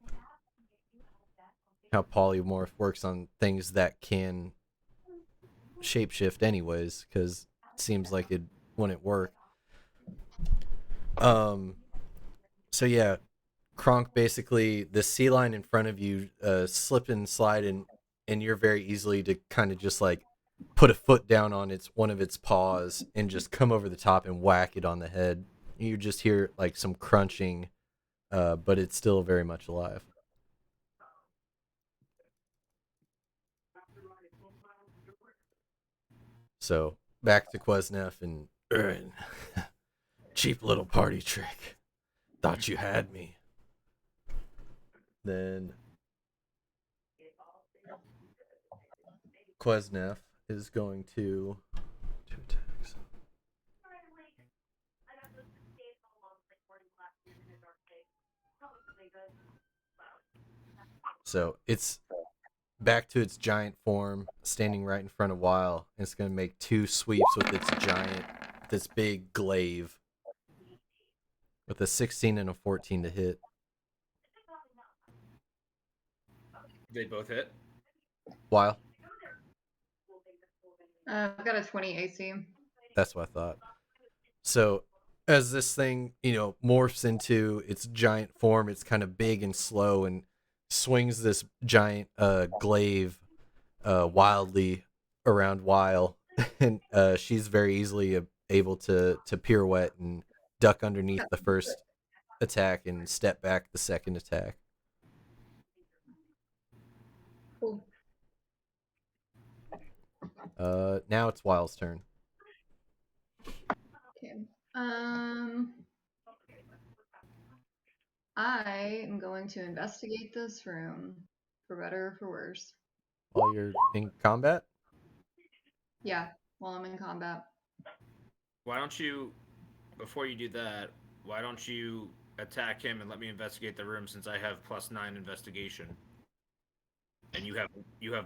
how polymorph works on things that can shapeshift anyways, because it seems like it wouldn't work. So yeah, Kronk, basically the sea line in front of you slip and slide and and you're very easily to kind of just like put a foot down on one of its paws and just come over the top and whack it on the head. You just hear like some crunching, but it's still very much alive. So back to Quesnef and Urin. Cheap little party trick. Thought you had me. Then Quesnef is going to 2 attacks. So it's back to its giant form, standing right in front of Weil, and it's going to make 2 sweeps with this big glaive, with a 16 and a 14 to hit. They both hit. Weil, I've got a 20 AC. that's what I thought. So as this thing, morphs into its giant form, it's kind of big and slow and swings this giant glaive wildly around Weil, and she's very easily able to pirouette and duck underneath the first attack and step back the second attack. Cool. Now it's Weil's turn. Okay. I am going to investigate this room, for better or for worse. While you're in combat? Yeah, while I'm in combat. Why don't you, before you do that, why don't you attack him and let me investigate the room, since I have +9 investigation, and you have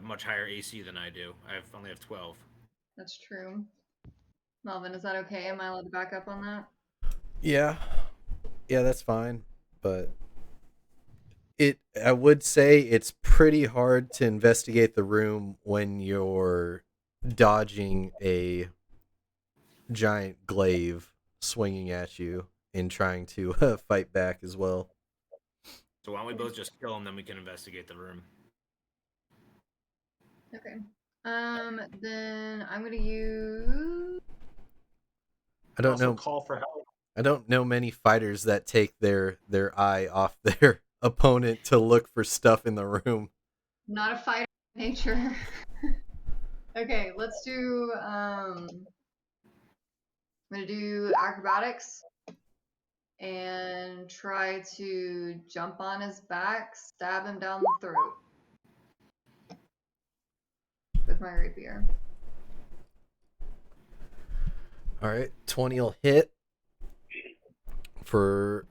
much higher AC than I do. I only have 12. That's true. Melvin, is that okay? Am I allowed to back up on that? Yeah, that's fine. But I would say it's pretty hard to investigate the room when you're dodging a giant glaive swinging at you and trying to fight back as well. So why don't we both just kill him, then we can investigate the room. Okay. Then I'm gonna use. I don't Also know. call for help. I don't know many fighters that take their eye off their opponent to look for stuff in the room. Not a fighter of nature. Okay, let's do. I'm gonna do acrobatics and try to jump on his back, stab him down the throat with my rapier. All right, 20 will hit. For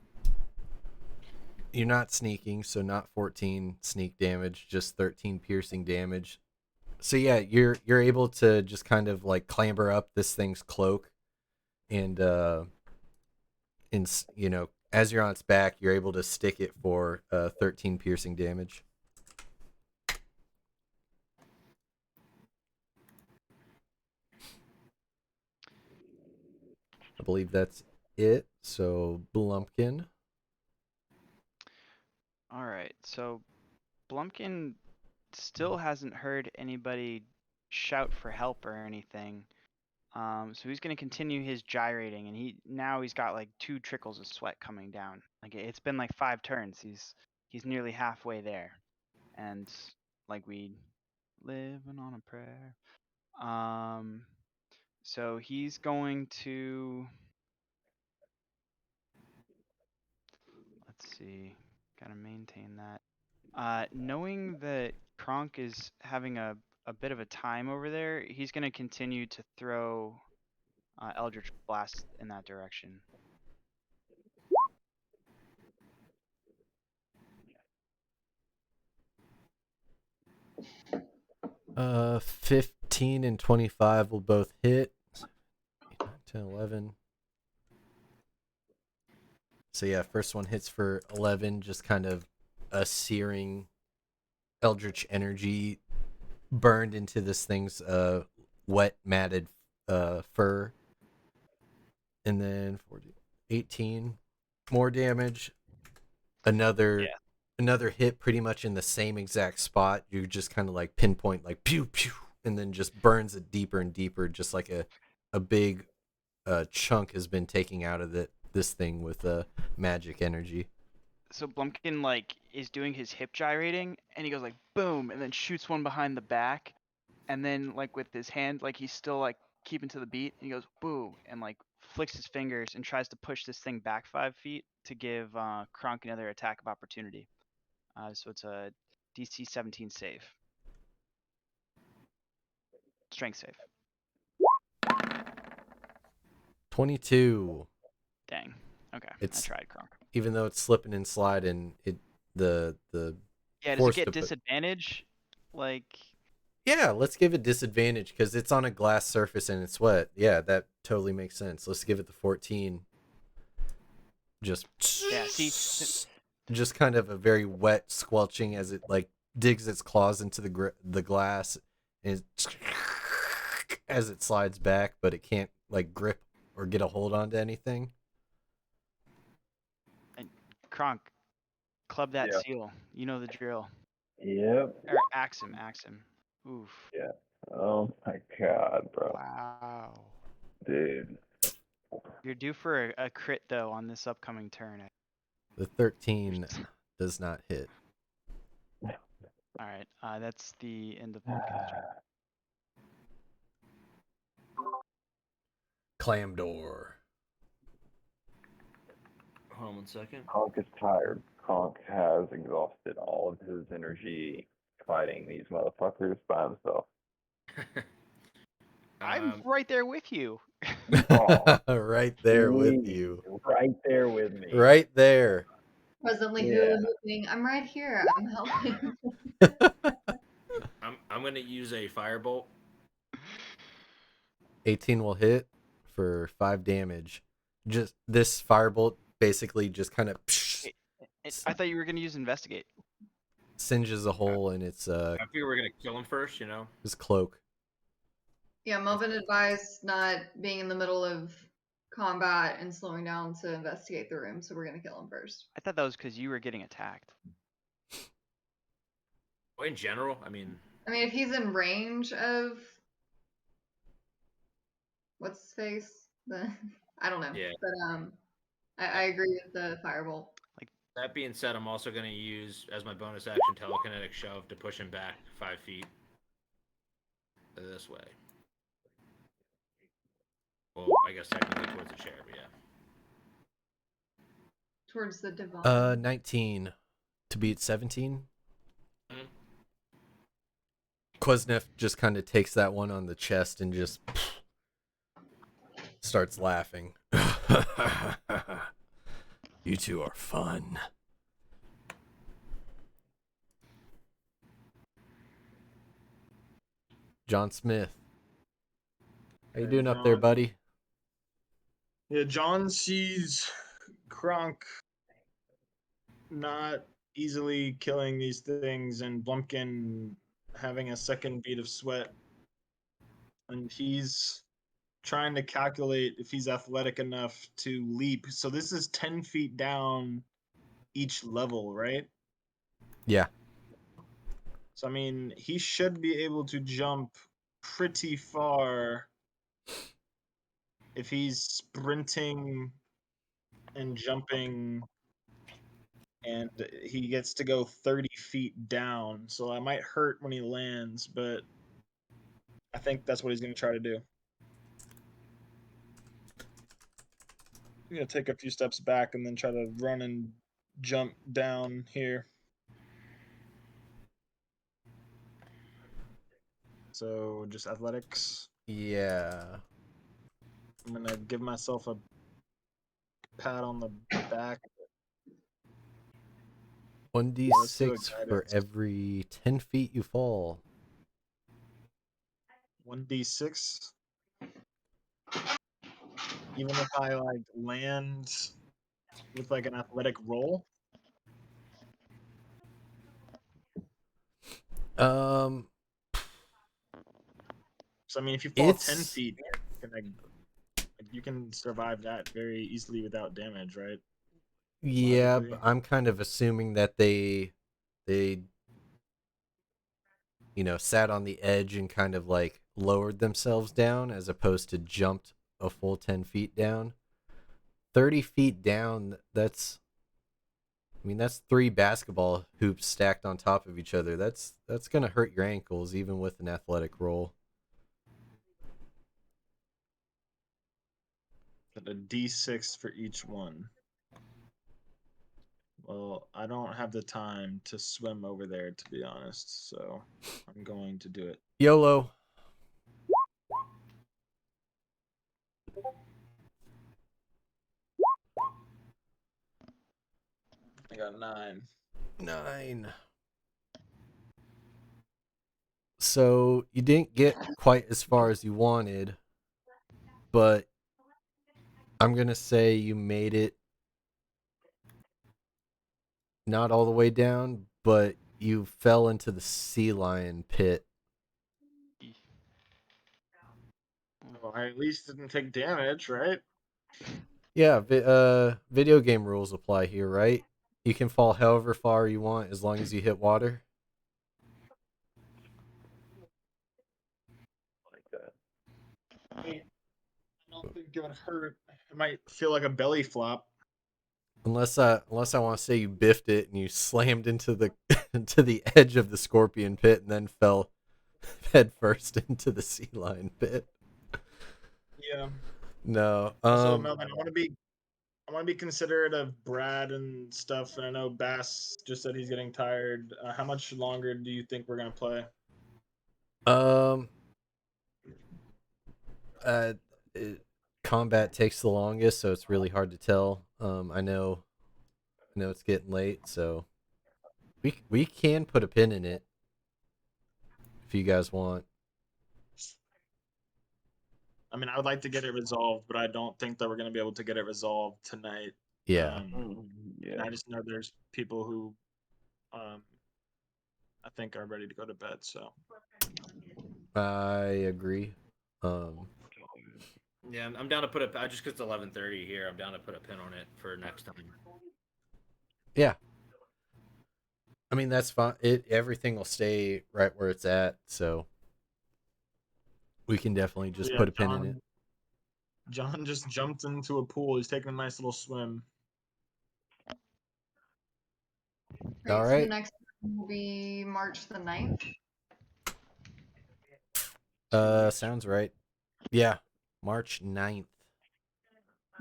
you're not sneaking, so not 14 sneak damage, just 13 piercing damage. So yeah, you're able to just kind of like clamber up this thing's cloak, and as you're on its back, you're able to stick it for 13 piercing damage. I believe that's it. So Blumpkin. All right, so Blumpkin still hasn't heard anybody shout for help or anything. So he's gonna continue his gyrating, and he's got like 2 trickles of sweat coming down. Like it's been like 5 turns. He's nearly halfway there, and like we living on a prayer. So he's going to, let's see, gotta maintain that. Knowing that Kronk is having a bit of a time over there, he's gonna continue to throw Eldritch Blast in that direction. 15 and 25 will both hit. 10, 11. So yeah, first one hits for 11, just kind of a searing eldritch energy burned into this thing's wet, matted fur. And then 18 more damage. Another another hit pretty much in the same exact spot. You just kind of like pinpoint like pew pew, and then just burns it deeper and deeper, just like a big chunk has been taking out of this thing with magic energy. So Blumpkin like is doing his hip gyrating, and he goes like boom, and then shoots one behind the back, and then like with his hand, like he's still like keeping to the beat, and he goes boom, and like flicks his fingers and tries to push this thing back 5 feet to give Kronk another attack of opportunity. So it's a DC 17 save, strength save. 22. Dang. Okay, It's I tried, Kronk. even though it's slipping and sliding, the Yeah, does it force get to put- disadvantage? Like, Yeah, let's give it disadvantage because it's on a glass surface and it's wet. Yeah, that totally makes sense. Let's give it the 14. Just yeah, see, just kind of a very wet squelching as it like digs its claws into the glass and as it slides back, but it can't like grip or get a hold onto anything. Kronk, club that Yeah. seal. You know the drill. Yep. Or axe him. Oof. Yeah. Oh my god, bro. Wow. Dude. You're due for a crit though on this upcoming turn. The 13 does not hit. All right, that's the end of Blumpkin's turn. Clam door. Hold on 1 second. Conk is tired. Conk has exhausted all of his energy fighting these motherfuckers by himself. I'm right there with you. Oh, Right there with please, you. right there with me. Right there. Presently Yeah. hula hooping. I'm right here. I'm helping. I'm gonna use a firebolt. 18 will hit for 5 damage. Just this firebolt basically just kind of I thought you were gonna use investigate. singes a hole in its I figure we're gonna kill him first, you know. his cloak. Yeah, Melvin advised not being in the middle of combat and slowing down to investigate the room, so we're gonna kill him first. I thought that was because you were getting attacked. Well, in general, I mean, I mean, if he's in range of what's his face, then I don't know. Yeah. But I agree with the firebolt. that being said, I'm also gonna use as my bonus action telekinetic shove to push him back 5 feet this way. Well, I guess technically towards the chair, but yeah. Towards the divan. 19 to beat 17. Mhm. Kuznets just kind of takes that one on the chest and just starts laughing. You two are fun. John Smith. How you Okay, doing up there, John. buddy? Yeah, John sees Kronk not easily killing these things and Blumpkin having a second beat of sweat. And he's trying to calculate if he's athletic enough to leap. So this is 10 feet down each level, right? Yeah. So, I mean, he should be able to jump pretty far if he's sprinting and jumping, and he gets to go 30 feet down. So that might hurt when he lands, but I think that's what he's going to try to do. He's going to take a few steps back and then try to run and jump down here. So just athletics. Yeah. I'm going to give myself a pat on the back. 1d6 for guidance. every 10 feet you fall. 1d6. Even if I like land with like an athletic roll. Um, So I mean, if you fall 10 It's- feet, you can survive that very easily without damage, right? Yeah, logically. but I'm kind of assuming that they sat on the edge and kind of like lowered themselves down as opposed to jumped a full 10 feet down. 30 feet down, that's 3 basketball hoops stacked on top of each other. That's going to hurt your ankles even with an athletic roll. But a D6 for each one. Well, I don't have the time to swim over there, to be honest, so I'm going to do it. YOLO. I got 9. 9. So you didn't get quite as far as you wanted, but I'm going to say you made it not all the way down, but you fell into the sea lion pit. Well, I at least didn't take damage, right? Yeah, video game rules apply here, right? You can fall however far you want as long as you hit water. Like that. I don't think it would hurt. It might feel like a belly flop. Unless I want to say you biffed it and you slammed into the into the edge of the scorpion pit and then fell head first into the sea lion pit. Yeah. No. Also, Melvin, I want to be considerate of Brad and stuff, and I know Bass just said he's getting tired. How much longer do you think we're gonna play? Um uh combat takes the longest, so it's really hard to tell. I know it's getting late, so we can put a pin in it if you guys want. I mean, I would like to get it resolved, but I don't think that we're gonna be able to get it resolved tonight. Yeah. And Yeah. I just know there's people who, I think are ready to go to bed. So I agree. Yeah, I'm down to put a. Just because it's 11:30 here, I'm down to put a pin on it for next time. Yeah. I mean, that's fine. Everything will stay right where it's at, so we can definitely just yeah, put a pin in it. John just jumped into a pool. He's taking a nice little swim. Great. All So the right. next one will be March the 9th. Sounds right. Yeah. March 9th.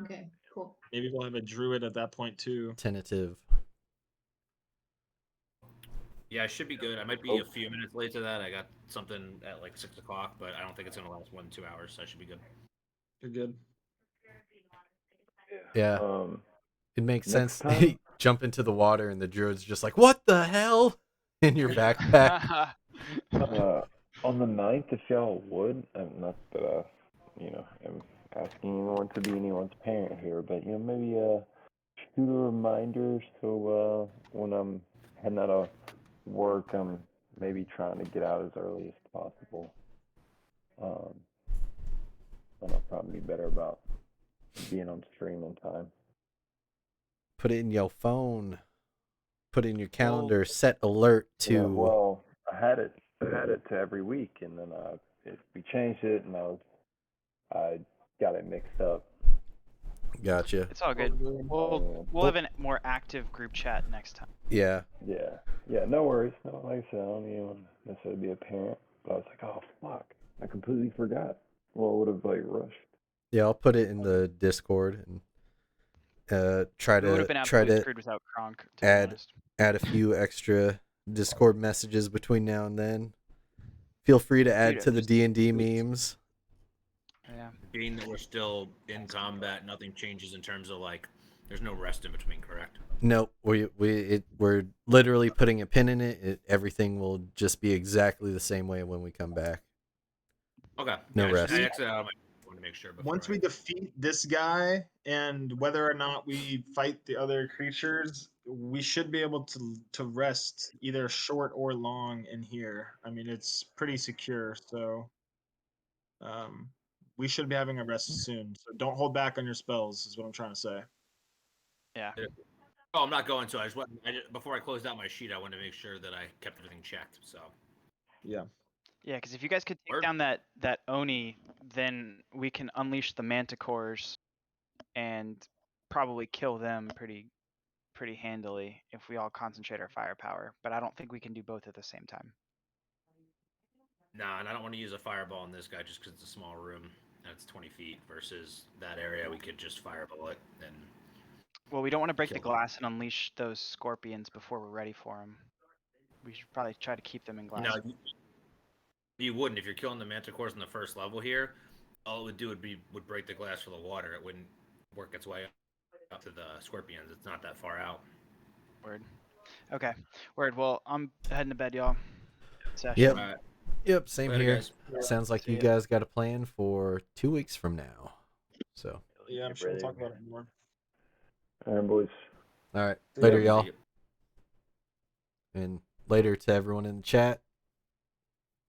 Okay, cool. Maybe we'll have a druid at that point too. Tentative. Yeah, I should be good. I might be a few minutes late to that. I got something at like 6 o'clock, but I don't think it's gonna last 1-2 hours, so I should be good. You're good. Yeah. It makes Next sense. time? Jump into the water and the druid's just like, "What the hell?" in your backpack. On the 9th, if y'all would, not that I'm asking anyone to be anyone's parent here, but maybe shoot a reminder so when I'm heading out of work, I'm maybe trying to get out as early as possible. And I'll probably be better about being on stream on time. Put it in your phone. Put it in your calendar. Set alert to. Yeah, well, I had it to every week, and then we changed it, and I got it mixed up. Gotcha. It's all good. We'll have a more active group chat next time. Yeah. Yeah, no worries. No, like I said, I don't even necessarily be a parent, but I was like, oh fuck, I completely forgot. Well, I would have like rushed. Yeah, I'll put it in the Discord and try We would have to been absolutely screwed without Kronk, to be honest. add a few extra Discord messages between now and then. Feel free to add Dude, to the D&D memes. Yeah. Being that we're still in combat, nothing changes in terms of like, there's no rest in between, correct? Nope, we're literally putting a pin in it. Everything will just be exactly the same way when we come back. Okay. No Yeah, rest. I exited out of my. Want to make sure. Once we defeat this guy, and whether or not we fight the other creatures, we should be able to rest either short or long in here. I mean, it's pretty secure, so we should be having a rest soon. So don't hold back on your spells, is what I'm trying to say. Yeah. Oh, I'm not going to. Before I closed out my sheet, I wanted to make sure that I kept everything checked. So Yeah. Yeah, because if you guys could take Word. down that Oni, then we can unleash the Manticores and probably kill them pretty handily if we all concentrate our firepower. But I don't think we can do both at the same time. nah, and I don't want to use a fireball on this guy just because it's a small room and it's 20 feet versus that area. We could just fireball it and. Well, we don't want to break the Kill them. glass and unleash those scorpions before we're ready for them. We should probably try to keep them in glass. No, you wouldn't if you're killing the manticores on the first level here. All it would do would break the glass for the water. It wouldn't work its way up to the scorpions. It's not that far out. Word. Okay. Word. Well, I'm heading to bed, y'all. Session. Yep. Alright. Yep, same Later, here. guys. Sounds like See you ya. guys got a plan for 2 weeks from now. So, Yeah, I'm sure we'll talk about it more. All right, boys. all right, See later, ya. y'all, See ya. and later to everyone in the chat.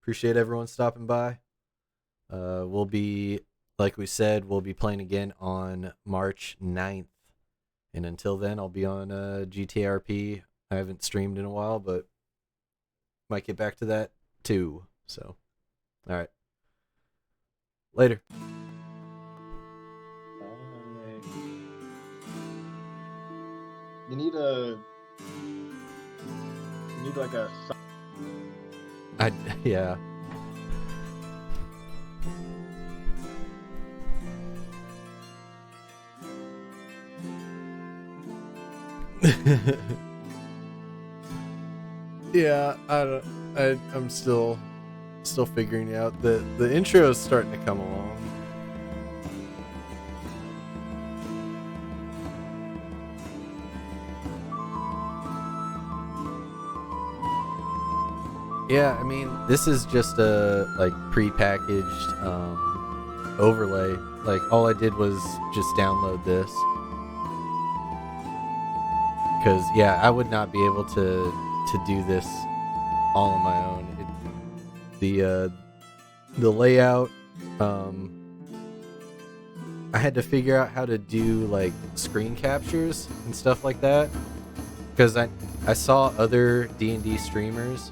Appreciate everyone stopping by. We'll be, like we said, we'll be playing again on March 9th. And until then, I'll be on GTRP. I haven't streamed in a while, but might get back to that too. So, all right. Later. You need like a. Yeah. Yeah, I'm still figuring out the intro is starting to come along. Yeah, I mean, this is just a like pre-packaged overlay. Like all I did was just download this. Cause yeah, I would not be able to do this all on my own. The layout, I had to figure out how to do like screen captures and stuff like that. Cause I saw other D&D streamers